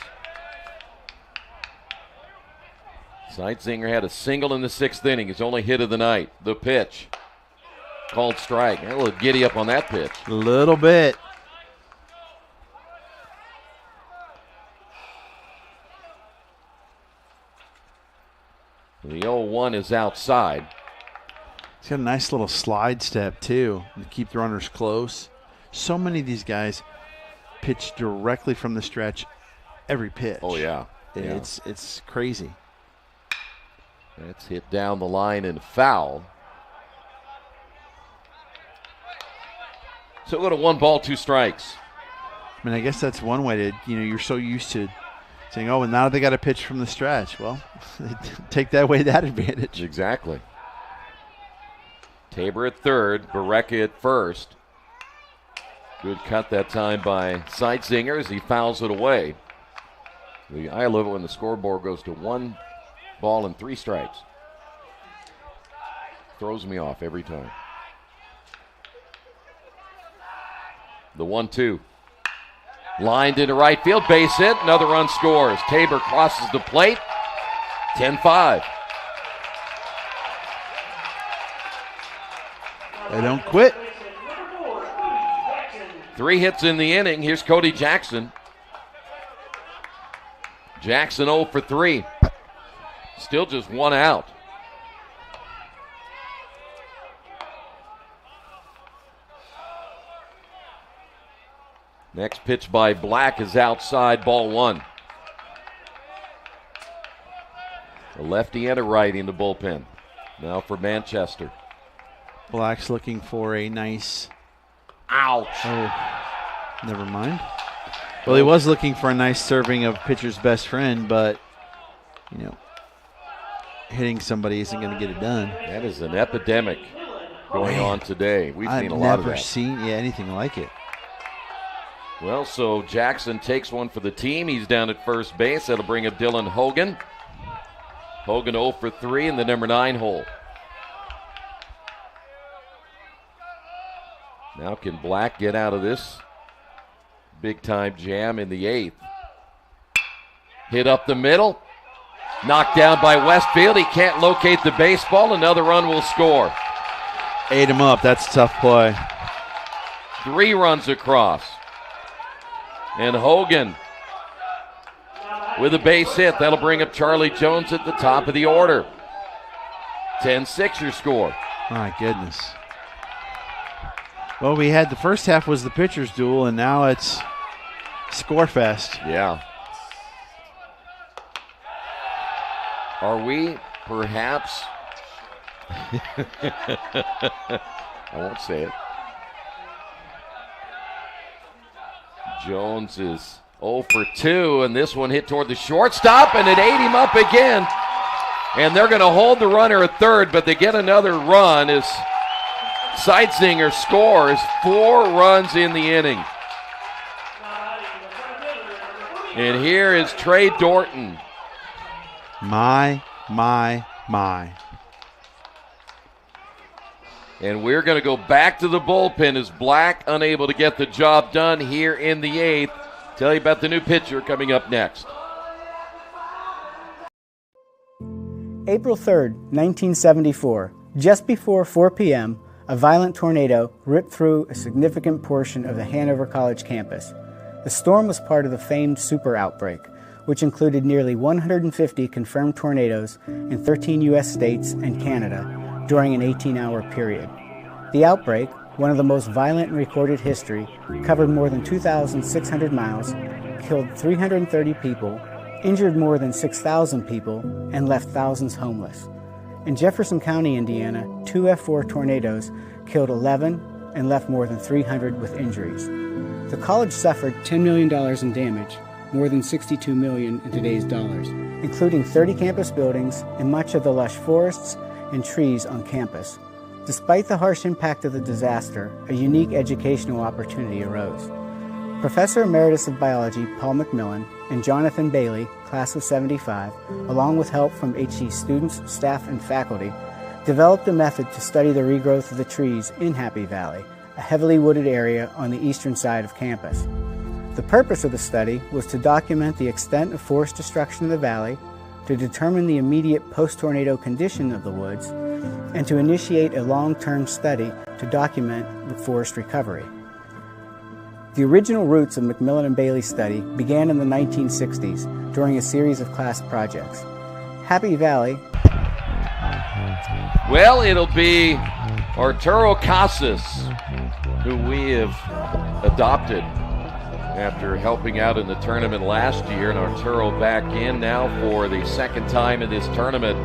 Seitzinger had a single in the 6th inning, his only hit of the night. The pitch. Called strike. A little giddy up on that pitch.
A little bit.
The 0-1 is outside.
He's got a nice little slide step, too, to keep the runners close. So many of these guys pitch directly from the stretch every pitch.
Oh, yeah.
It's crazy.
That's hit down the line and foul. So we'll go to 1 ball, 2 strikes.
I mean, I guess that's one way to, you're so used to saying, oh, and now they got to pitch from the stretch. Well, take that away, that advantage.
Exactly. Tabor at third, Berea at first. Good cut that time by Seitzinger as he fouls it away. I love it when the scoreboard goes to 1 ball and 3 strikes. Throws me off every time. The 1-2. Lined into right field, base hit, another run scores. Tabor crosses the plate, 10-5.
They don't quit.
3 hits in the inning. Here's Cody Jackson. Jackson 0 for 3. Still just 1 out. Next pitch by Black is outside, ball 1. A lefty and a righty in the bullpen. Now for Manchester.
Black's looking for a nice.
Ouch.
Oh, never mind. Well, he was looking for a nice serving of pitcher's best friend, but, hitting somebody isn't going to get it done.
That is an epidemic going on today. We've seen a lot of that.
I've never seen anything like it.
Well, so Jackson takes one for the team. He's down at first base. That'll bring up Dylan Hogan. Hogan 0 for 3 in the number 9 hole. Now can Black get out of this big-time jam in the 8th? Hit up the middle. Knocked down by Westfield. He can't locate the baseball. Another run will score.
Ate him up. That's a tough play.
3 runs across. And Hogan with a base hit. That'll bring up Charlie Jones at the top of the order. 10-6 your score.
My goodness. Well, we had the first half was the pitcher's duel, and now it's score fest.
Yeah. Are we perhaps? I won't say it. Jones is 0 for 2, and this one hit toward the shortstop, and it ate him up again. And they're going to hold the runner at third, but they get another run as Seitzinger scores 4 runs in the inning. And here is Trey Dorton.
My.
And we're going to go back to the bullpen as Black unable to get the job done here in the 8th. Tell you about the new pitcher coming up next.
April 3rd, 1974, just before 4 p.m., a violent tornado ripped through a significant portion of the Hanover College campus. The storm was part of the famed super outbreak, which included nearly 150 confirmed tornadoes in 13 U.S. states and Canada during an 18-hour period. The outbreak, one of the most violent in recorded history, covered more than 2,600 miles, killed 330 people, injured more than 6,000 people, and left thousands homeless. In Jefferson County, Indiana, 2 F4 tornadoes killed 11 and left more than 300 with injuries. The college suffered $10 million in damage, more than $62 million in today's dollars, including 30 campus buildings and much of the lush forests and trees on campus. Despite the harsh impact of the disaster, a unique educational opportunity arose. Professor Emeritus of Biology Paul McMillan and Jonathan Bailey, class of 75, along with help from HE students, staff, and faculty, developed a method to study the regrowth of the trees in Happy Valley, a heavily wooded area on the eastern side of campus. The purpose of the study was to document the extent of forest destruction of the valley, to determine the immediate post-tornado condition of the woods, and to initiate a long-term study to document forest recovery. The original roots of McMillan and Bailey's study began in the 1960s during a series of class projects. Happy Valley.
Well, it'll be Arturo Casas, who we have adopted after helping out in the tournament last year, and Arturo back in now for the second time in this tournament.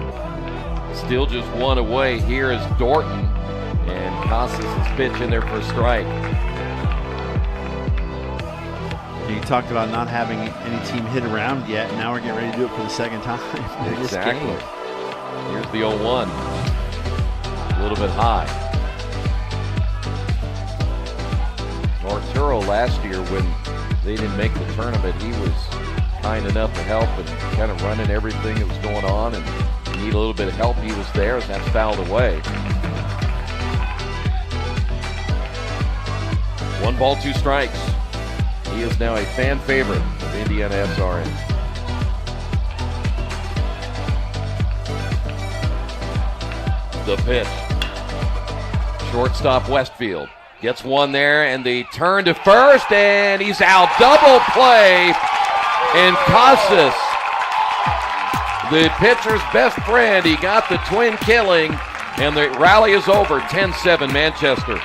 Still just one away. Here is Dorton, and Casas' pitch in there for a strike.
You talked about not having any team hit around yet, and now we're getting ready to do it for the second time.
Exactly. Here's the 0-1. A little bit high. Arturo last year, when they didn't make the tournament, he was kind enough to help and kind of running everything that was going on, and need a little bit of help. He was there, and that's fouled away. 1 ball, 2 strikes. He is now a fan favorite of IndianaSRN. The pitch. Shortstop Westfield gets one there, and the turn to first, and he's out. Double play, and Casas, the pitcher's best friend, he got the twin killing, and the rally is over. 10-7 Manchester.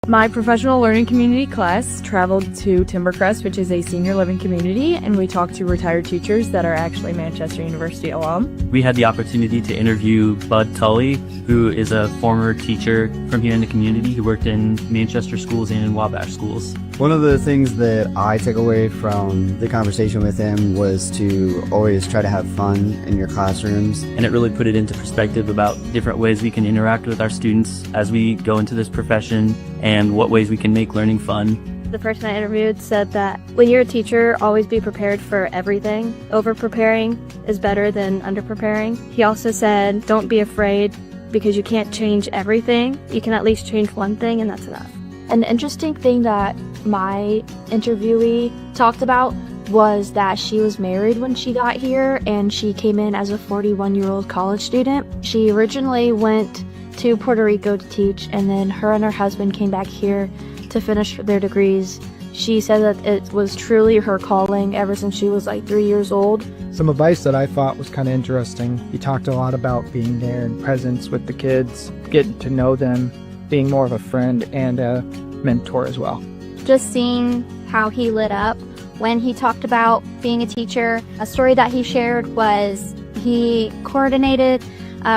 My professional learning community class traveled to Timbercrest, which is a senior living community, and we talked to retired teachers that are actually Manchester University alum.
We had the opportunity to interview Bud Tully, who is a former teacher from here in the community who worked in Manchester schools and in Wabash schools.
One of the things that I took away from the conversation with him was to always try to have fun in your classrooms.
And it really put it into perspective about different ways we can interact with our students as we go into this profession and what ways we can make learning fun. The person I interviewed said that when you're a teacher, always be prepared for everything. Over-preparing is better than under-preparing. He also said, don't be afraid because you can't change everything. You can at least change one thing, and that's enough.
An interesting thing that my interviewee talked about was that she was married when she got here, and she came in as a 41-year-old college student. She originally went to Puerto Rico to teach, and then her and her husband came back here to finish their degrees. She said that it was truly her calling ever since she was like 3 years old.
Some advice that I thought was kind of interesting. He talked a lot about being there and presence with the kids, getting to know them, being more of a friend and a mentor as well.
Just seeing how he lit up when he talked about being a teacher. A story that he shared was he coordinated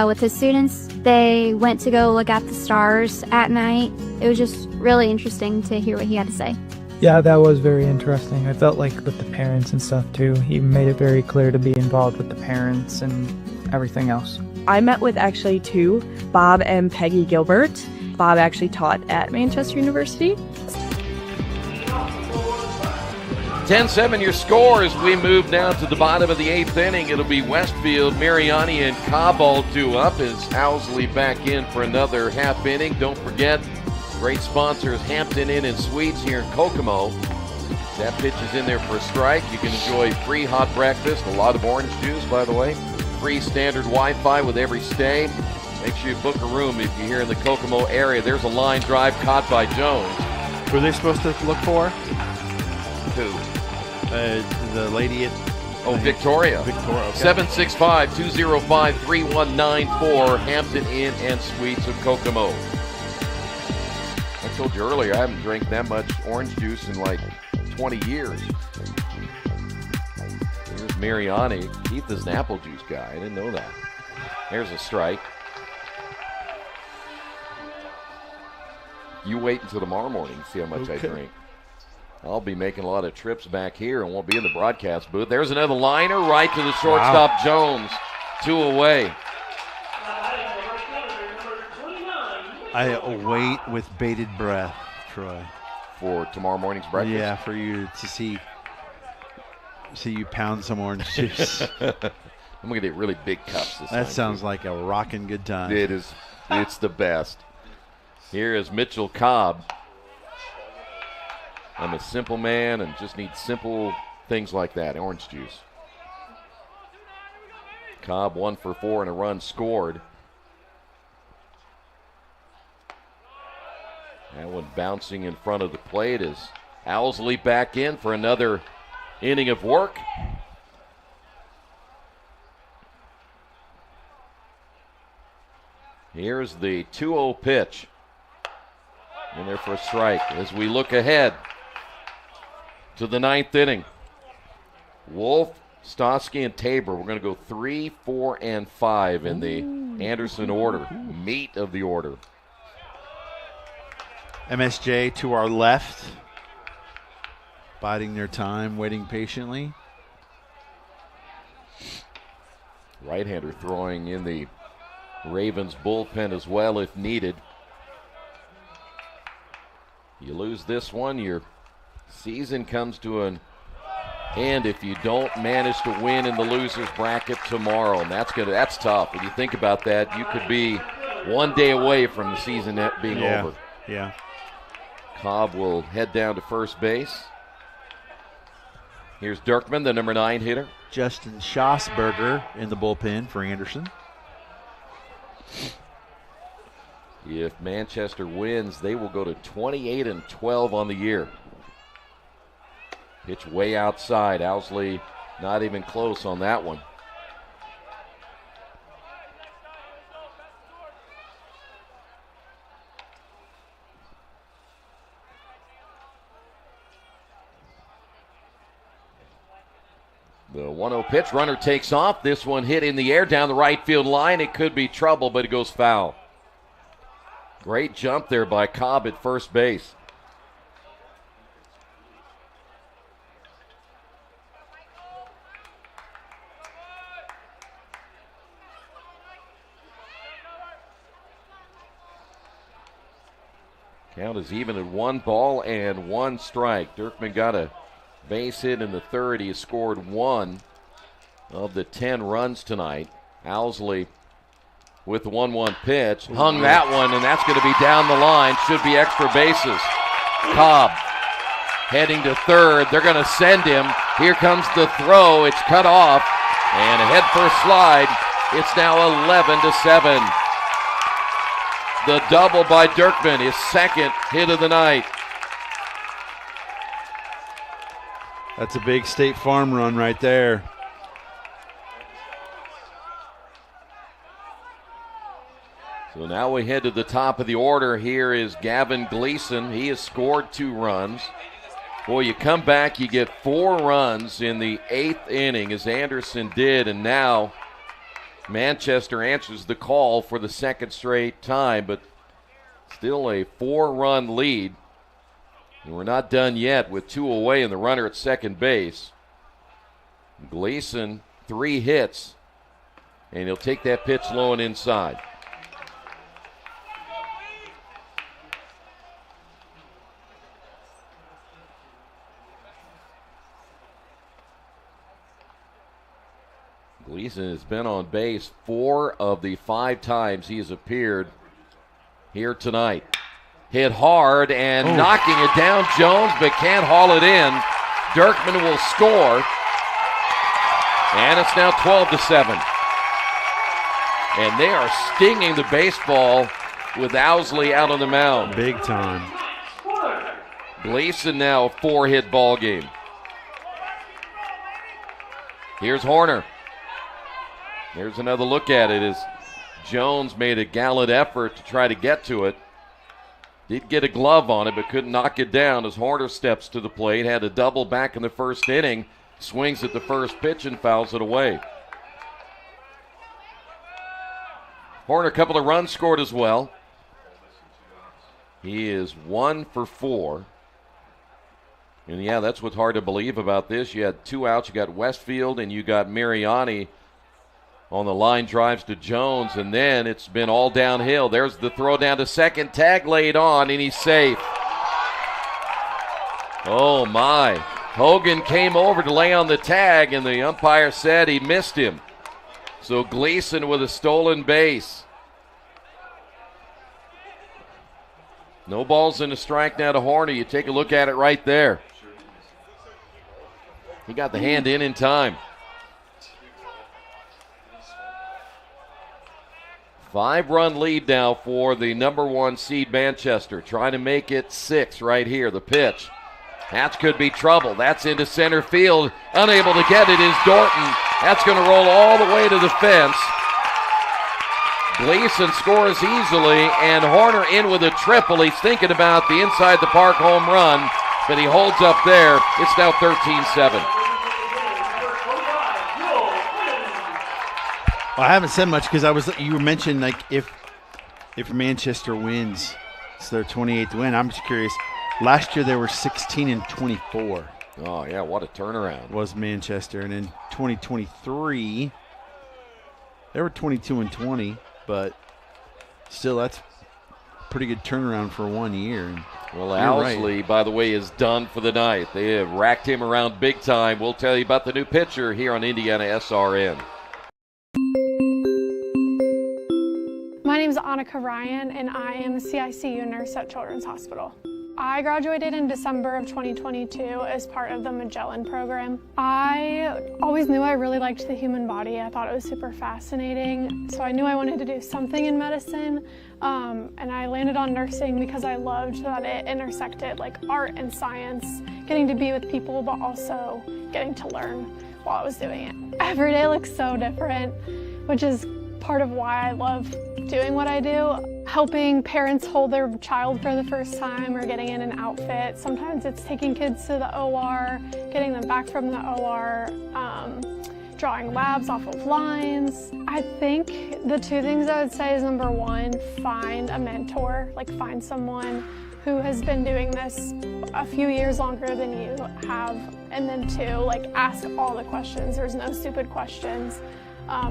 with his students. They went to go look at the stars at night. It was just really interesting to hear what he had to say.
Yeah, that was very interesting. I felt like with the parents and stuff too, he made it very clear to be involved with the parents and everything else.
I met with actually two, Bob and Peggy Gilbert. Bob actually taught at Manchester University.
10-7 your score as we move now to the bottom of the 8th inning. It'll be Westfield, Mariani, and Cobb all 2 up as Owsley back in for another half inning. Don't forget, great sponsors Hampton Inn and Suites here in Kokomo. That pitch is in there for a strike. You can enjoy free hot breakfast, a lot of orange juice, by the way. Free standard Wi-Fi with every stay. Make sure you book a room if you're here in the Kokomo area. There's a line drive caught by Jones.
Who are they supposed to look for?
Who?
The lady at...
Victoria.
Victoria, okay.
765-205-3194, Hampton Inn and Suites of Kokomo. I told you earlier, I haven't drank that much orange juice in like 20 years. Here's Mariani. Keith is an apple juice guy. I didn't know that. There's a strike. You wait until tomorrow morning to see how much I drink. I'll be making a lot of trips back here and won't be in the broadcast booth. There's another liner right to the shortstop, wow. Jones. 2 away.
I await with bated breath, Troy.
For tomorrow morning's breakfast?
Yeah, for you to see you pound some orange juice.
I'm going to get really big cups this time.
That sounds like a rockin' good time.
It is. It's the best. Here is Mitchell Cobb. I'm a simple man and just need simple things like that, orange juice. Cobb 1 for 4 and a run scored. That one bouncing in front of the plate as Owsley back in for another inning of work. Here's the 2-0 pitch. In there for a strike as we look ahead to the 9th inning. Wolf, Stosky, and Tabor. We're going to go 3, 4, and 5 in the Anderson order. Meat of the order.
MSJ to our left. Biding their time, waiting patiently.
Right-hander throwing in the Ravens bullpen as well if needed. You lose this one, your season comes to an end if you don't manage to win in the losers bracket tomorrow, and that's tough. When you think about that, you could be one day away from the season being over.
Yeah.
Cobb will head down to first base. Here's Dirkman, the number 9 hitter.
Justin Schossberger in the bullpen for Anderson.
If Manchester wins, they will go to 28-12 on the year. Pitch way outside. Owsley not even close on that one. The 1-0 pitch, runner takes off. This one hit in the air down the right field line. It could be trouble, but it goes foul. Great jump there by Cobb at first base. Count is even at 1 ball and 1 strike. Dirkman got a base hit in the 3rd. He has scored 1 of the 10 runs tonight. Owsley with the 1-1 pitch. Hung that one, and that's going to be down the line. Should be extra bases. Cobb heading to 3rd. They're going to send him. Here comes the throw. It's cut off. And a head first slide. It's now 11-7. The double by Dirkman, his 2nd hit of the night.
That's a big State Farm run right there.
So now we head to the top of the order. Here is Gavin Gleason. He has scored 2 runs. Boy, you come back, you get 4 runs in the 8th inning, as Anderson did, and now Manchester answers the call for the 2nd straight time, but still a 4-run lead. And we're not done yet with 2 away and the runner at second base. Gleason, 3 hits, and he'll take that pitch low and inside. Gleason has been on base 4 of the 5 times he has appeared here tonight. Hit hard and knocking it down, Jones, but can't haul it in. Dirkman will score, and it's now 12-7. And they are stinging the baseball with Owsley out on the mound.
Big time.
Gleason now a 4-hit ball game. Here's Horner. There's another look at it as Jones made a gallant effort to try to get to it. Did get a glove on it, but couldn't knock it down as Horner steps to the plate. Had a double back in the 1st inning. Swings at the first pitch and fouls it away. Horner, a couple of runs scored as well. He is 1 for 4. And yeah, that's what's hard to believe about this. You had 2 outs. You got Westfield and you got Mariani on the line, drives to Jones, and then it's been all downhill. There's the throw down to second, tag laid on, and he's safe. Oh my. Hogan came over to lay on the tag, and the umpire said he missed him. So Gleason with a stolen base. No balls and a strike now to Horner. You take a look at it right there. He got the hand in time. 5-run lead now for the number 1 seed Manchester. Trying to make it 6 right here. The pitch. That could be trouble. That's into center field. Unable to get it is Dorton. That's going to roll all the way to the fence. Gleason scores easily, and Horner in with a triple. He's thinking about the inside the park home run, but he holds up there. It's now 13-7.
Well, I haven't said much because you mentioned like if Manchester wins, it's their 28th win. I'm just curious. Last year they were 16-24.
Oh yeah, what a turnaround
was Manchester, and in 2023 they were 22-20, but still that's a pretty good turnaround for 1 year.
Well, Owsley, by the way, is done for the night. They have racked him around big time. We'll tell you about the new pitcher here on IndianaSRN.
My name is Annika Ryan, and I am a CICU nurse at Children's Hospital. I graduated in December of 2022 as part of the Magellan program. I always knew I really liked the human body. I thought it was super fascinating, so I knew I wanted to do something in medicine, and I landed on nursing because I loved that it intersected like art and science, getting to be with people, but also getting to learn while I was doing it. Every day looks so different, which is part of why I love doing what I do. Helping parents hold their child for the first time or getting in an outfit. Sometimes it's taking kids to the OR, getting them back from the OR, drawing labs off of lines. I think the 2 things I would say is number 1, find a mentor, like find someone who has been doing this a few years longer than you have. And then 2, like ask all the questions. There's no stupid questions.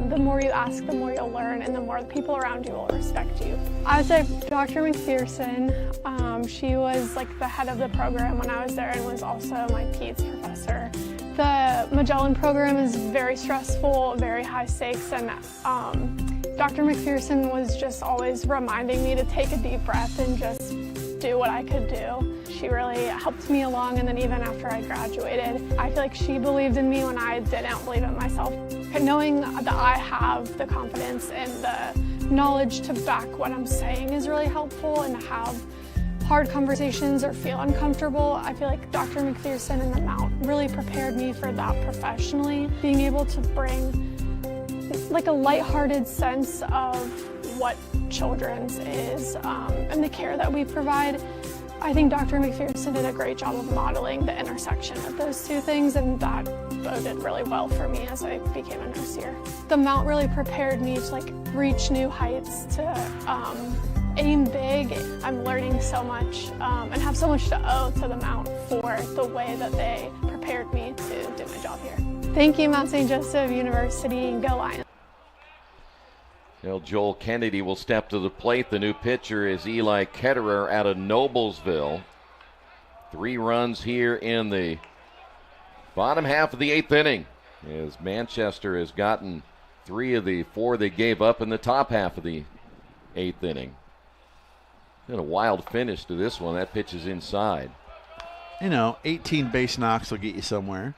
The more you ask, the more you'll learn, and the more the people around you will respect you. I would say Dr. McPherson, she was like the head of the program when I was there and was also my PEDS professor. The Magellan program is very stressful, very high stakes, and Dr. McPherson was just always reminding me to take a deep breath and just do what I could do. She really helped me along, and then even after I graduated, I feel like she believed in me when I didn't believe in myself. Knowing that I have the confidence and the knowledge to back what I'm saying is really helpful, and to have hard conversations or feel uncomfortable, I feel like Dr. McPherson and the Mount really prepared me for that professionally. Being able to bring like a lighthearted sense of what children's is and the care that we provide. I think Dr. McPherson did a great job of modeling the intersection of those two things, and that boded really well for me as I became a nurse here. The Mount really prepared me to like reach new heights, to aim big. I'm learning so much and have so much to owe to the Mount for the way that they prepared me to do my job here. Thank you, Mount St. Joseph University, and go Lions.
Well, Joel Kennedy will step to the plate. The new pitcher is Eli Ketterer out of Noblesville. 3 runs here in the bottom half of the 8th inning, as Manchester has gotten 3 of the 4 they gave up in the top half of the 8th inning. Been a wild finish to this one. That pitch is inside.
18 base knocks will get you somewhere.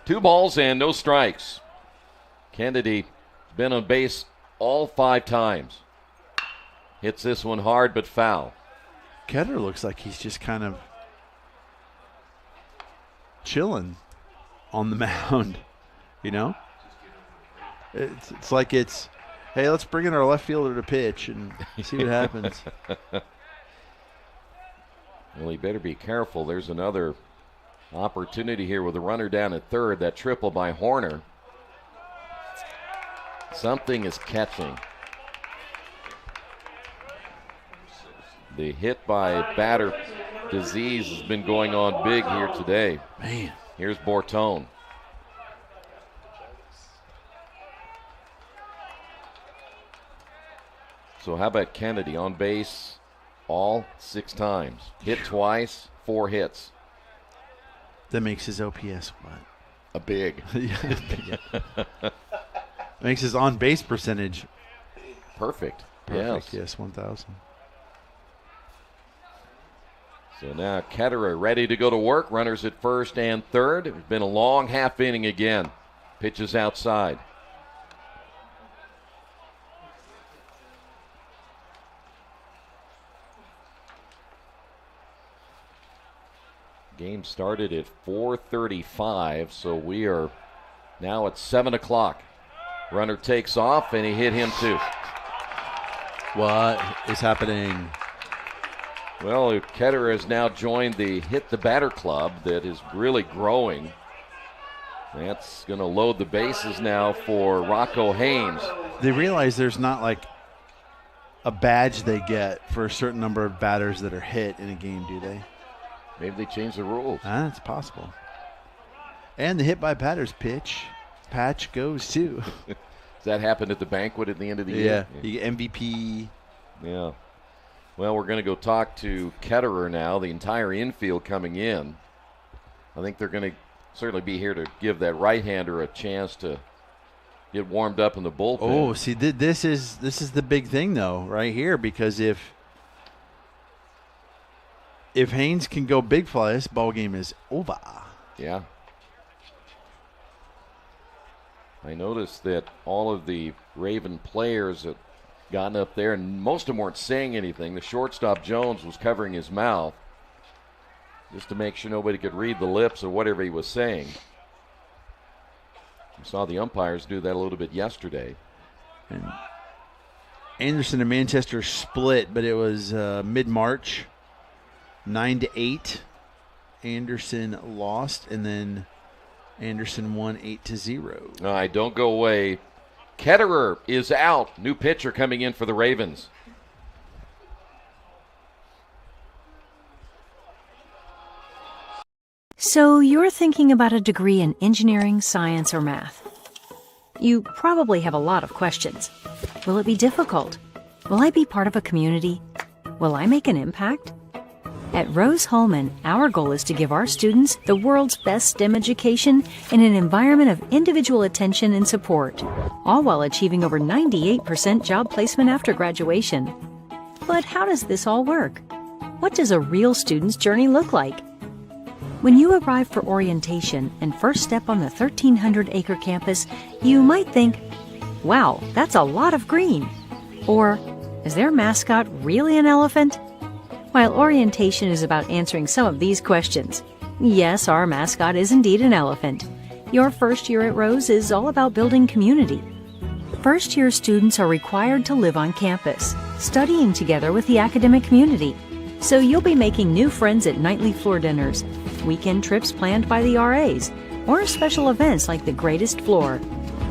Two balls and no strikes. Kennedy been on base all 5 times. Hits this one hard but foul.
Ketterer looks like he's just kind of chilling on the mound, It's like hey, let's bring in our left fielder to pitch and see what happens.
Well, he better be careful. There's another opportunity here with a runner down at third. That triple by Horner. Something is catching. The hit by batter disease has been going on big here today.
Man.
Here's Bortone. So how about Kennedy on base all 6 times? Hit twice, 4 hits.
That makes his OPS what?
A big.
Makes his on-base percentage
perfect.
Yes, 1,000.
So now Ketterer ready to go to work. Runners at first and third. It's been a long half inning again. Pitches outside. Game started at 4:35, so we are now at 7 o'clock. Runner takes off, and he hit him too.
What is happening?
Well, Ketterer has now joined the Hit the Batter Club that is really growing. That's going to load the bases now for Rocco Haynes.
They realize there's not like a badge they get for a certain number of batters that are hit in a game, do they?
Maybe they changed the rules.
It's possible. And the hit by batters patch goes too.
Does that happen at the banquet at the end of the year?
Yeah, you get MVP.
Yeah. Well, we're going to go talk to Ketterer now, the entire infield coming in. I think they're going to certainly be here to give that right-hander a chance to get warmed up in the bullpen.
Oh, see, this is the big thing, though, right here, because if Haynes can go big fly, this ball game is over.
Yeah. I noticed that all of the Raven players had gotten up there, and most of them weren't saying anything. The shortstop, Jones, was covering his mouth just to make sure nobody could read the lips of whatever he was saying. We saw the umpires do that a little bit yesterday.
And Anderson and Manchester split, but it was mid-March, 9-8. Anderson lost, and then Anderson won 8-0.
All right, don't go away. Ketterer is out. New pitcher coming in for the Ravens.
So you're thinking about a degree in engineering, science, or math. You probably have a lot of questions. Will it be difficult? Will I be part of a community? Will I make an impact? At Rose-Hulman, our goal is to give our students the world's best STEM education in an environment of individual attention and support, all while achieving over 98% job placement after graduation. But how does this all work? What does a real student's journey look like? When you arrive for orientation and first step on the 1,300-acre campus, you might think, wow, that's a lot of green. Or, is their mascot really an elephant? While orientation is about answering some of these questions, yes, our mascot is indeed an elephant. Your first year at Rose is all about building community. First-year students are required to live on campus, studying together with the academic community. So you'll be making new friends at nightly floor dinners, weekend trips planned by the RAs, or special events like the Greatest Floor.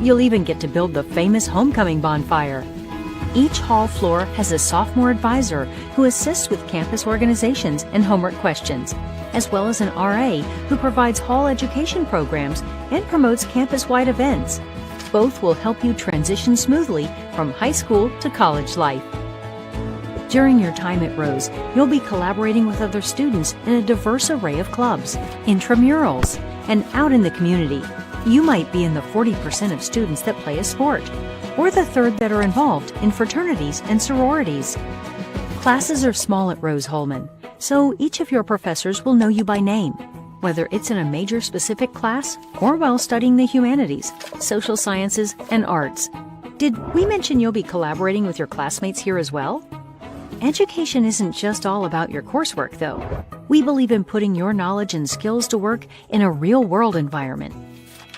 You'll even get to build the famous homecoming bonfire. Each hall floor has a sophomore advisor who assists with campus organizations and homework questions, as well as an RA who provides hall education programs and promotes campus-wide events. Both will help you transition smoothly from high school to college life. During your time at Rose, you'll be collaborating with other students in a diverse array of clubs, intramurals, and out in the community. You might be in the 40% of students that play a sport, or the third that are involved in fraternities and sororities. Classes are small at Rose-Hulman, so each of your professors will know you by name, whether it's in a major specific class or while studying the humanities, social sciences, and arts. Did we mention you'll be collaborating with your classmates here as well? Education isn't just all about your coursework, though. We believe in putting your knowledge and skills to work in a real-world environment.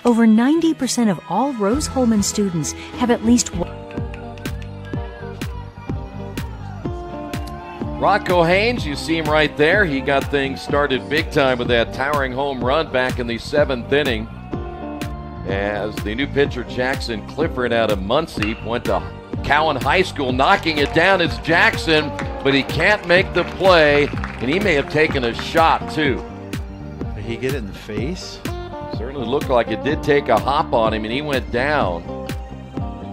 Over 90% of all Rose-Hulman students have at least one.
Rocco Haynes, you see him right there. He got things started big time with that towering home run back in the 7th inning. As the new pitcher Jackson Clifford out of Muncie went to Cowan High School, knocking it down is Jackson, but he can't make the play, and he may have taken a shot too.
Did he get it in the face?
Certainly looked like it did take a hop on him, and he went down.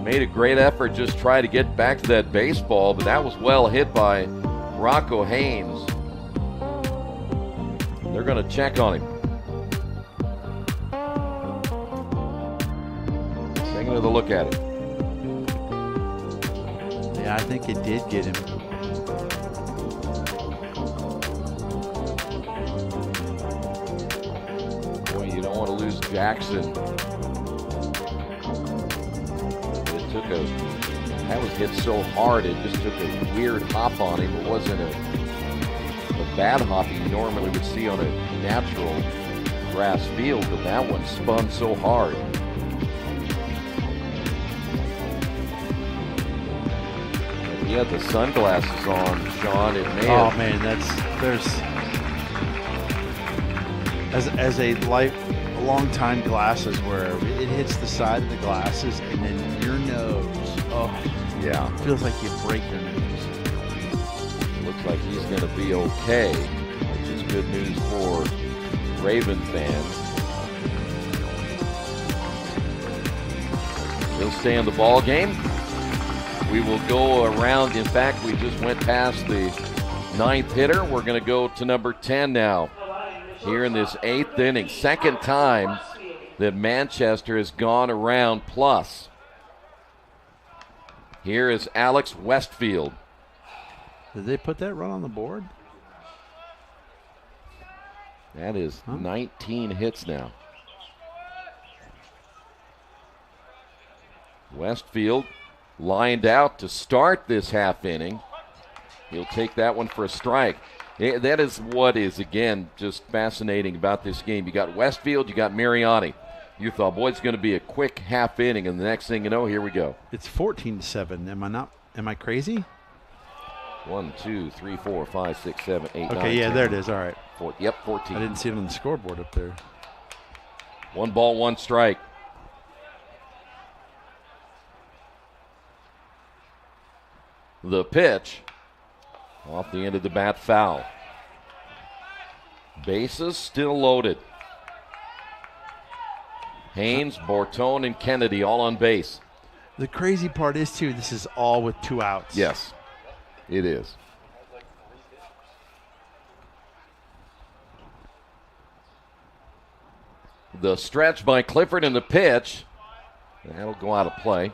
Made a great effort just try to get back to that baseball, but that was well hit by Rocco Haynes. They're going to check on him. Taking another look at it.
Yeah, I think it did get him.
Boy, you don't want to lose Jackson. That was hit so hard, it just took a weird hop on him. It wasn't a bad hop you normally would see on a natural grass field, but that one spun so hard. If he had the sunglasses on, Sean, it may have.
Oh man, as a long time glasses wearer, it hits the side of the glasses and then your nose. Oh
yeah,
feels like you break your nose.
Looks like he's going to be okay, which is good news for Raven fans. He'll stay in the ball game. We will go around. In fact, we just went past the 9th hitter. We're going to go to number 10 now here in this 8th inning. Second time that Manchester has gone around plus. Here is Alex Westfield.
Did they put that run on the board?
That is 19 hits now. Westfield lined out to start this half inning. He'll take that one for a strike. That is what is, again, just fascinating about this game. You got Westfield, you got Mariani. You thought, boy, it's going to be a quick half inning, and the next thing you know, here we go.
It's 14-7. Am I crazy?
1, 2, 3, 4, 5, 6, 7, 8, 9,
okay, yeah,
10.
there it is. All right.
14.
I didn't see it on the scoreboard up there.
1 ball, 1 strike. The pitch off the end of the bat, foul. Bases still loaded. Haynes, Bortone, and Kennedy all on base.
The crazy part is, too, this is all with 2 outs.
Yes, it is. The stretch by Clifford and the pitch. That'll go out of play.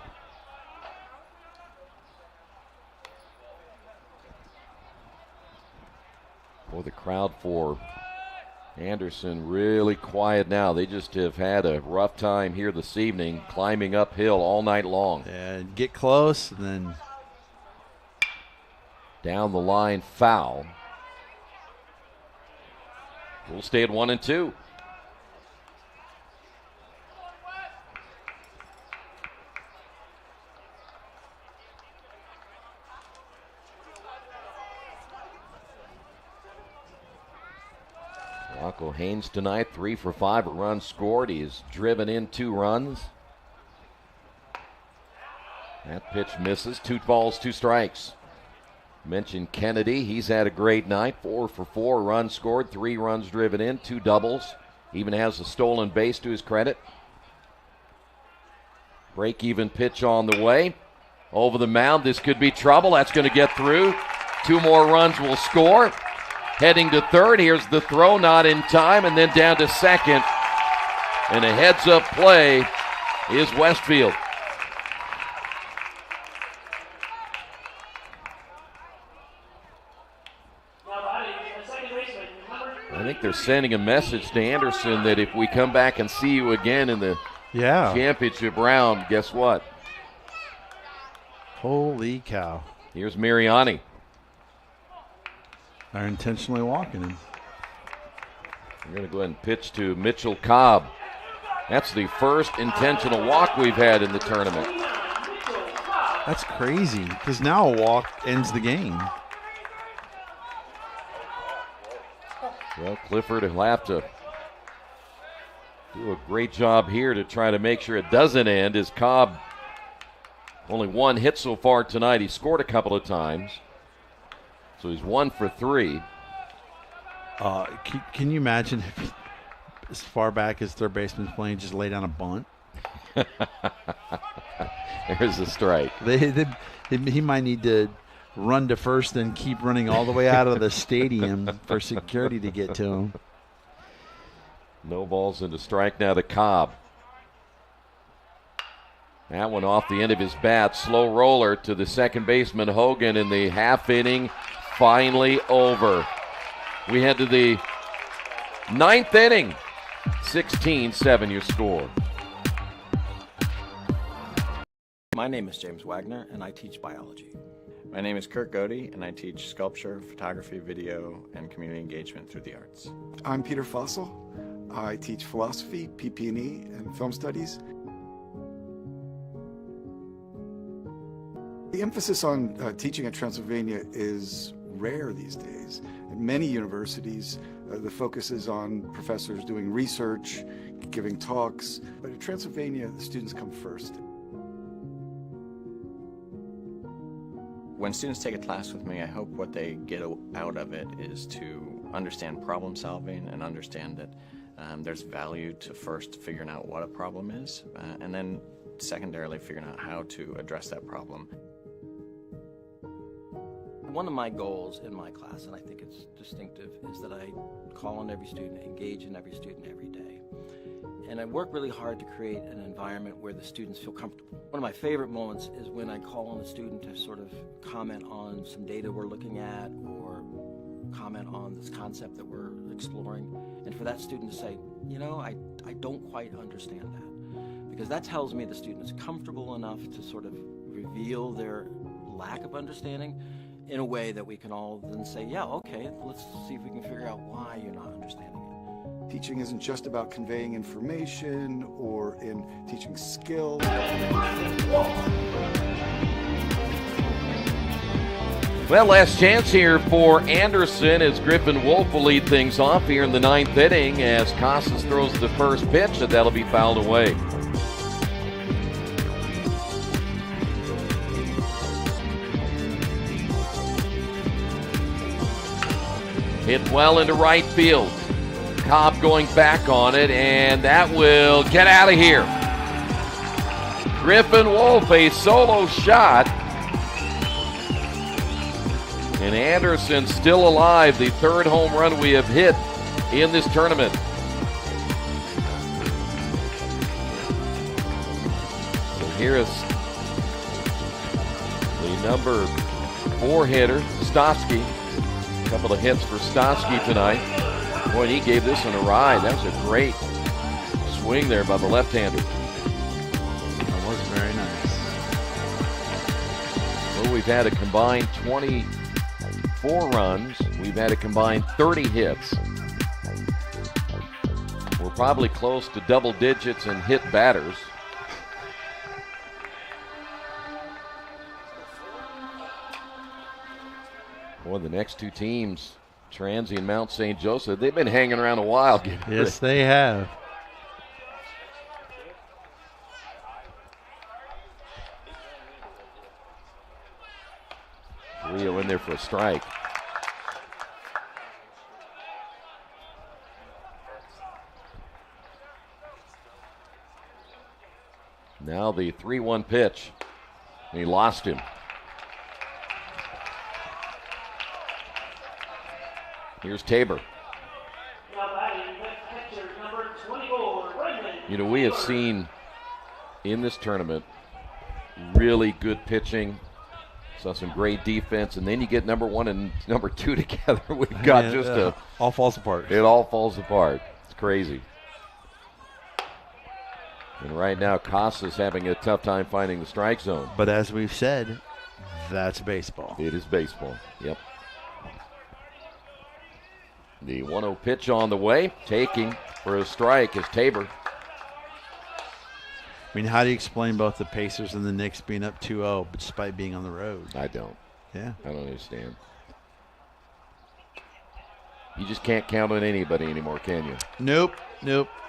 For the crowd for Anderson really quiet now. They just have had a rough time here this evening, climbing uphill all night long.
And get close, and then
down the line, foul. We'll stay at 1 and 2. Rocco Haynes tonight, 3 for 5, a run scored. He has driven in 2 runs. That pitch misses. 2 balls, 2 strikes. Mentioned Kennedy. He's had a great night. 4 for 4, runs scored, 3 runs driven in, 2 doubles. Even has a stolen base to his credit. Break-even pitch on the way. Over the mound. This could be trouble. That's going to get through. 2 more runs will score. Heading to third. Here's the throw, not in time, and then down to second. And a heads-up play is Westfield. I think they're sending a message to Anderson that if we come back and see you again in the championship round, guess what?
Holy cow.
Here's Mariani.
They're intentionally walking him.
We're going to go ahead and pitch to Mitchell Cobb. That's the first intentional walk we've had in the tournament.
That's crazy, because now a walk ends the game.
Well, Clifford will have to do a great job here to try to make sure it doesn't end, as Cobb only 1 hit so far tonight. He scored a couple of times. So he's 1 for 3.
Can you imagine if as far back as third baseman's playing, just lay down a bunt?
There's a strike.
He might need to run to first and keep running all the way out of the stadium for security to get to him.
No balls into strike now to Cobb. That one off the end of his bat. Slow roller to the second baseman, Hogan, in the half inning. Finally over. We head to the 9th inning. 16-7 your score.
My name is James Wagner, and I teach biology. My name is Kurt Godey, and I teach sculpture, photography, video, and community engagement through the arts.
I'm Peter Fossel. I teach philosophy, PP&E, and film studies. The emphasis on teaching at Transylvania is rare these days. At many universities, the focus is on professors doing research, giving talks, but at Transylvania, the students come first.
When students take a class with me, I hope what they get out of it is to understand problem solving and understand that there's value to first figuring out what a problem is, and then secondarily figuring out how to address that problem.
One of my goals in my class, and I think it's distinctive, is that I call on every student, engage in every student every day. And I work really hard to create an environment where the students feel comfortable. One of my favorite moments is when I call on a student to sort of comment on some data we're looking at or comment on this concept that we're exploring. And for that student to say, you know, I don't quite understand that. Because that tells me the student is comfortable enough to sort of reveal their lack of understanding in a way that we can all then say, yeah, okay, let's see if we can figure out why you're not understanding it.
Teaching isn't just about conveying information or in teaching skill.
Well, last chance here for Anderson as Griffin Wolf will lead things off here in the 9th inning as Casas throws the first pitch, and that'll be fouled away. Hit well into right field. Cobb going back on it, and that will get out of here. Griffin Wolf, a solo shot. And Anderson still alive, the 3rd home run we have hit in this tournament. So here is the number 4 hitter, Stosky. A couple of hits for Stosky tonight. Boy, he gave this one a ride. That was a great swing there by the left-hander.
That was very nice.
Well, we've had a combined 24 runs. We've had a combined 30 hits. We're probably close to double digits in hit batters. Boy, the next two teams, Transy and Mount St. Joseph, they've been hanging around a while.
Yes, they have.
Rio in there for a strike. Now the 3-1 pitch. He lost him. Here's Tabor. You know, we have seen in this tournament really good pitching. Saw some great defense, and then you get number 1 and number 2 together. We've got
all falls apart.
It all falls apart. It's crazy. And right now, Costa's having a tough time finding the strike zone.
But as we've said, that's baseball.
It is baseball. Yep. The 1-0 pitch on the way, taking for a strike is Tabor.
I mean, how do you explain both the Pacers and the Knicks being up 2-0 despite being on the road?
I don't.
Yeah.
I don't understand. You just can't count on anybody anymore, can you?
Nope.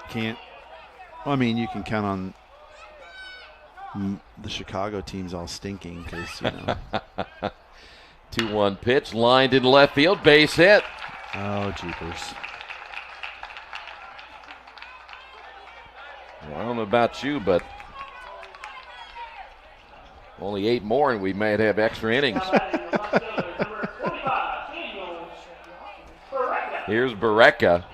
Can't. Well, I mean, you can count on the Chicago teams all stinking because, you know.
2-1 pitch, lined in left field, base hit.
Oh, jeepers.
Well, I don't know about you, but only 8 more and we might have extra innings. Here's Berea.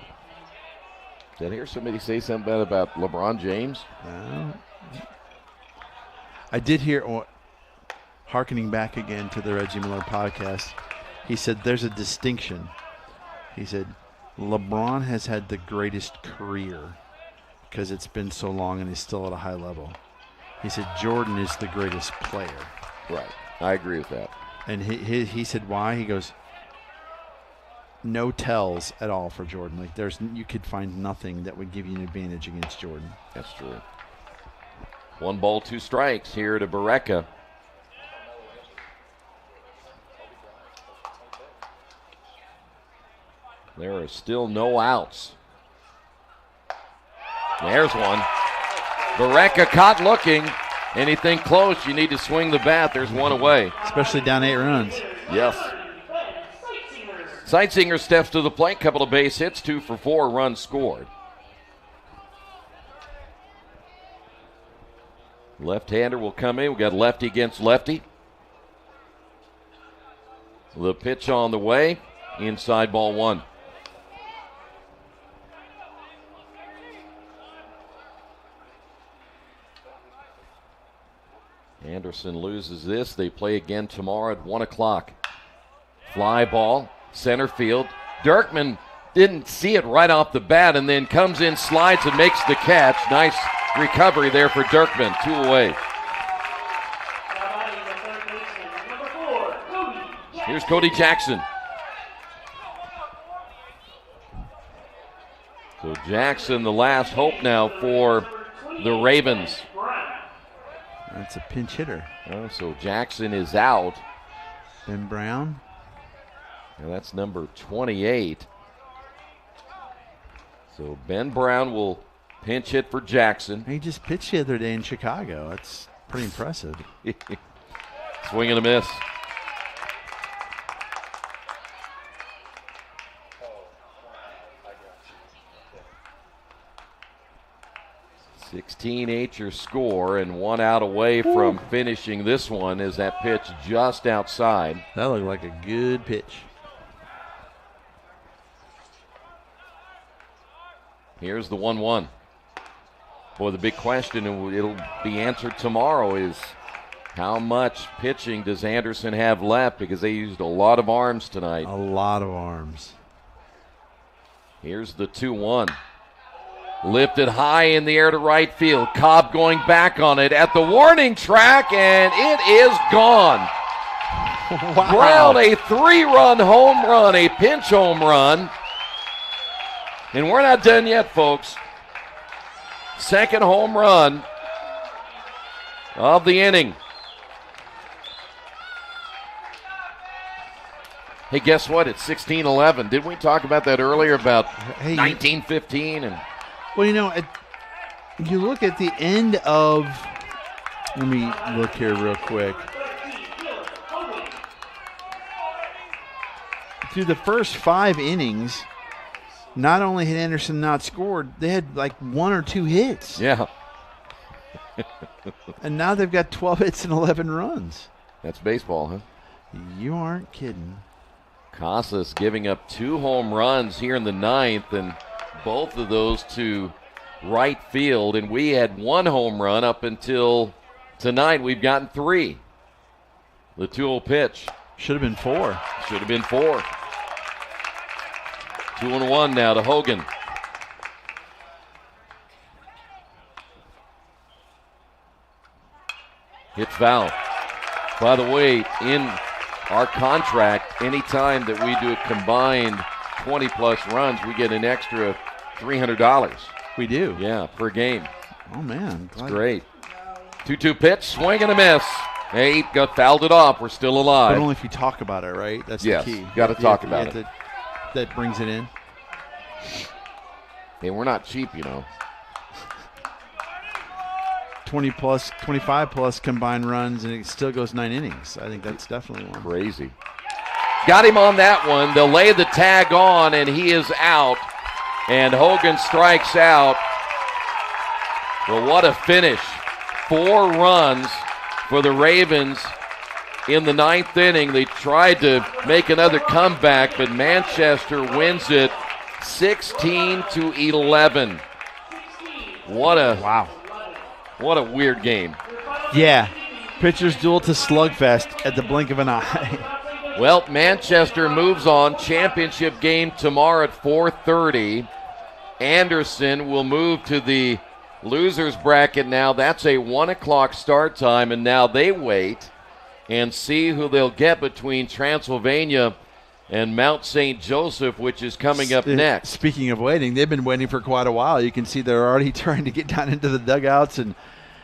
Did I hear somebody say something about LeBron James?
I did hear, hearkening back again to the Reggie Miller podcast, he said there's a distinction. He said LeBron has had the greatest career because it's been so long and he's still at a high level. He said Jordan is the greatest player.
Right. I agree with that.
And he said why? He goes, no tells at all for Jordan. Like you could find nothing that would give you an advantage against Jordan.
That's true. 1 ball, 2 strikes here to Berea. There are still no outs. There's one. Berea caught looking. Anything close, you need to swing the bat. There's one away.
Especially down 8 runs.
Yes. Sightseer steps to the plate. Couple of base hits. 2 for 4 runs scored. Left-hander will come in. We got lefty against lefty. The pitch on the way. Inside ball 1. Anderson loses this. They play again tomorrow at 1 o'clock. Fly ball, center field. Dirkman didn't see it right off the bat and then comes in, slides, and makes the catch. Nice recovery there for Dirkman. 2 away. Here's Cody Jackson. So Jackson, the last hope now for the Ravens.
That's a pinch hitter.
Oh, so Jackson is out.
Ben Brown.
And that's number 28. So Ben Brown will pinch hit for Jackson.
He just pitched the other day in Chicago. That's pretty impressive.
Swing and a miss. (16-8) your score, and 1 out away from finishing this one is that pitch just outside.
That looked like a good pitch.
Here's the 1-1. Boy, the big question, and it'll be answered tomorrow, is how much pitching does Anderson have left, because they used a lot of arms tonight.
A lot of arms.
Here's the 2-1. Lifted high in the air to right field. Cobb going back on it at the warning track, and it is gone.
Wow.
Brown, a 3-run home run, a pinch home run. And we're not done yet, folks. Second home run of the inning. Hey, guess what? It's 16-11. Didn't we talk about that earlier about 19-15? And
well, you look at the end of – let me look here real quick. Through the first 5 innings, not only had Anderson not scored, they had like 1 or 2 hits.
Yeah.
And now they've got 12 hits and 11 runs.
That's baseball, huh?
You aren't kidding.
Casas giving up 2 home runs here in the 9th, and both of those to right field. And we had 1 home run up until tonight. We've gotten 3. The 2-0 pitch.
Should have been 4.
Should have been 4. 2-1 now to Hogan. Hit foul. By the way, in our contract, anytime that we do a combined 20-plus runs, we get an extra $300.
We do?
Yeah, per game.
Oh, man.
It's great. 2-2 pitch, swing and a miss. Hey, fouled it off. We're still alive.
But only if you talk about it, right? That's the key.
Got to talk about it.
That brings it in.
Hey, we're not cheap,
20-plus, 25-plus combined runs, and it still goes 9 innings. I think that's definitely one.
Crazy. Got him on that one. They'll lay the tag on, and he is out. And Hogan strikes out. Well, what a finish. 4 runs for the Ravens in the 9th inning. They tried to make another comeback, but Manchester wins it 16-11. What a weird game.
Yeah. Pitchers duel to slugfest at the blink of an eye.
Well, Manchester moves on. Championship game tomorrow at 4:30. Anderson will move to the losers bracket now. That's a 1 o'clock start time, and now they wait and see who they'll get between Transylvania and Mount St. Joseph, which is coming up next.
Speaking of waiting, they've been waiting for quite a while. You can see they're already trying to get down into the dugouts and,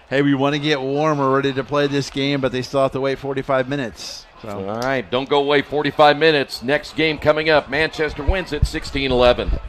hey, we want to get warm. We're ready to play this game, but they still have to wait 45 minutes. So.
All right, don't go away 45 minutes. Next game coming up, Manchester wins it 16-11.